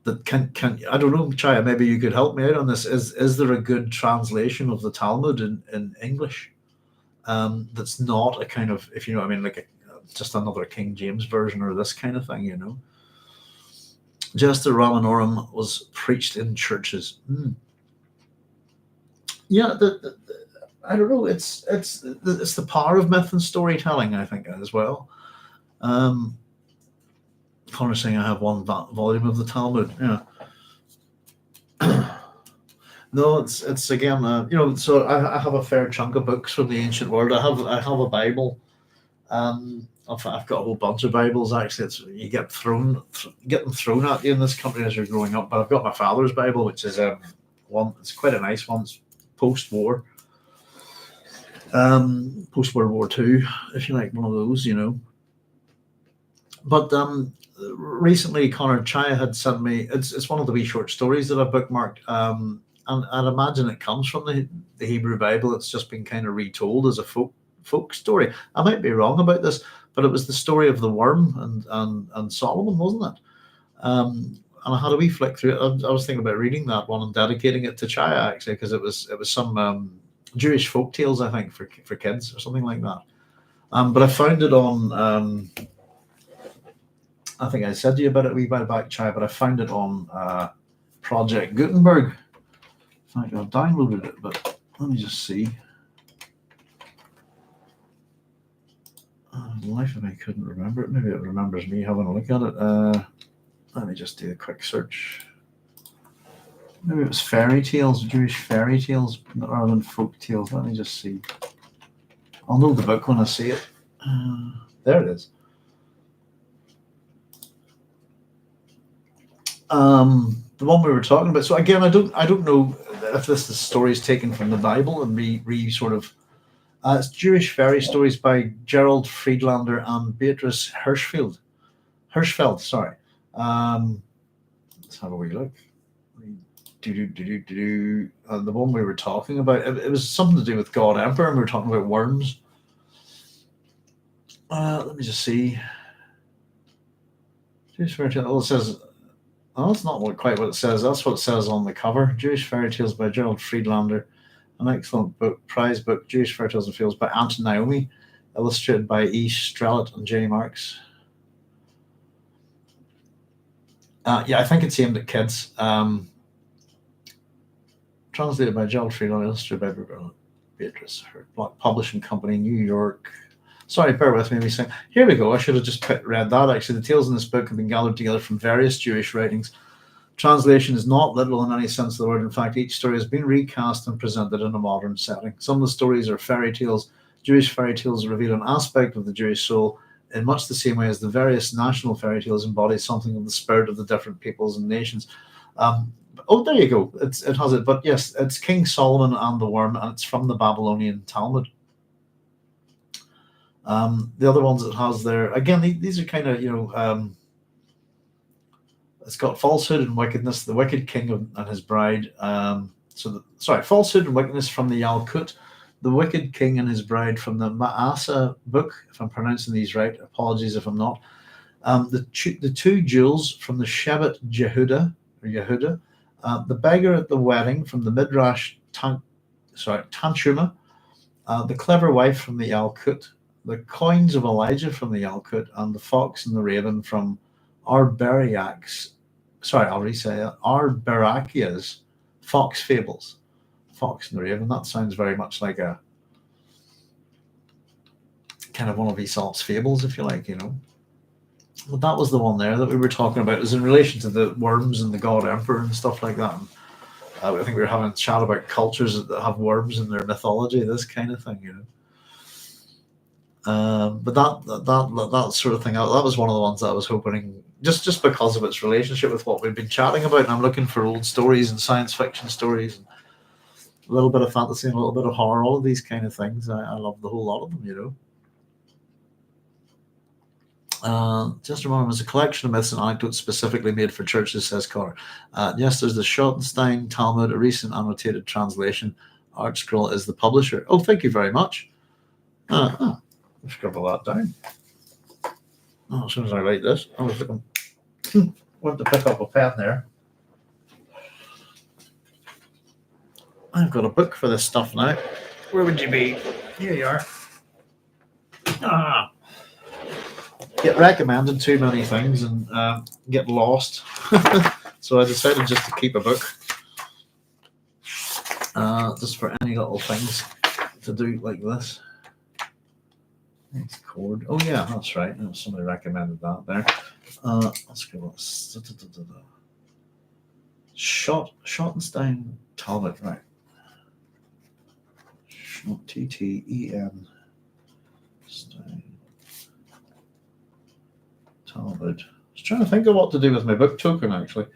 that can I don't know, Chaya, maybe you could help me out on this. Is there a good translation of the Talmud in English that's not a kind of, if you know what I mean, like just another King James version or this kind of thing, Just the Ramanorum was preached in churches. Yeah, I don't know. It's the power of myth and storytelling, I think, as well. Connor's saying I have one volume of the Talmud. Yeah. No, it's again, So I have a fair chunk of books from the ancient world. I have a Bible. I've got a whole bunch of Bibles. Actually, you get them thrown at you in this country as you're growing up. But I've got my father's Bible, which is one. It's quite a nice one. It's post-war, post World War II, if you like, one of those, But recently, Connor, Chaya had sent me. It's one of the wee short stories that I bookmarked. And I'd imagine it comes from the Hebrew Bible. It's just been kind of retold as a folk story. I might be wrong about this, but it was the story of the worm and Solomon, wasn't it? And I had a wee flick through it. I was thinking about reading that one and dedicating it to Chaya, actually, because it was some Jewish folk tales, I think, for kids or something like that. But I found it on. I think I said to you about it a wee while back, Chaya, but I found it on Project Gutenberg. In fact, I've downloaded it, but let me just see. The life of me couldn't remember it. Maybe it remembers me having a look at it. Let me just do a quick search. Maybe it was fairy tales, Jewish fairy tales, rather than folk tales. Let me just see. I'll know the book when I see it. There it is. The one we were talking about. So again, I don't know if this is stories taken from the Bible and re sort of. It's Jewish fairy stories by Gerald Friedlander and Beatrice Hirschfeld. Sorry. Let's have a wee look. The one we were talking about. It was something to do with God Emperor, and we were talking about worms. Let me just see. Jewish fairy tale. It says. Oh, that's not quite what it says. That's what it says on the cover. Jewish Fairy Tales by Gerald Friedlander. An excellent book, prize book, Jewish Fairy Tales and Fields by Aunt Naomi, illustrated by E. Strellet and J. Marks. Yeah, I think it's aimed at kids. Translated by Gerald Friedlander, illustrated by Beatrice, her publishing company, New York. Sorry, bear with me. Here we go. I should have just read that. Actually, the tales in this book have been gathered together from various Jewish writings. Translation is not literal in any sense of the word. In fact, each story has been recast and presented in a modern setting. Some of the stories are fairy tales. Jewish fairy tales reveal an aspect of the Jewish soul in much the same way as the various national fairy tales embody something of the spirit of the different peoples and nations. Oh, there you go. It has it. But yes, it's King Solomon and the Worm, and it's from the Babylonian Talmud. The other ones it has there, again, these are kind of, it's got falsehood and wickedness, the wicked king and his bride. Falsehood and wickedness from the Yalkut, the wicked king and his bride from the Ma'asa book, if I'm pronouncing these right. Apologies if I'm not. The two jewels from the Shevet Yehuda, the beggar at the wedding from the Midrash Tanshuma, the clever wife from the Yalkut, the coins of Elijah from the Yalkut, and the fox and the raven from Arberiak's. Sorry, I'll re-say it. Arberakia's fox fables. Fox and the raven. That sounds very much like a kind of one of Aesop's fables, if you like, But that was the one there that we were talking about. It was in relation to the worms and the god emperor and stuff like that. And, I think we were having a chat about cultures that have worms in their mythology, this kind of thing, But that sort of thing, that was one of the ones that I was hoping, just because of its relationship with what we've been chatting about. And I'm looking for old stories and science fiction stories, and a little bit of fantasy and a little bit of horror, all of these kind of things. I love the whole lot of them, Just remember, it was a collection of myths and anecdotes specifically made for churches, says Connor. Yes, there's the Schottenstein Talmud, a recent annotated translation. Art Scroll is the publisher. Oh, thank you very much. I'll scribble that down. As soon as I write this, I was looking. Want to pick up a pen there. I've got a book for this stuff now. Where would you be? Here you are. Get recommended too many things and get lost. So I decided just to keep a book, just for any little things to do like this. It's cord. Oh yeah, that's right. Somebody recommended that there. Let's go. Schottenstein Talmud, right? T-T-E-N Stein Talmud. I was trying to think of what to do with my book token, actually.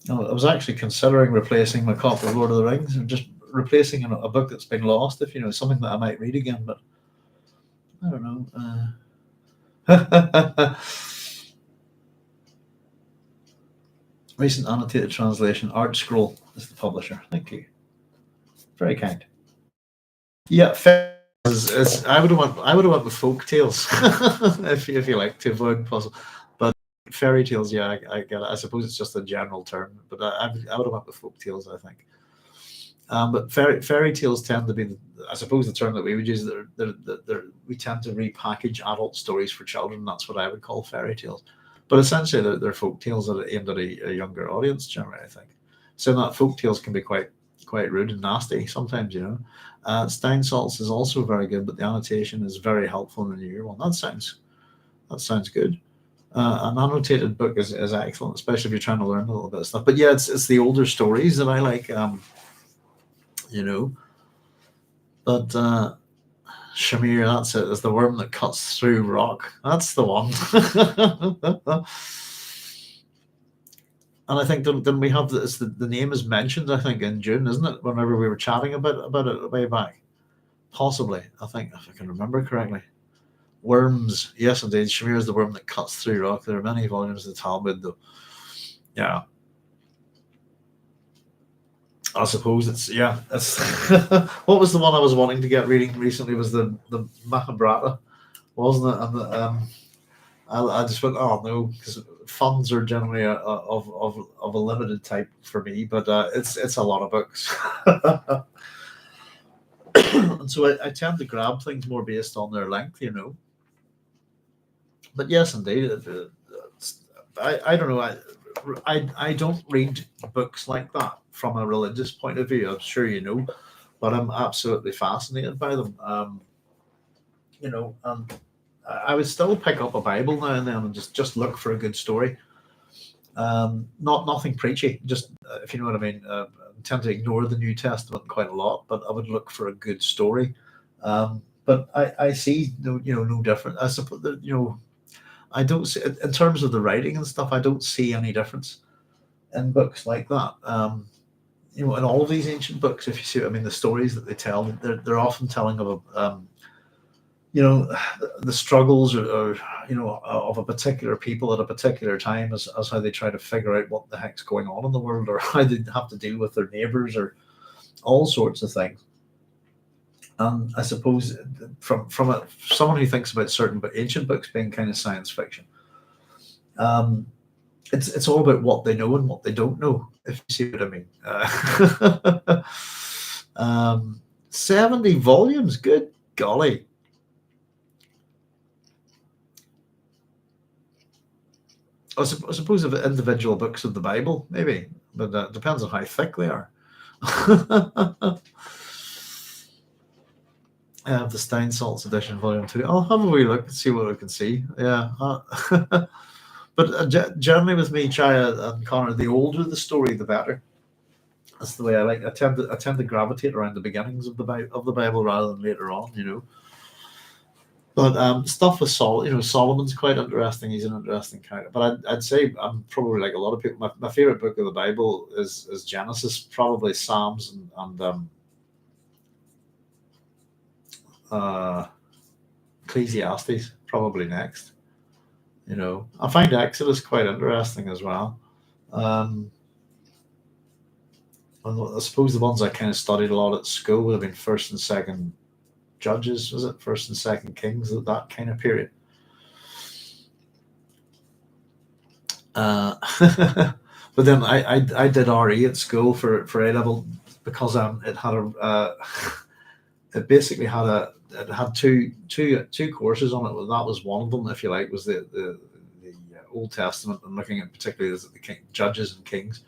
I was actually considering replacing my copy of Lord of the Rings and just replacing a book that's been lost, if something that I might read again, but I don't know. Recent annotated translation, Art Scroll is the publisher. Thank you. Very kind. Yeah, I would have went with folk tales if you like, to avoid puzzle. But fairy tales, yeah, I get it. I suppose it's just a general term, but I would have went with folk tales, I think. But fairy tales tend to be, I suppose, the term that we would use. We tend to repackage adult stories for children. That's what I would call fairy tales. But essentially, they're folk tales that are aimed at a younger audience, generally, I think. So that folk tales can be quite rude and nasty sometimes, Steinsaltz is also very good, but the annotation is very helpful in the newer one. That sounds good. An annotated book is excellent, especially if you're trying to learn a little bit of stuff. But yeah, it's the older stories that I like, But Shamir, that's it. Is the worm that cuts through rock. That's the one. And I think then we have this. The name is mentioned, I think, in June, isn't it? Whenever we were chatting about it way back, possibly. I think, if I can remember correctly. Worms, yes, indeed. Shamir is the worm that cuts through rock. There are many volumes of the Talmud, though. Yeah, I suppose it's. What was the one I was wanting to get reading recently? Was the Mahabharata, wasn't it? And I just went, oh no, because funds are generally of a limited type for me, but it's a lot of books. And so I tend to grab things more based on their length, But yes, indeed, I don't know. I don't read books like that from a religious point of view. I'm sure you know, but I'm absolutely fascinated by them. I would still pick up a Bible now and then and just look for a good story. Nothing preachy, just if you know what I mean. I tend to ignore the New Testament quite a lot, but I would look for a good story. But I see no different. I suppose that, I don't see, in terms of the writing and stuff, I don't see any difference in books like that. In all of these ancient books, if you see what I mean, the stories that they tell, they're often telling of the struggles or of a particular people at a particular time as how they try to figure out what the heck's going on in the world, or how they have to deal with their neighbors, or all sorts of things. And I suppose from someone who thinks about certain but ancient books being kind of science fiction, It's all about what they know and what they don't know, if you see what I mean. 70 volumes, good golly. I suppose of individual books of the Bible, maybe, but it depends on how thick they are. I have the Steinsaltz edition, volume 2. I'll have a wee look and see what I can see. Yeah. But generally with me, Chaya and Connor, the older the story, the better. That's the way I like. I tend to gravitate around the beginnings of the Bible rather than later on, you know. But stuff with Solomon's quite interesting. He's an interesting character. But I'd say I'm probably like a lot of people. My favorite book of the Bible is Genesis, probably Psalms and Ecclesiastes, probably next. You know, I find Exodus quite interesting as well. And I suppose the ones I kind of studied a lot at school would have been First and Second Judges, was it? First and Second Kings, that kind of period. But then I did RE at school for A level because it had it basically had two courses on it. That was one of them, if you like, was the Old Testament and looking at particularly the Judges and Kings.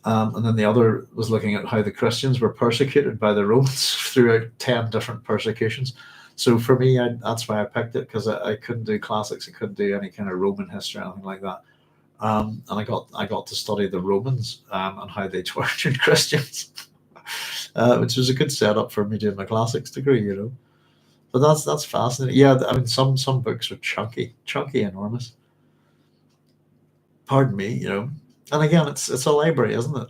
And then the other was looking at how the Christians were persecuted by the Romans throughout 10 different persecutions. So for me, that's why I picked it, because I couldn't do classics. I couldn't do any kind of Roman history or anything like that. And I got to study the Romans and how they tortured Christians, which was a good setup for me doing my classics degree, you know. But that's fascinating. Yeah, I mean, some books are chunky, enormous. Pardon me, you know. And again, it's a library, isn't it?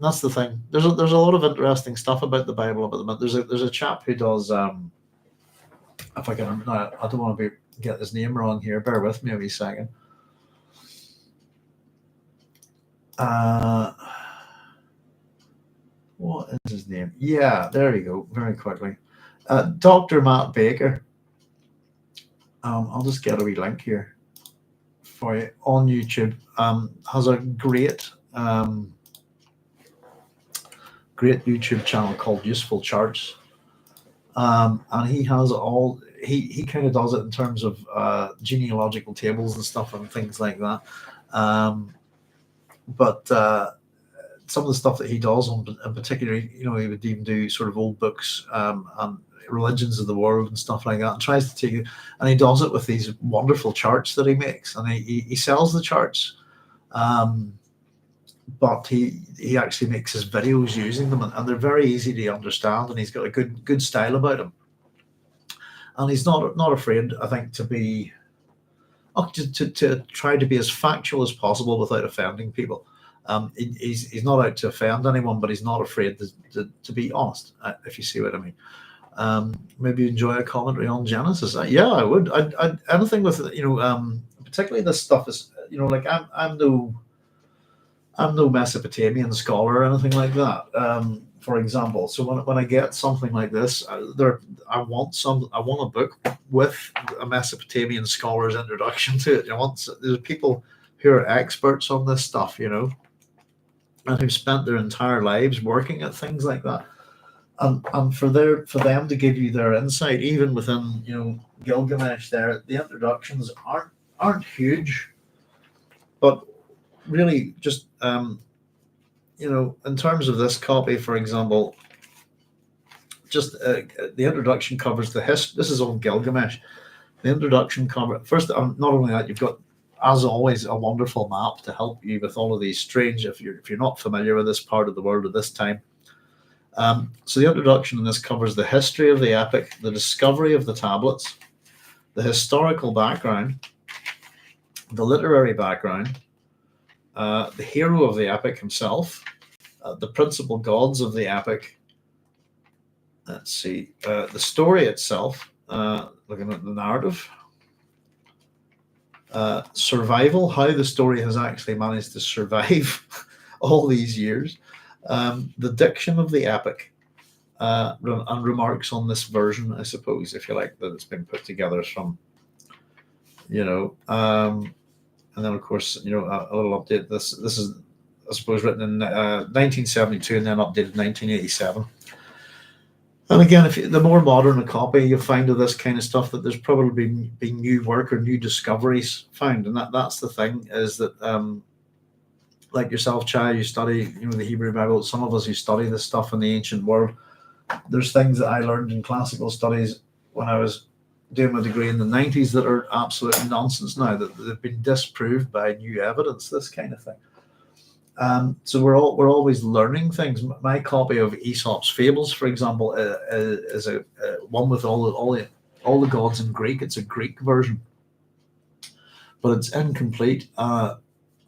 That's the thing. There's a lot of interesting stuff about the Bible at the moment. There's a chap who does. If I can remember, I don't want to get his name wrong here. Bear with me a wee second. What is his name? Yeah, there you go. Very quickly, Dr. Matt Baker. I'll just get a wee link here for you on YouTube. Has a great YouTube channel called Useful Charts, and he has he kind of does it in terms of genealogical tables and stuff and things like that. But some of the stuff that he does in particular, you know, he would even do sort of old books and religions of the world and stuff like that, and tries to take it, and he does it with these wonderful charts that he makes, and he sells the charts, but he actually makes his videos using them, and they're very easy to understand, and he's got a good style about him, and he's not afraid, I think, to be to try to be as factual as possible without offending people. He's not out to offend anyone, but he's not afraid to be honest, if you see what I mean. Maybe enjoy a commentary on Genesis. Yeah, I would. I'd anything with, you know, particularly this stuff is, you know, like I'm no Mesopotamian scholar or anything like that. For example, so when I get something like this, I want a book with a Mesopotamian scholar's introduction to it. There's people who are experts on this stuff, you know, and who've spent their entire lives working at things like that. And for them to give you their insight, even within, you know, Gilgamesh, the introductions aren't huge, but really just you know, in terms of this copy, for example, just the introduction covers the history. This is on Gilgamesh. The introduction covers first. Not only that, you've got, as always, a wonderful map to help you with all of these strange. If you're not familiar with this part of the world at this time. So the introduction in this covers the history of the epic, the discovery of the tablets, the historical background, the literary background, the hero of the epic himself, the principal gods of the epic. Let's see, the story itself, looking at the narrative, survival, how the story has actually managed to survive all these years. The diction of the epic, and remarks on this version, I suppose, if you like, that it's been put together from, you know, and then of course a little update. This is, I suppose, written in 1972 and then updated 1987. And again, if the more modern a copy you find of this kind of stuff, that there's probably been new work or new discoveries found, and that's the thing, is that like yourself, Chai, you study the Hebrew Bible. Some of us who study this stuff in the ancient world, there's things that I learned in classical studies when I was doing my degree in the 90s that are absolute nonsense now, that they've been disproved by new evidence. This kind of thing. So we're always learning things. My copy of Aesop's Fables, for example, is a one with all the gods in Greek. It's a Greek version, but it's incomplete. I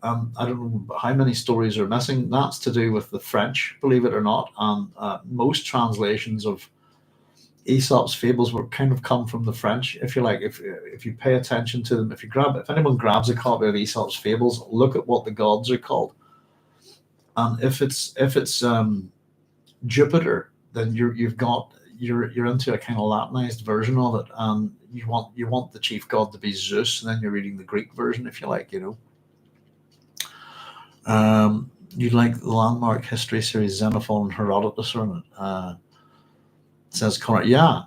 don't know how many stories are missing. That's to do with the French, believe it or not. And most translations of Aesop's Fables were kind of come from the French, if you like. If you pay attention to them, if anyone grabs a copy of Aesop's Fables, look at what the gods are called. And if it's Jupiter, then you're into a kind of Latinized version of it, and you want the chief god to be Zeus, and then you're reading the Greek version, if you like. You like the landmark history series Xenophon and Herodotus on it? Says Connor. Yeah.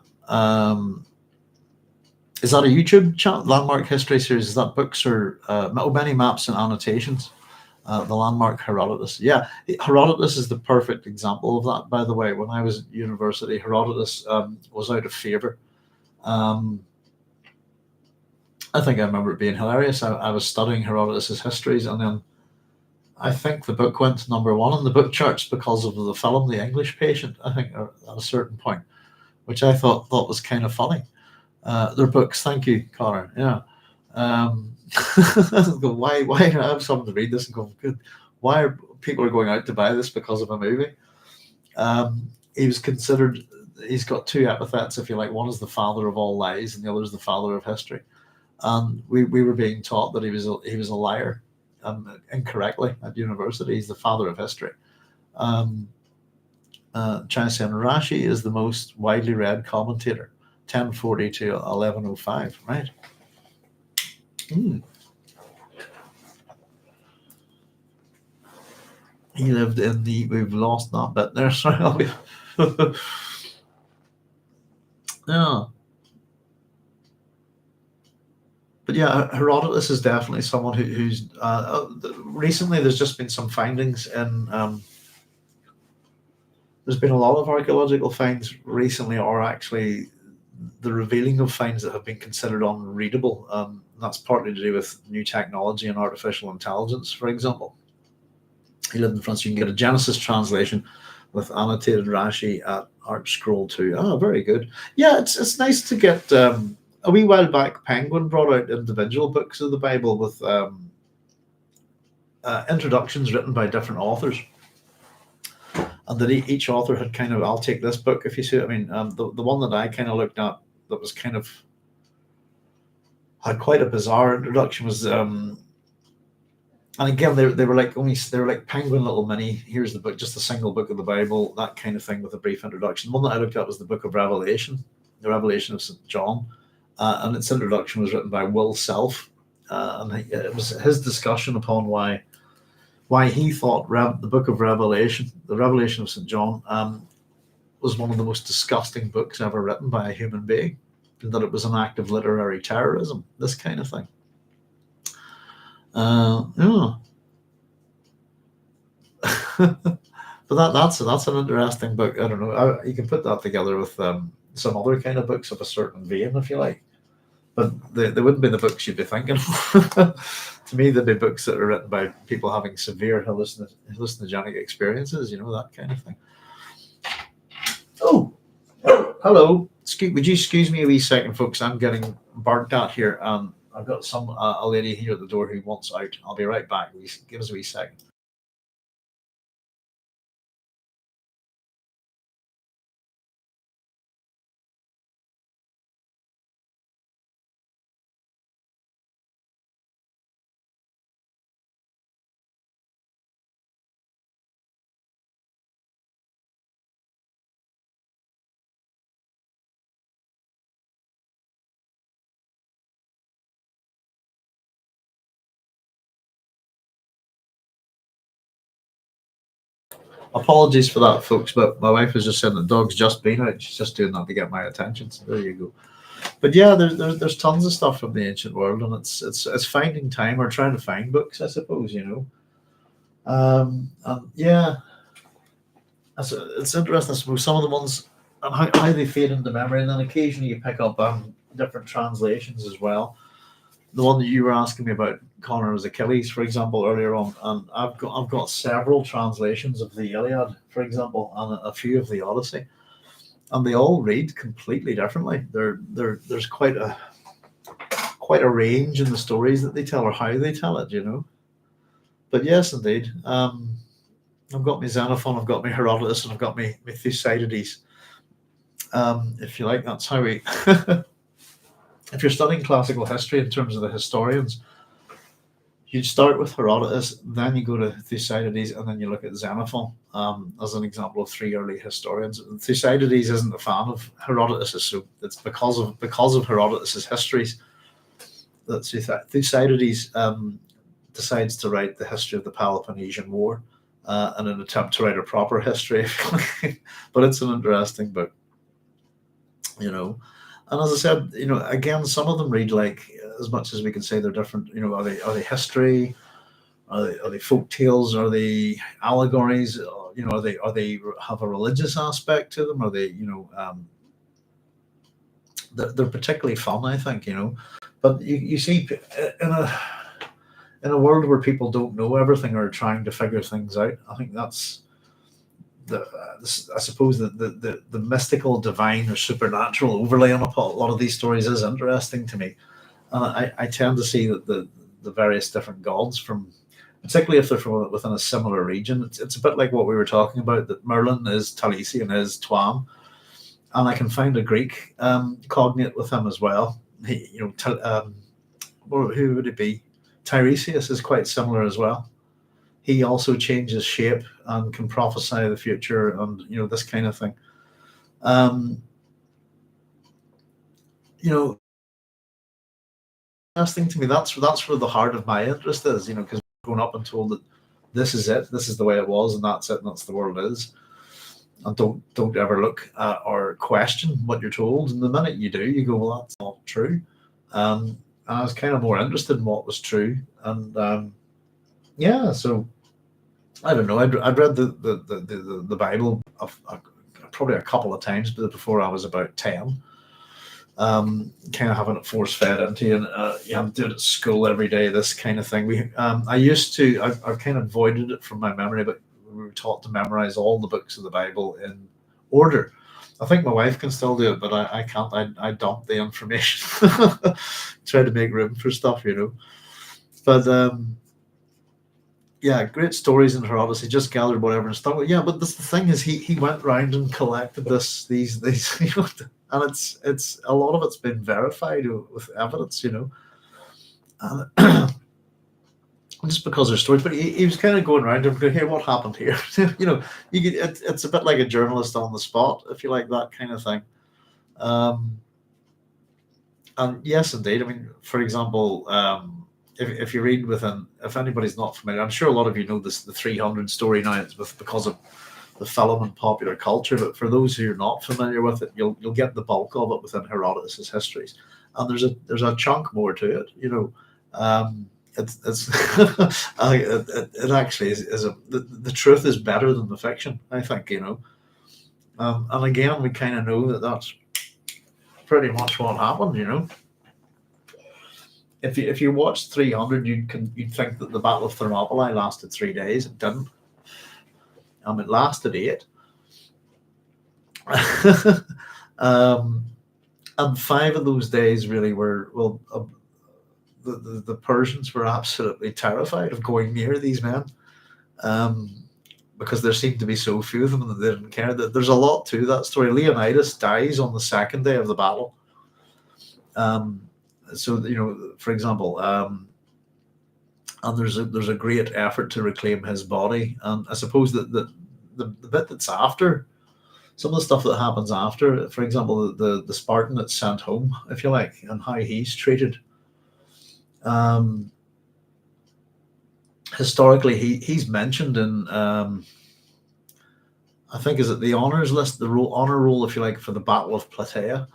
Is that a YouTube channel? Landmark history series? Is that books or many maps and annotations? The landmark Herodotus. Yeah, Herodotus is the perfect example of that. By the way, when I was at university, Herodotus was out of favor. I think I remember it being hilarious. I was studying Herodotus's histories, and then I think the book went to number one on the book charts because of the film The English Patient, I think, at a certain point, which I thought was kind of funny. Their books, thank you, Connor. Yeah. Why I have someone to read this and go, good, why are people going out to buy this because of a movie? He was considered, he's got two epithets, if you like. One is the father of all lies, and the other is the father of history. And we were being taught that he was a liar, incorrectly at university. He's the father of history. China saying Rashi is the most widely read commentator, 1040 to 1105, right? He lived in we've lost that bit there, sorry. Yeah. But yeah, Herodotus is definitely someone who's recently there's just been some findings in there's been a lot of archaeological finds recently, or actually the revealing of finds that have been considered unreadable. That's partly to do with new technology and artificial intelligence, for example. You live in France, you can get a Genesis translation with annotated Rashi at Art Scroll 2. Oh, very good. Yeah, it's nice to get. A wee while back, Penguin brought out individual books of the Bible with introductions written by different authors, and that each author had kind of, I'll take this book if you see it. I mean, the one that I kind of looked at that was kind of had quite a bizarre introduction was and again they were like Penguin little mini, here's the book, just a single book of the Bible, that kind of thing, with a brief introduction. The one that I looked at was the book of Revelation, the Revelation of St. John, and its introduction was written by Will Self, and it was his discussion upon why he thought the book of Revelation, the Revelation of St. John, was one of the most disgusting books ever written by a human being, and that it was an act of literary terrorism, this kind of thing. Yeah. But that's an interesting book. I don't know. You can put that together with some other kind of books of a certain vein, if you like. But they wouldn't be the books you'd be thinking. To me, they'd be books that are written by people having severe hallucinogenic experiences, that kind of thing. Oh, hello. Would you excuse me a wee second, folks? I'm getting barked at here. I've got a lady here at the door who wants out. I'll be right back. Give us a wee second. Apologies for that, folks, but my wife was just saying the dog's just been out. She's just doing that to get my attention. So there you go. But yeah, there's tons of stuff from the ancient world, and it's finding time or trying to find books, I suppose. And yeah, it's interesting. I suppose some of the ones and how they fade into memory, and then occasionally you pick up different translations as well. The one that you were asking me about, Connor, was Achilles, for example, earlier on, and I've got several translations of the Iliad, for example, and a few of the Odyssey, and they all read completely differently. There's quite a range in the stories that they tell or how they tell it. But yes, indeed. I've got my Xenophon, I've got my Herodotus, and I've got my Thucydides. If you like, that's how we. If you're studying classical history in terms of the historians, you'd start with Herodotus, then you go to Thucydides, and then you look at Xenophon as an example of three early historians. Thucydides isn't a fan of Herodotus, so it's because of Herodotus's histories that Thucydides decides to write the history of the Peloponnesian War in an attempt to write a proper history. But it's an interesting book. And as I said, again, some of them read like, as much as we can say they're different. Are they history? Are they folk tales? Are they allegories? Are they have a religious aspect to them? Are they they're particularly fun, I think. But you see, in a world where people don't know everything or are trying to figure things out, I think that's I suppose the mystical, divine, or supernatural overlay on a lot of these stories is interesting to me. I tend to see that the various different gods, particularly if they're from within a similar region, it's a bit like what we were talking about, that Merlin is Talisi and is Tuam, and I can find a Greek cognate with him as well. Who would it be? Tiresias is quite similar as well. He also changes shape and can prophesy the future, and this kind of thing. Interesting to me. That's where the heart of my interest is. Because we've grown up and told that this is it, this is the way it was, and that's it, and that's the world is. And don't ever look at or question what you're told. And the minute you do, you go, well, that's not true. And I was kind of more interested in what was true, and yeah, so. I don't know. I'd read the Bible probably a couple of times, but before I was about 10. Kind of having it force fed into you, and I'm doing it at school every day. This kind of thing. I've kind of avoided it from my memory, but we were taught to memorize all the books of the Bible in order. I think my wife can still do it, but I can't. I dump the information, try to make room for stuff, But yeah, great stories in Herodotus. He just gathered whatever and stuff. Yeah, but the thing is, he went round and collected these, and it's a lot of it's been verified with evidence, and just because there's stories. But he was kind of going around and going, "Here, what happened here?" It's a bit like a journalist on the spot, if you like, that kind of thing. And yes, indeed. I mean, for example. If you read if anybody's not familiar, I'm sure a lot of you know the 300 story now. It's because of the film and popular culture. But for those who are not familiar with it, you'll get the bulk of it within Herodotus's histories. And there's a chunk more to it. It's it actually is the truth is better than the fiction, I think. And again, we kind of know that that's pretty much what happened. If you watch 300, you'd think that the Battle of Thermopylae lasted 3 days. It didn't. It lasted 8. And 5 of those days really were, the Persians were absolutely terrified of going near these men, because there seemed to be so few of them that they didn't care. There's a lot to that story. Leonidas dies on the second day of the battle. So for example, and there's a great effort to reclaim his body, and I suppose that the bit that's after, some of the stuff that happens after, for example, the Spartan that's sent home, if you like, and how he's treated. Historically, he's mentioned in I think is it the honors list, the honor roll, if you like, for the Battle of Plataea.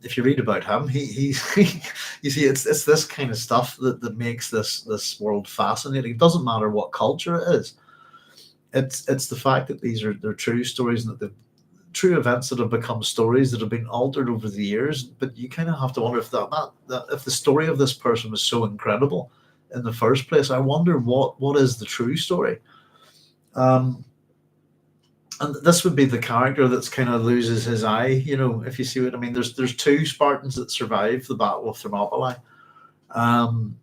If you read about him, he's you see, it's this kind of stuff that makes this world fascinating. It doesn't matter what culture it is. It's the fact that they're true stories, and that the true events that have become stories that have been altered over the years. But you kind of have to wonder if that if the story of this person was so incredible in the first place. I wonder what is the true story. And this would be the character that's kind of loses his eye, if you see what I mean. There's two Spartans that survive the Battle of Thermopylae, um,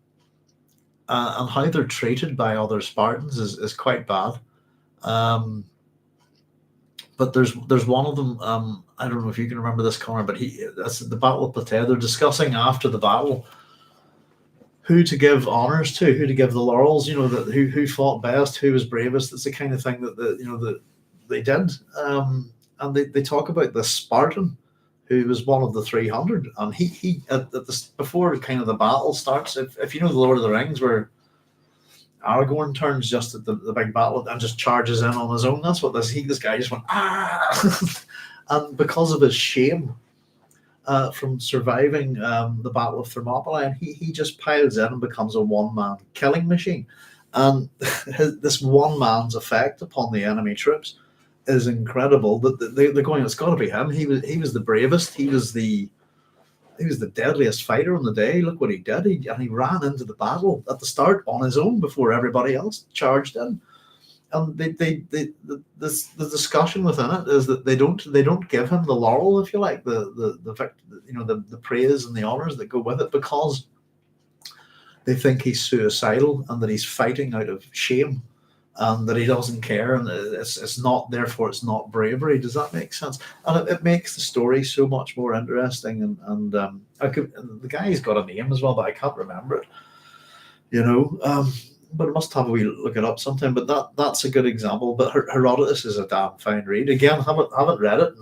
and how they're treated by other Spartans is quite bad. Um, but there's one of them. I don't know if you can remember this, Connor, but that's the Battle of Plataea. They're discussing after the battle who to give honors to, who to give the laurels. That who fought best, who was bravest. It's the kind of thing that they did. And they talk about the Spartan who was one of the 300, and he at this, before kind of the battle starts. If you know the Lord of the Rings, where Aragorn turns just at the big battle and just charges in on his own. That's what this guy just went and because of his shame from surviving the Battle of Thermopylae, and he just piles in and becomes a one-man killing machine. And this one man's effect upon the enemy troops is incredible. That they're going, it's got to be him. He was the bravest. He was the deadliest fighter on the day. Look what he did. He ran into the battle at the start on his own before everybody else charged in. And the discussion within it is that they don't give him the laurel, if you like, the praise and the honors that go with it, because they think he's suicidal and that he's fighting out of shame, and that he doesn't care, and it's not, therefore it's not bravery. Does that make sense? And it makes the story so much more interesting. And the guy's got a name as well, but I can't remember it. But I must have a wee look it up sometime. But that's a good example. But Herodotus is a damn fine read. Again, haven't read it.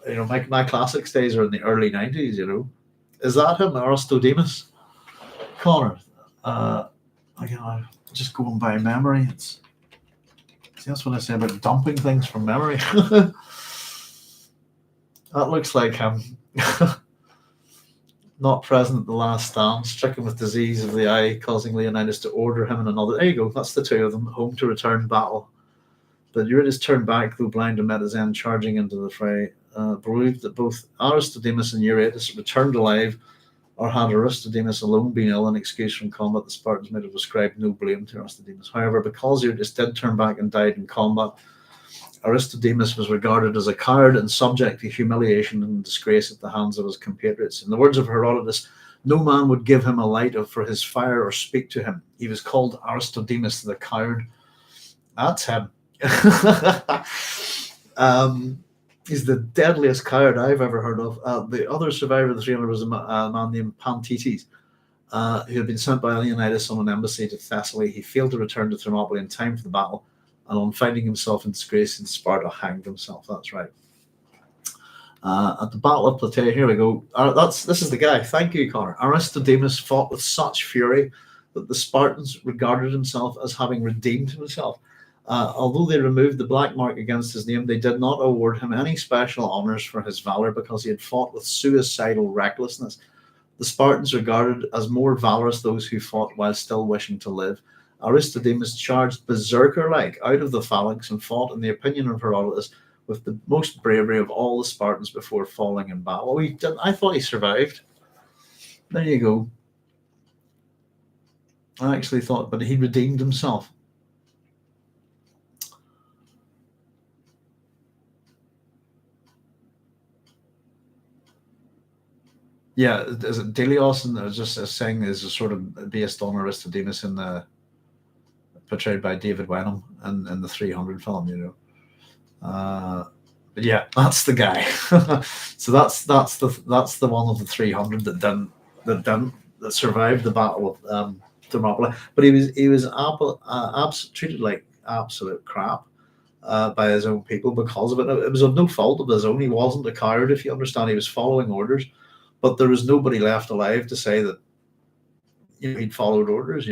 And, my classics days are in the early 90s. Is that him, Aristodemus? Connor? Again, I'm just going by memory. That's what I say about dumping things from memory. That looks like him. Not present at the last stand, stricken with disease of the eye, causing Leonidas to order him and another. There you go, that's the two of them, home to return battle. But Eurytus turned back, though blind, and met his end, charging into the fray. Believed that both Aristodemus and Eurytus returned alive, or had Aristodemus alone been ill and excused from combat, the Spartans might have ascribed no blame to Aristodemus. However, because Eurytus did turn back and died in combat, Aristodemus was regarded as a coward and subject to humiliation and disgrace at the hands of his compatriots. In the words of Herodotus, no man would give him a light for his fire or speak to him. He was called Aristodemus the coward. That's him. He's the deadliest coward I've ever heard of. The other survivor of the 300 was a man named Pantites, who had been sent by Leonidas on an embassy to Thessaly. He failed to return to Thermopylae in time for the battle, and on finding himself in disgrace in Sparta, hanged himself. That's right. At the Battle of Plataea, here we go. This is the guy. Thank you, Connor. Aristodemus fought with such fury that the Spartans regarded himself as having redeemed himself. Although they removed the black mark against his name, they did not award him any special honors for his valor, because he had fought with suicidal recklessness. The Spartans regarded as more valorous those who fought while still wishing to live. Aristodemus charged berserker-like out of the phalanx and fought, in the opinion of Herodotus, with the most bravery of all the Spartans before falling in battle. I thought he survived. There you go. I actually thought, but he redeemed himself. Yeah, is it Delios? And just saying is sort of based on Aristodemus portrayed by David Wenham in the 300 film, but yeah, that's the guy. So that's the one of the 300 that survived the Battle of Thermopylae. But he was treated like absolute crap by his own people because of it. It was of no fault of his own. He wasn't a coward, if you understand. He was following orders, but there was nobody left alive to say that he'd followed orders.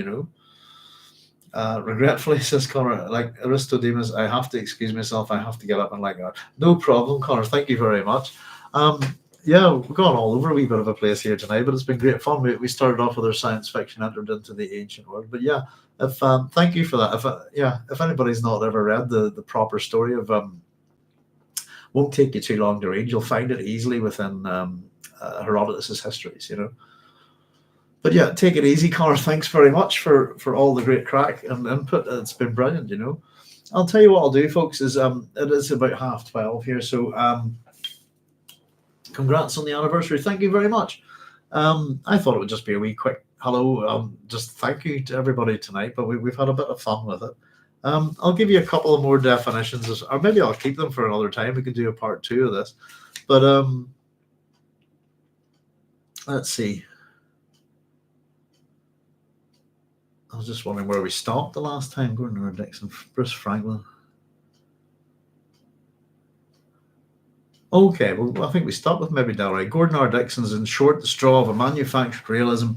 Regretfully, says Connor, like Aristodemus, I have to excuse myself. I have to get up and like that. No problem, Connor. Thank you very much. Um, yeah, we've gone all over a wee bit of a place here tonight, but it's been great fun. We started off with our science fiction, entered into the ancient world. But yeah, if thank you for that. If anybody's not ever read the proper story of won't take you too long to read. You'll find it easily within Herodotus's histories. But yeah, take it easy, Connor. Thanks very much for all the great crack and input. It's been brilliant. I'll tell you what I'll do, folks. Is it is about 12:30 here, so congrats on the anniversary. Thank you very much. I thought it would just be a wee quick hello. Just thank you to everybody tonight, but we've had a bit of fun with it. I'll give you a couple of more definitions, or maybe I'll keep them for another time. We can do a part 2 of this, but let's see. I was just wondering where we stopped the last time. Gordon R. Dixon, Bruce Franklin. Okay, well, I think we stopped with maybe Delray. Gordon R. Dixon's, in short, the straw of a manufactured realism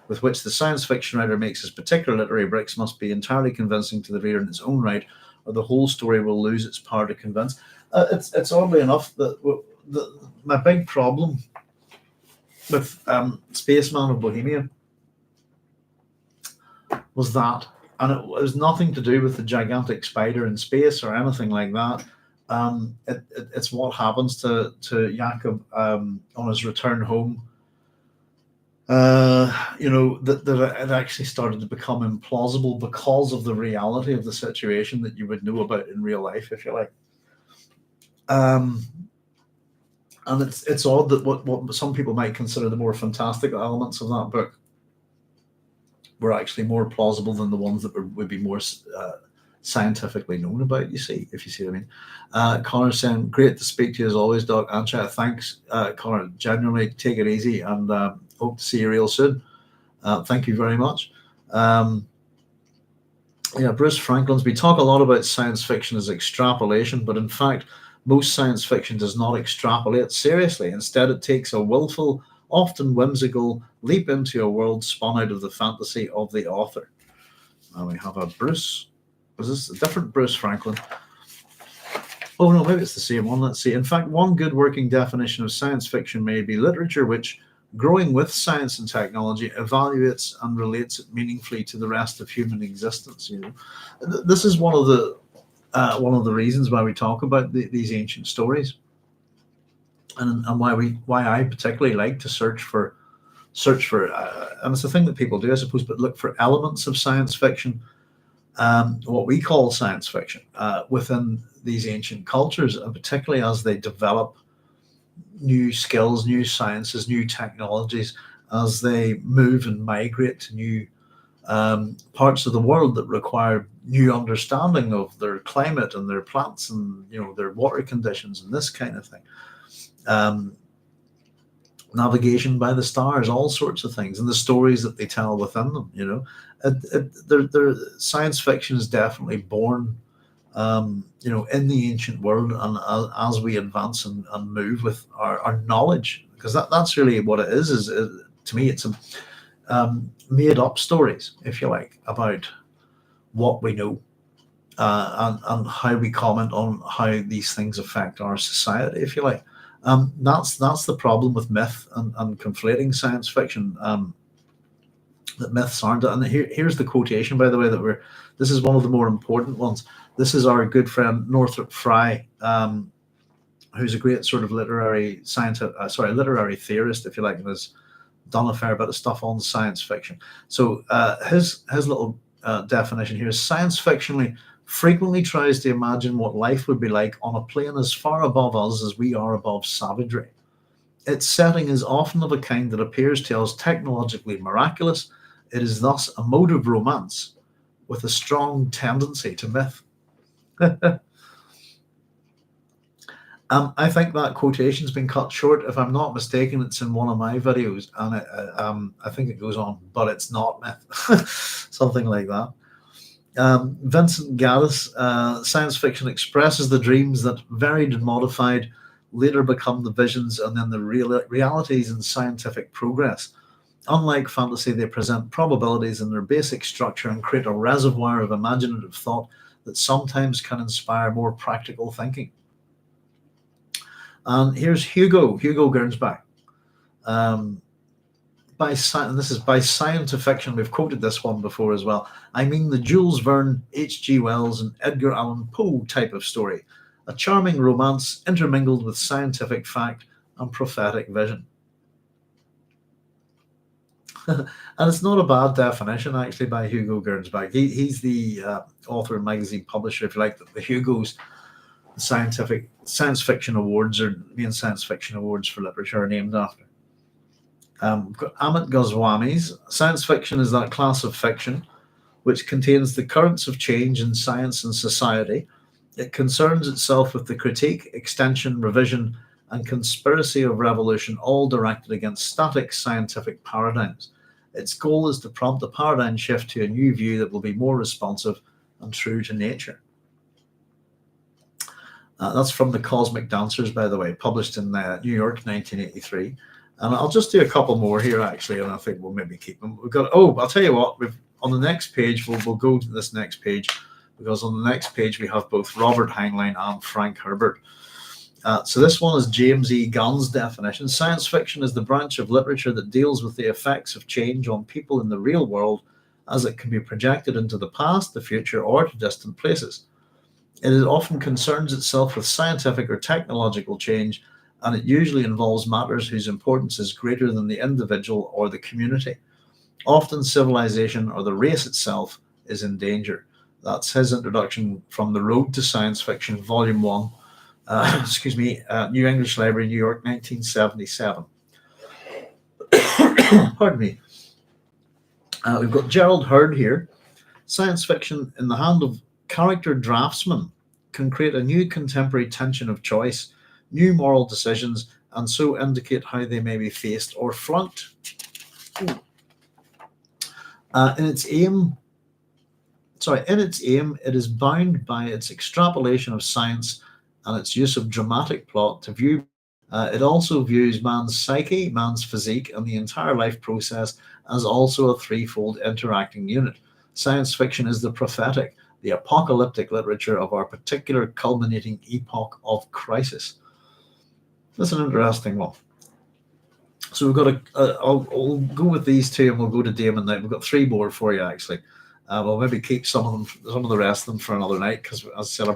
with which the science fiction writer makes his particular literary bricks must be entirely convincing to the reader in its own right, or the whole story will lose its power to convince. It's oddly enough that my big problem with Spaceman of Bohemia was that, and it was nothing to do with the gigantic spider in space or anything like that. It's what happens to Jakob on his return home. That it actually started to become implausible because of the reality of the situation that you would know about in real life, if you like. And it's odd that what some people might consider the more fantastical elements of that book were actually more plausible than the ones that would be more scientifically known about, you see, if you see what I mean. Connor saying, great to speak to you as always, Doc. Ansha, thanks, Connor. Genuinely, take it easy, and hope to see you real soon. Thank you very much. Bruce Franklin's, we talk a lot about science fiction as extrapolation, but in fact, most science fiction does not extrapolate seriously. Instead, it takes a willful, often whimsical leap into a world spun out of the fantasy of the author. And we have a Bruce. Was this a different Bruce Franklin? Oh no, maybe it's the same one. Let's see. In fact, one good working definition of science fiction may be literature which, growing with science and technology, evaluates and relates it meaningfully to the rest of human existence. This is one of the reasons why we talk about these ancient stories, and why I particularly like to search for, and it's a thing that people do, I suppose, but look for elements of science fiction, what we call science fiction, within these ancient cultures, and particularly as they develop new skills, new sciences, new technologies, as they move and migrate to new parts of the world that require new understanding of their climate and their plants and their water conditions and this kind of thing. Navigation by the stars, all sorts of things, and the stories that they tell within them. Their science fiction is definitely born, in the ancient world, and as we advance and move with our knowledge, because that's really what it is. To me, it's made up stories, if you like, about what we know, and how we comment on how these things affect our society, if you like. That's the problem with myth and conflating science fiction. That myths aren't. And here's the quotation, by the way, this is one of the more important ones. This is our good friend Northrop Frye, who's a great sort of literary theorist, if you like, and has done a fair bit of stuff on science fiction. So his little definition here is: science fiction frequently tries to imagine what life would be like on a plane as far above us as we are above savagery. Its setting is often of a kind that appears to us technologically miraculous. It is thus a mode of romance with a strong tendency to myth. I think that quotation's been cut short. If I'm not mistaken, it's in one of my videos, and I think it goes on, but it's not myth. Something like that. Vincent Gaddis, science fiction expresses the dreams that, varied and modified, later become the visions and then the realities in scientific progress. Unlike fantasy, they present probabilities in their basic structure and create a reservoir of imaginative thought that sometimes can inspire more practical thinking. And here's Hugo Gernsback. And this is by science fiction. We've quoted this one before as well. I mean the Jules Verne, H.G. Wells, and Edgar Allan Poe type of story. A charming romance intermingled with scientific fact and prophetic vision. And it's not a bad definition, actually, by Hugo Gernsback. He's the author and magazine publisher, if you like, the Hugo's science fiction awards, or main science fiction awards for literature, are named after. We've got Amit Goswami's science fiction is that class of fiction which contains the currents of change in science and society. It concerns itself with the critique, extension, revision, and conspiracy of revolution, all directed against static scientific paradigms. Its goal is to prompt a paradigm shift to a new view that will be more responsive and true to nature. That's from The Cosmic Dancers, by the way, published in New York, 1983. And I'll just do a couple more here, actually, and I think we'll maybe keep them. We've got, I'll tell you what, on the next page, we'll go to this next page, because on the next page we have both Robert Heinlein and Frank Herbert. So this one is James E. Gunn's definition. Science fiction is the branch of literature that deals with the effects of change on people in the real world as it can be projected into the past, the future, or to distant places. It often concerns itself with scientific or technological change, and it usually involves matters whose importance is greater than the individual or the community. Often civilization or the race itself is in danger. That's his introduction from The Road to Science Fiction, Volume 1, New English Library, New York, 1977. Pardon me. We've got Gerald Hurd here. Science fiction in the hand of character draftsmen can create a new contemporary tension of choice, new moral decisions, and so indicate how they may be faced or flunked. In its aim, it is bound by its extrapolation of science and its use of dramatic plot to view. It also views man's psyche, man's physique, and the entire life process as also a threefold interacting unit. Science fiction is the prophetic, the apocalyptic literature of our particular culminating epoch of crisis. That's an interesting one. So we've got I'll go with these two, and we'll go to Damon now. We've got three more for you, actually. We'll maybe keep some of the rest of them for another night, because, as I said, I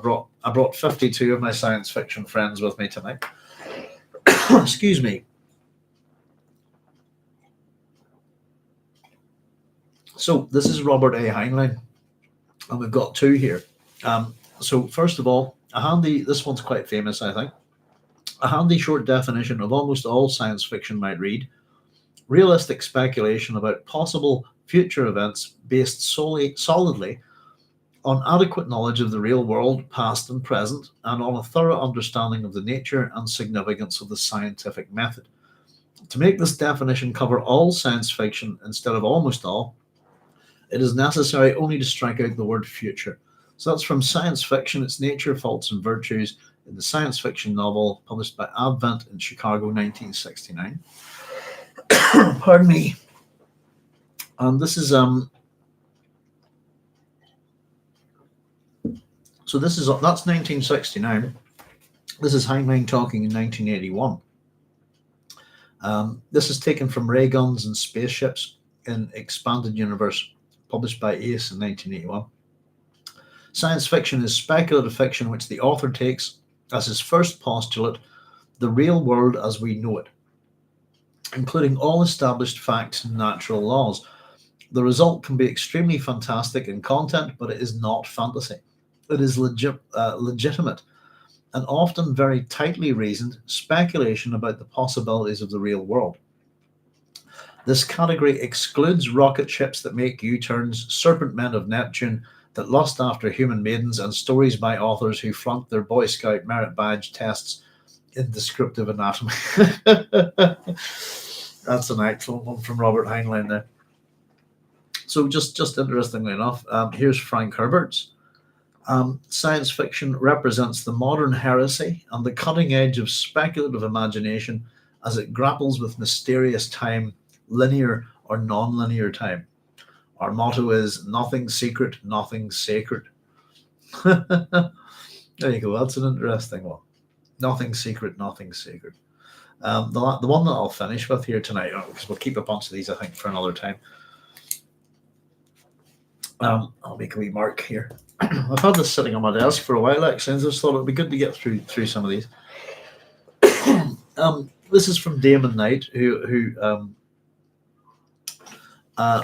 brought 52 of my science fiction friends with me tonight. Excuse me. So this is Robert A. Heinlein, and we've got two here. So first of all, this one's quite famous, I think. A handy short definition of almost all science fiction might read: realistic speculation about possible future events based solidly on adequate knowledge of the real world, past and present, and on a thorough understanding of the nature and significance of the scientific method. To make this definition cover all science fiction instead of almost all, it is necessary only to strike out the word future. So that's from Science Fiction, Its Nature, Faults and Virtues, in the science fiction novel published by Advent in Chicago, 1969. Pardon me. And this is that's 1969. This is Heinlein talking in 1981. This is taken from Ray Guns and Spaceships in Expanded Universe, published by Ace in 1981. Science fiction is speculative fiction which the author takes as his first postulate, the real world as we know it, including all established facts and natural laws. The result can be extremely fantastic in content, but it is not fantasy. It is legitimate and often very tightly reasoned speculation about the possibilities of the real world. This category excludes rocket ships that make U-turns, serpent men of Neptune that lust after human maidens, and stories by authors who flunked their Boy Scout merit badge tests in descriptive anatomy. That's an excellent one from Robert Heinlein there. So just interestingly enough, here's Frank Herbert's. Science fiction represents the modern heresy and the cutting edge of speculative imagination as it grapples with mysterious time, linear or non-linear time. Our motto is nothing secret, nothing sacred. There you go. That's an interesting one. Nothing secret, nothing sacred. The one that I'll finish with here tonight, because we'll keep a bunch of these, I think, for another time. I'll make a wee mark here. I've had this sitting on my desk for a while, actually, and I just thought it would be good to get through some of these. This is from Damon Knight, who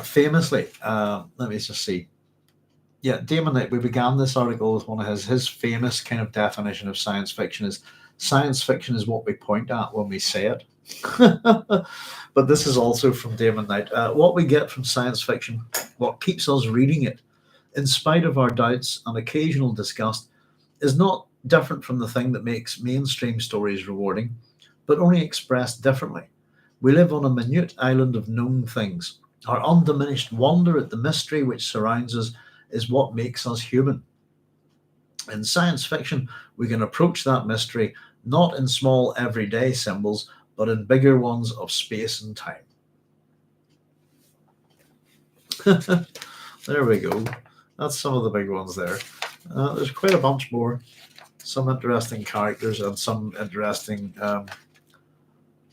famously, let me just see. Yeah, Damon Knight, we began this article with one of his famous kind of definition of science fiction is what we point at when we say it. But this is also from Damon Knight. What we get from science fiction, what keeps us reading it, in spite of our doubts and occasional disgust, is not different from the thing that makes mainstream stories rewarding, but only expressed differently. We live on a minute island of known things. Our undiminished wonder at the mystery which surrounds us is what makes us human. In science fiction, we can approach that mystery not in small everyday symbols, but in bigger ones of space and time. There we go. That's some of the big ones there. There's quite a bunch more. Some interesting characters and some interesting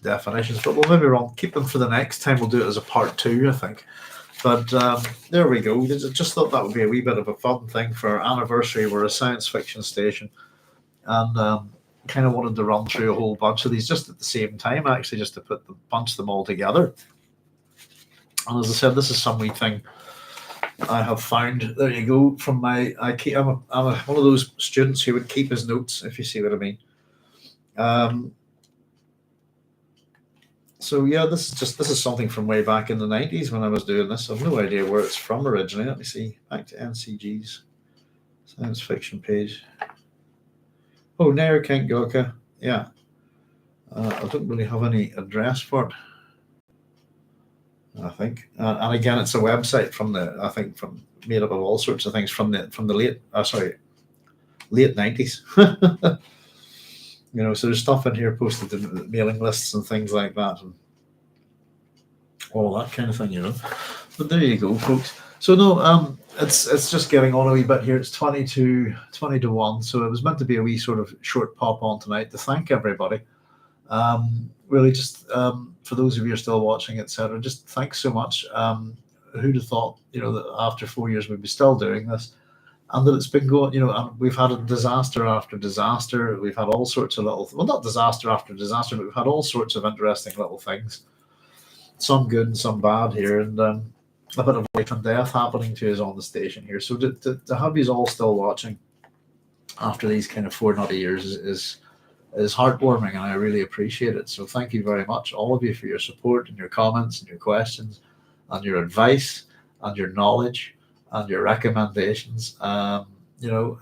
definitions, but we'll maybe keep them for the next time. We'll do it as a part 2, I think. But there we go. I just thought that would be a wee bit of a fun thing for our anniversary. We're a science fiction station, and kind of wanted to run through a whole bunch of these just at the same time, actually, just to bunch them all together. And as I said, this is some wee thing I have found. There you go. From I'm one of those students who would keep his notes, if you see what I mean. So yeah, this is something from way back in the 90s when I was doing this. I've no idea where it's from originally. Let me see. Back to NCG's science fiction page. Oh, Nair Kent Goka. Yeah. I don't really have any address for it, I think. And again, it's a website made up of all sorts of things from the late 90s. So there's stuff in here posted in mailing lists and things like that, and all that kind of thing, But there you go, folks. So no, it's just getting on a wee bit here. It's 20 to 1, so it was meant to be a wee sort of short pop on tonight to thank everybody. Really, just for those of you who are still watching, etc. Just thanks so much. Who'd have thought, that after 4 years we'd be still doing this? And that it's been going, and we've had a disaster after disaster. We've had all sorts of not disaster after disaster, but we've had all sorts of interesting little things. Some good and some bad here, and a bit of life and death happening to us on the station here. So to have you all still watching after these kind of 4 nutty years is heartwarming, and I really appreciate it. So thank you very much, all of you, for your support and your comments and your questions and your advice and your knowledge and your recommendations, and your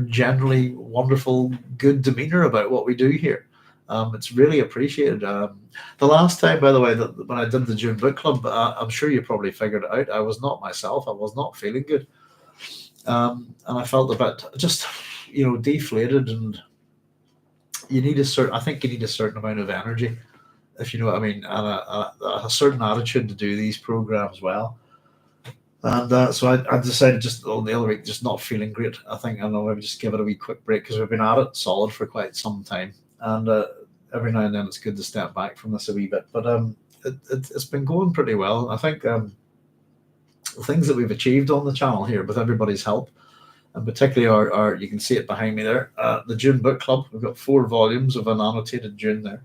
generally wonderful, good demeanor about what we do here. It's really appreciated. The last time, by the way, when I did the June Book Club, I'm sure you probably figured it out. I was not myself. I was not feeling good, and I felt a bit just, deflated. And I think you need a certain amount of energy, if you know what I mean, and a certain attitude to do these programs well. And so I decided just on the other week, just not feeling great. I think I'll maybe just give it a wee quick break, because we've been at it solid for quite some time. And every now and then it's good to step back from this a wee bit. But it's been going pretty well. I think the things that we've achieved on the channel here with everybody's help, and particularly our you can see it behind me there, the June Book Club. We've got 4 volumes of an annotated June there.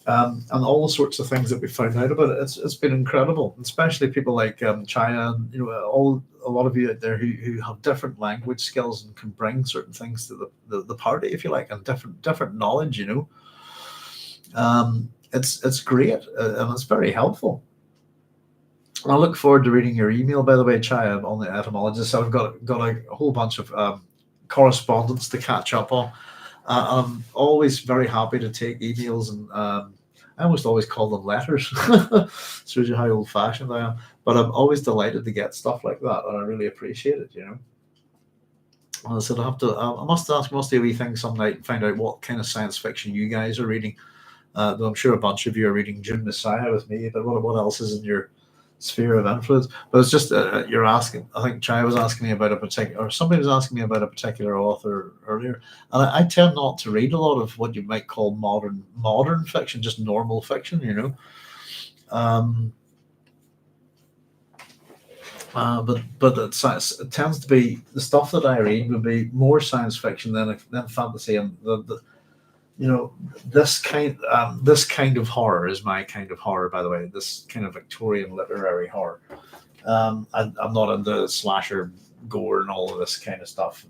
And all the sorts of things that we found out about it, it's been incredible. Especially people like Chaya, and a lot of you out there who have different language skills and can bring certain things to the party, if you like, and different knowledge. It's great, and it's very helpful. And I look forward to reading your email, by the way, Chaya, on the etymologist. So I've got a whole bunch of correspondence to catch up on. I'm always very happy to take emails, and I almost always call them letters. Shows you how old-fashioned I am. But I'm always delighted to get stuff like that, and I really appreciate it. And I said I must ask most of you things some night and find out what kind of science fiction you guys are reading. Though I'm sure a bunch of you are reading June Messiah with me, but what else is in your sphere of influence? But it's just you're asking. I think Chai was asking me about a particular, or somebody was asking me about a particular author earlier, and I tend not to read a lot of what you might call modern fiction, just normal fiction, you know. Um, but it tends to be the stuff that I read would be more science fiction than fantasy, and the you know this kind of horror is my kind of horror, by the way, this kind of Victorian literary horror. I'm not into slasher gore and all of this kind of stuff,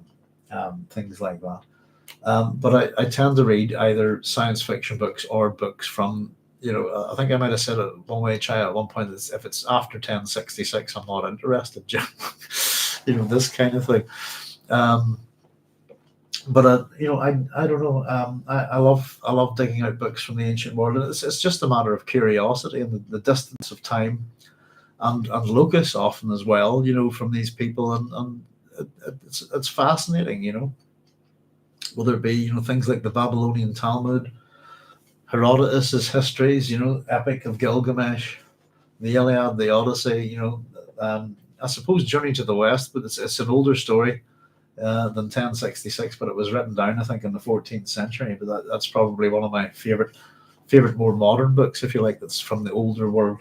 things like that. But I tend to read either science fiction books or books from, I think I might have said it one way, Chai, at one point, is if it's after 1066, I'm not interested, Jim. This kind of thing. But I don't know. I love digging out books from the ancient world, and it's just a matter of curiosity and the distance of time and locus often as well. From these people, and it's fascinating. Whether it be things like the Babylonian Talmud, Herodotus's histories, Epic of Gilgamesh, the Iliad, the Odyssey. I suppose Journey to the West, but it's an older story than 1066, but it was written down, I think, in the 14th century. But that's probably one of my favorite more modern books, if you like, that's from the older world.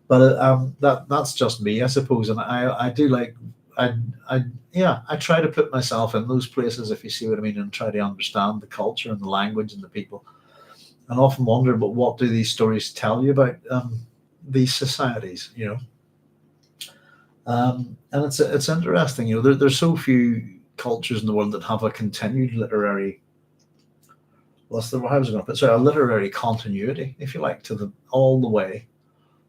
But that's just me, I suppose, and I do like. I try to put myself in those places, if you see what I mean, and try to understand the culture and the language and the people, and often wonder, but what do these stories tell you about these societies? And it's interesting. There's so few cultures in the world that have a continued literary. How was I going to put it? So a literary continuity, if you like, all the way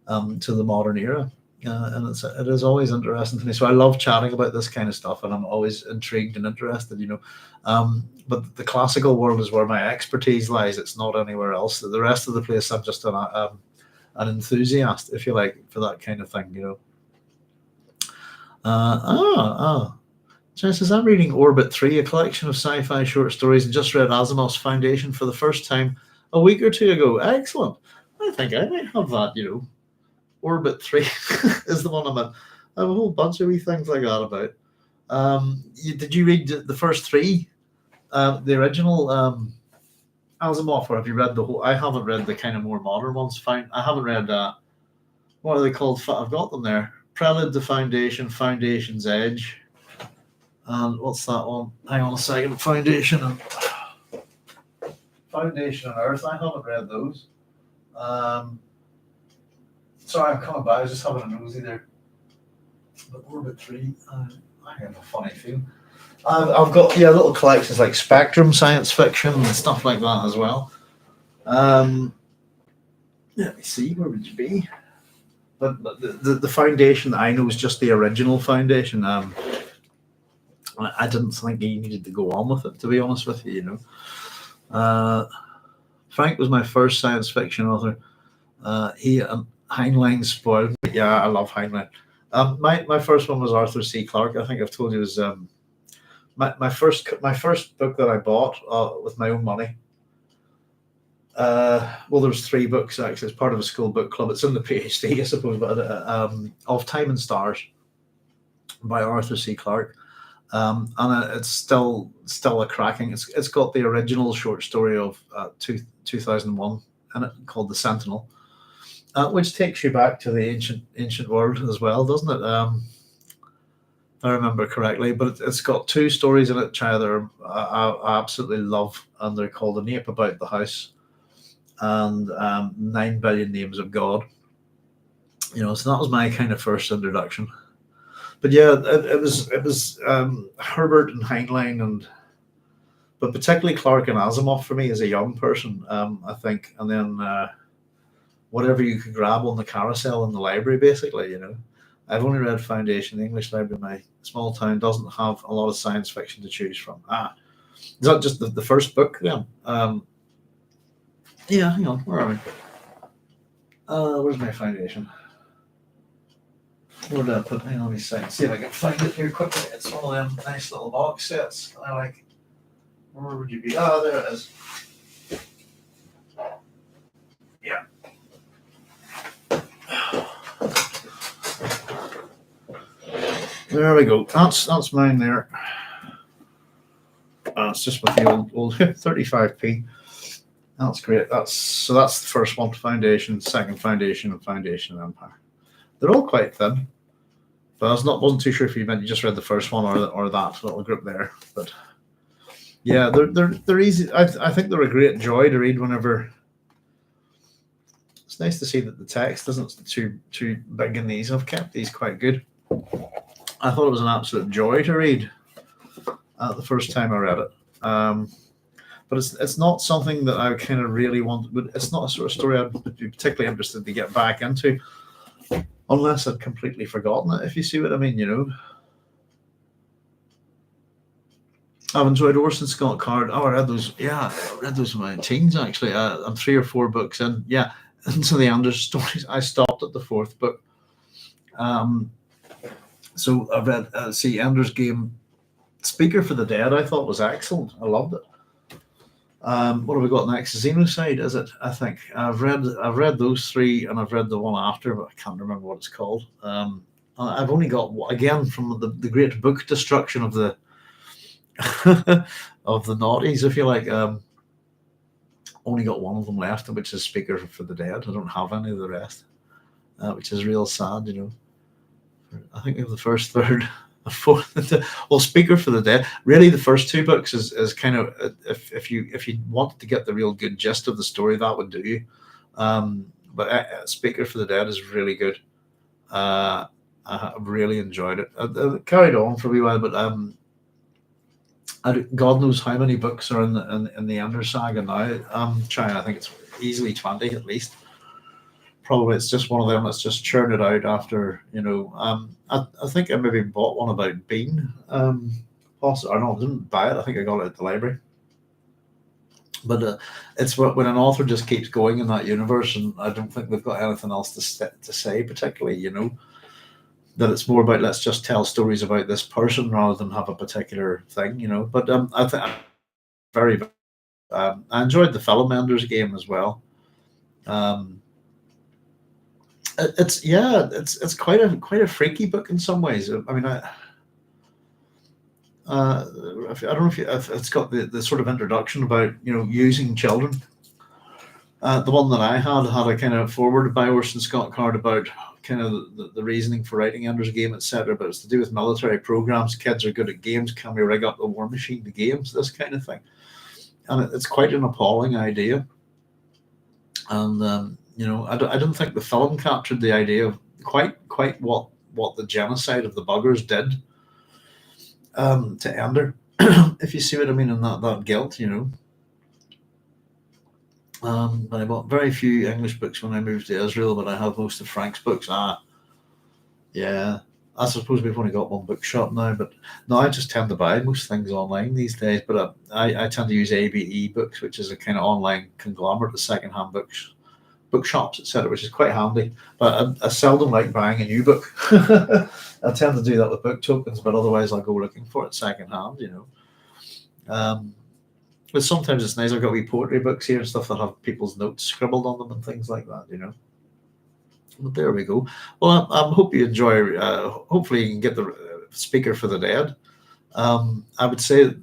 to the modern era. And it is always interesting to me. So I love chatting about this kind of stuff, and I'm always intrigued and interested. But the classical world is where my expertise lies. It's not anywhere else. The rest of the place, I'm just an enthusiast, if you like, for that kind of thing. Jen says, I'm reading Orbit 3, a collection of sci-fi short stories, and just read Asimov's Foundation for the first time a week or two ago. Excellent. I think I might have that. Orbit 3 is the one I'm in. I have a whole bunch of wee things like that about. Did you read the first three? The original Asimov, or have you read the whole? I haven't read the kind of more modern ones. Fine. I haven't read what are they called? I've got them there. Prelude to Foundation, Foundation's Edge. And what's that one? Hang on a second. Foundation and Earth. I haven't read those. Sorry, I'm coming by. I was just having a nosy there. But Orbit 3, I have a funny feeling. I've got little collections like Spectrum science fiction and stuff like that as well. Let me see, where would you be? But the Foundation that I know is just the original Foundation. I didn't think he needed to go on with it, to be honest with you. Frank was my first science fiction author. Heinlein spoiled me. Yeah, I love Heinlein. My first one was Arthur C. Clarke. I think I've told you it was my first book that I bought with my own money. Well, there was 3 books actually. It's part of a school book club. It's in the PhD, I suppose, but of Time and Stars by Arthur C. Clarke. And it's still a cracking. It's got the original short story of 2001 in it called The Sentinel. Which takes you back to the ancient world as well, doesn't it? If I remember correctly. But it's got 2 stories in it, Chai, that I absolutely love, and they're called An Ape About the House and 9 Billion Names of God. So that was my kind of first introduction. But yeah, it was Herbert and Heinlein, but particularly Clarke and Asimov for me as a young person, I think, and then whatever you could grab on the carousel in the library, basically. I've only read Foundation. The English library in my small town doesn't have a lot of science fiction to choose from. Is that just the first book then? Yeah, hang on, where are we? Where's my Foundation? Where did I put? Hang on, let me see if I can find it here quickly. It's one of them nice little box sets I like. Where would you be? There it is. There we go. That's mine there. It's just with the old 35p. That's great. That's the first one, Foundation, second Foundation, and Foundation and Empire. They're all quite thin, but wasn't too sure if you meant you just read the first one or that little group there. But yeah, they're easy. I think they're a great joy to read whenever. It's nice to see that the text isn't too big in these. I've kept these quite good. I thought it was an absolute joy to read the first time I read it. But it's not something that I kind of really want. But it's not a sort of story I'd be particularly interested to get back into, unless I'd completely forgotten it. If you see what I mean, you know. I've enjoyed Orson Scott Card. Oh, I read those. Yeah, I read those in my teens actually. I'm 3 or 4 books in. Yeah, into the Anders stories. I stopped at the 4th book. So I've read. Ender's Game. Speaker for the Dead. I thought was excellent. I loved it. What have we got next? Xenocide, is it? I think I've read those 3, and I've read the one after, but I can't remember what it's called. I've only got, again, from the great book destruction of the of the naughties, if you like. Only got one of them left, which is Speaker for the Dead. I don't have any of the rest, which is real sad, you know. I think we have the first, third, fourth. Well, Speaker for the Dead. Really, the first 2 books is kind of if you wanted to get the real good gist of the story, that would do you. But Speaker for the Dead is really good. I really enjoyed it. I carried on for a wee while, but God knows how many books are in the Ender saga now. I'm trying. I think it's easily 20 at least. Probably it's just one of them that's just churned it out after, you know. I think I maybe bought one about Bean. Also, or no, I didn't buy it. I think I got it at the library. But it's when an author just keeps going in that universe, and I don't think they've got anything else to say particularly, you know. That it's more about let's just tell stories about this person rather than have a particular thing, you know. But I think very. I enjoyed the film Ender's Game as well. It's quite a freaky book in some ways. I mean, I don't know if it's got the sort of introduction about, you know, using children. The one that I had a kind of forward by Orson Scott Card about kind of the reasoning for writing Ender's Game, etc. But it's to do with military programs. Kids are good at games. Can we rig up the war machine to games? This kind of thing. And it's quite an appalling idea. And you know, I don't think the film captured the idea of quite what the genocide of the buggers did to Ender, if you see what I mean, and that guilt, you know. But I bought very few English books when I moved to Israel, but I have most of Frank's books. Yeah. I suppose we've only got one bookshop now, but no, I just tend to buy most things online these days. But I tend to use ABE Books, which is a kind of online conglomerate of secondhand bookshops, etc., which is quite handy. But I seldom like buying a new book. I tend to do that with book tokens, but otherwise I'll go looking for it secondhand, you know. But sometimes it's nice. I've got wee poetry books here and stuff that have people's notes scribbled on them and things like that, you know. But there we go. Well, I hope you enjoy. Hopefully, you can get the Speaker for the Dead. I would say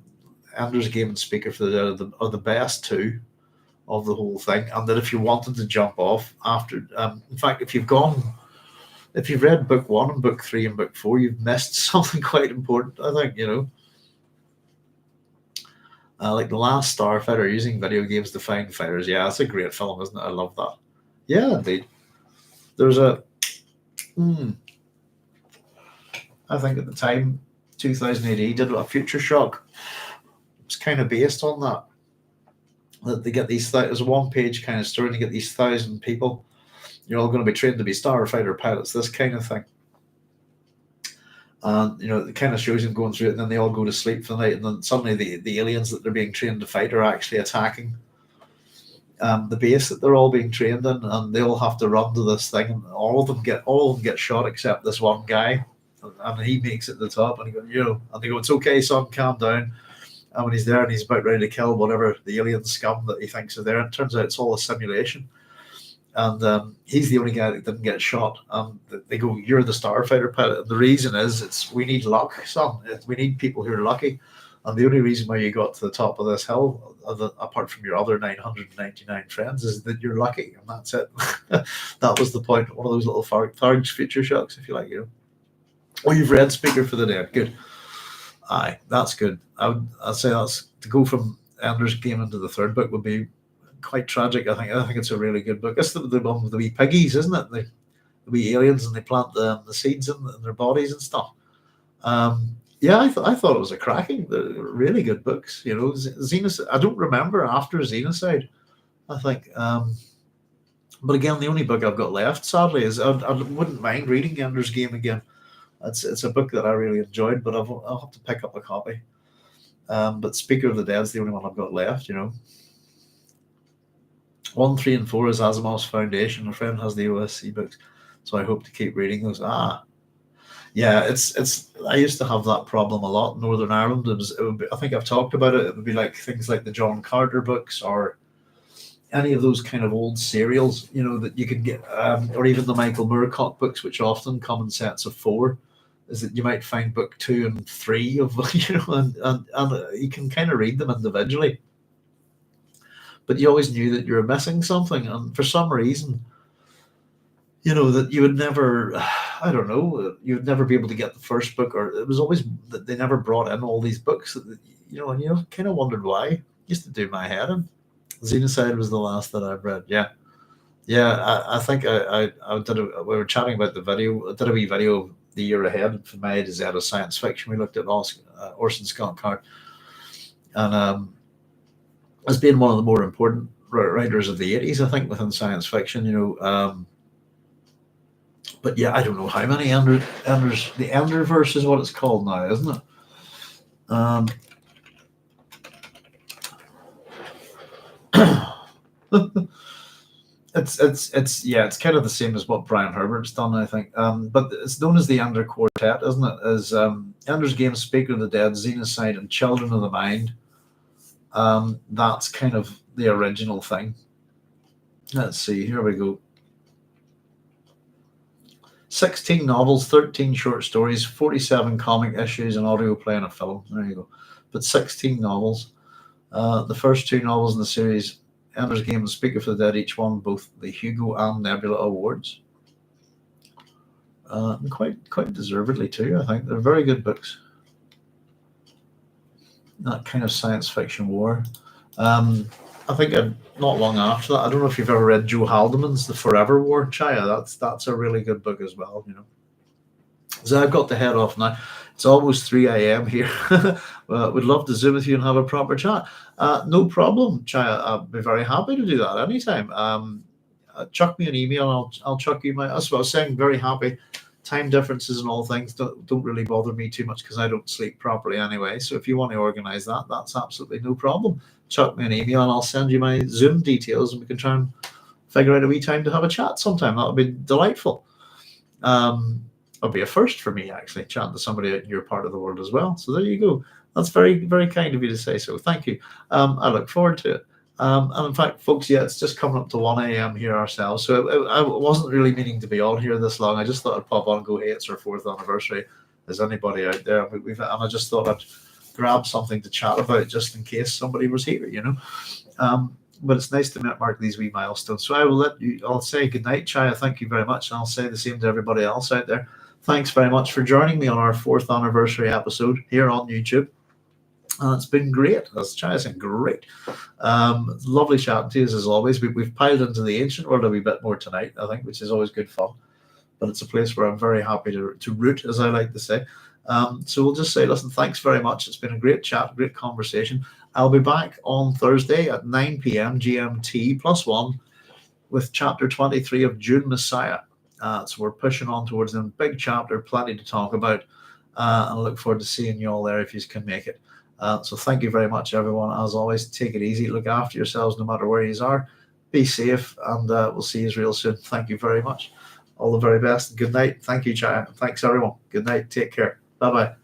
Ender's Game and Speaker for the Dead are the best 2 of the whole thing. And that if you wanted to jump off after, in fact, if you've read book 1 and book 3 and book 4, you've missed something quite important, I think, you know. Like The Last Starfighter, Using Video Games to Find Fighters. Yeah, that's a great film, isn't it? I love that. Yeah, indeed. There's I think at the time, 2000 AD, did a Future Shock. It's kind of based on that. That they get these, there's a 1-page kind of story, to get these 1,000 people. You're all going to be trained to be starfighter pilots, this kind of thing. And, you know, it kind of shows them going through it, and then they all go to sleep for the night, and then suddenly the aliens that they're being trained to fight are actually attacking the base that they're all being trained in, and they all have to run to this thing, and all of them get shot except this one guy, and he makes it to the top, and he goes, you know, and they go, it's okay, son, calm down. And when he's there and he's about ready to kill whatever the alien scum that he thinks are there, it turns out it's all a simulation. and he's the only guy that didn't get shot. They go, "You're the starfighter pilot." And the reason is, we need luck, son. We need people who are lucky. And the only reason why you got to the top of this hill, apart from your other 999 friends, is that you're lucky, and that's it. That was the point. One of those little Farge feature shocks, if you like, Oh, you've read Speaker for the Dead. Good. Aye, that's good. I'd say that's to go from Ender's Game into the third book would be quite tragic. I think it's a really good book. It's the one with the wee piggies, isn't it? The wee aliens, and they plant the seeds in their bodies and stuff. Yeah, I thought it was a cracking, really good books. Xenocide. I don't remember after Xenocide, I think. But again, the only book I've got left, sadly, is I wouldn't mind reading Ender's Game again. It's a book that I really enjoyed, but I'll have to pick up a copy. But Speaker of the Dead is the only one I've got left. 1, 3, and 4 is Asimov's Foundation. A friend has the OSC books, so I hope to keep reading those. Yeah, it's. I used to have that problem a lot in Northern Ireland. It would be, I think I've talked about it. It would be like things like the John Carter books, or any of those kind of old serials, that you could get, or even the Michael Moorcock books, which often come in sets of 4. Is that you might find book 2 and 3 of, and you can kind of read them individually, but you always knew that you were missing something, and for some reason, that you would never, I don't know, you would never be able to get the first book, or it was always that they never brought in all these books, and you kind of wondered why. Used to do my head in. Xenocide was the last that I've read. Yeah. I think I did. We were chatting about the video. I did a wee video of the year ahead from my A to Z of science fiction. We looked at Orson Scott Card, and as being one of the more important writers of the 80s, I think, within science fiction. But yeah, I don't know how many Enders. The Enderverse is what it's called now, isn't it? It's kind of the same as what Brian Herbert's done, I think. But it's known as the Ender Quartet, isn't it? As Ender's Game, Speaker of the Dead, Xenocide, and Children of the Mind. That's kind of the original thing. Let's see. Here we go. 16 novels, 13 short stories, 47 comic issues, an audio play, and a film. There you go. But 16 novels. The first 2 novels in the series, Ender's Game and Speaker for the Dead, each won both the Hugo and Nebula Awards. And quite deservedly too, I think. They're very good books. That kind of science fiction war. I think not long after that, I don't know if you've ever read Joe Haldeman's The Forever War, Chaya. That's a really good book as well, So I've got to head off now. It's almost 3 a.m. here. Would love to Zoom with you and have a proper chat. No problem, Chaya. I'll be very happy to do that anytime. Chuck me an email. I'll chuck you my. That's what I was saying. Very happy. Time differences and all things don't really bother me too much because I don't sleep properly anyway. So if you want to organise that, that's absolutely no problem. Chuck me an email and I'll send you my Zoom details, and we can try and figure out a wee time to have a chat sometime. That would be delightful. It'll be a first for me, actually, chatting to somebody out in your part of the world as well. So there you go. That's very, very kind of you to say so. Thank you. I look forward to it. And in fact, folks, it's just coming up to 1 a.m. here ourselves. So I wasn't really meaning to be on here this long. I just thought I'd pop on and go, hey, it's our 4th anniversary. Is anybody out there? And I just thought I'd grab something to chat about just in case somebody was here, But it's nice to mark these wee milestones. So I'll say good night, Chaya. Thank you very much. And I'll say the same to everybody else out there. Thanks very much for joining me on our 4th anniversary episode here on YouTube. It's been great. As Chaya said, great. Lovely chatting to you as always. We've piled into the ancient world a wee bit more tonight, I think, which is always good fun. But it's a place where I'm very happy to root, as I like to say. So we'll just say, listen, thanks very much. It's been a great chat, great conversation. I'll be back on Thursday at 9 p.m. GMT +1 with chapter 23 of June Messiah. So we're pushing on towards the big chapter, plenty to talk about. And I look forward to seeing you all there if you can make it. So thank you very much, everyone. As always, take it easy. Look after yourselves no matter where you are. Be safe, and we'll see you real soon. Thank you very much. All the very best. Good night. Thank you, Chaya. Thanks, everyone. Good night. Take care. Bye-bye.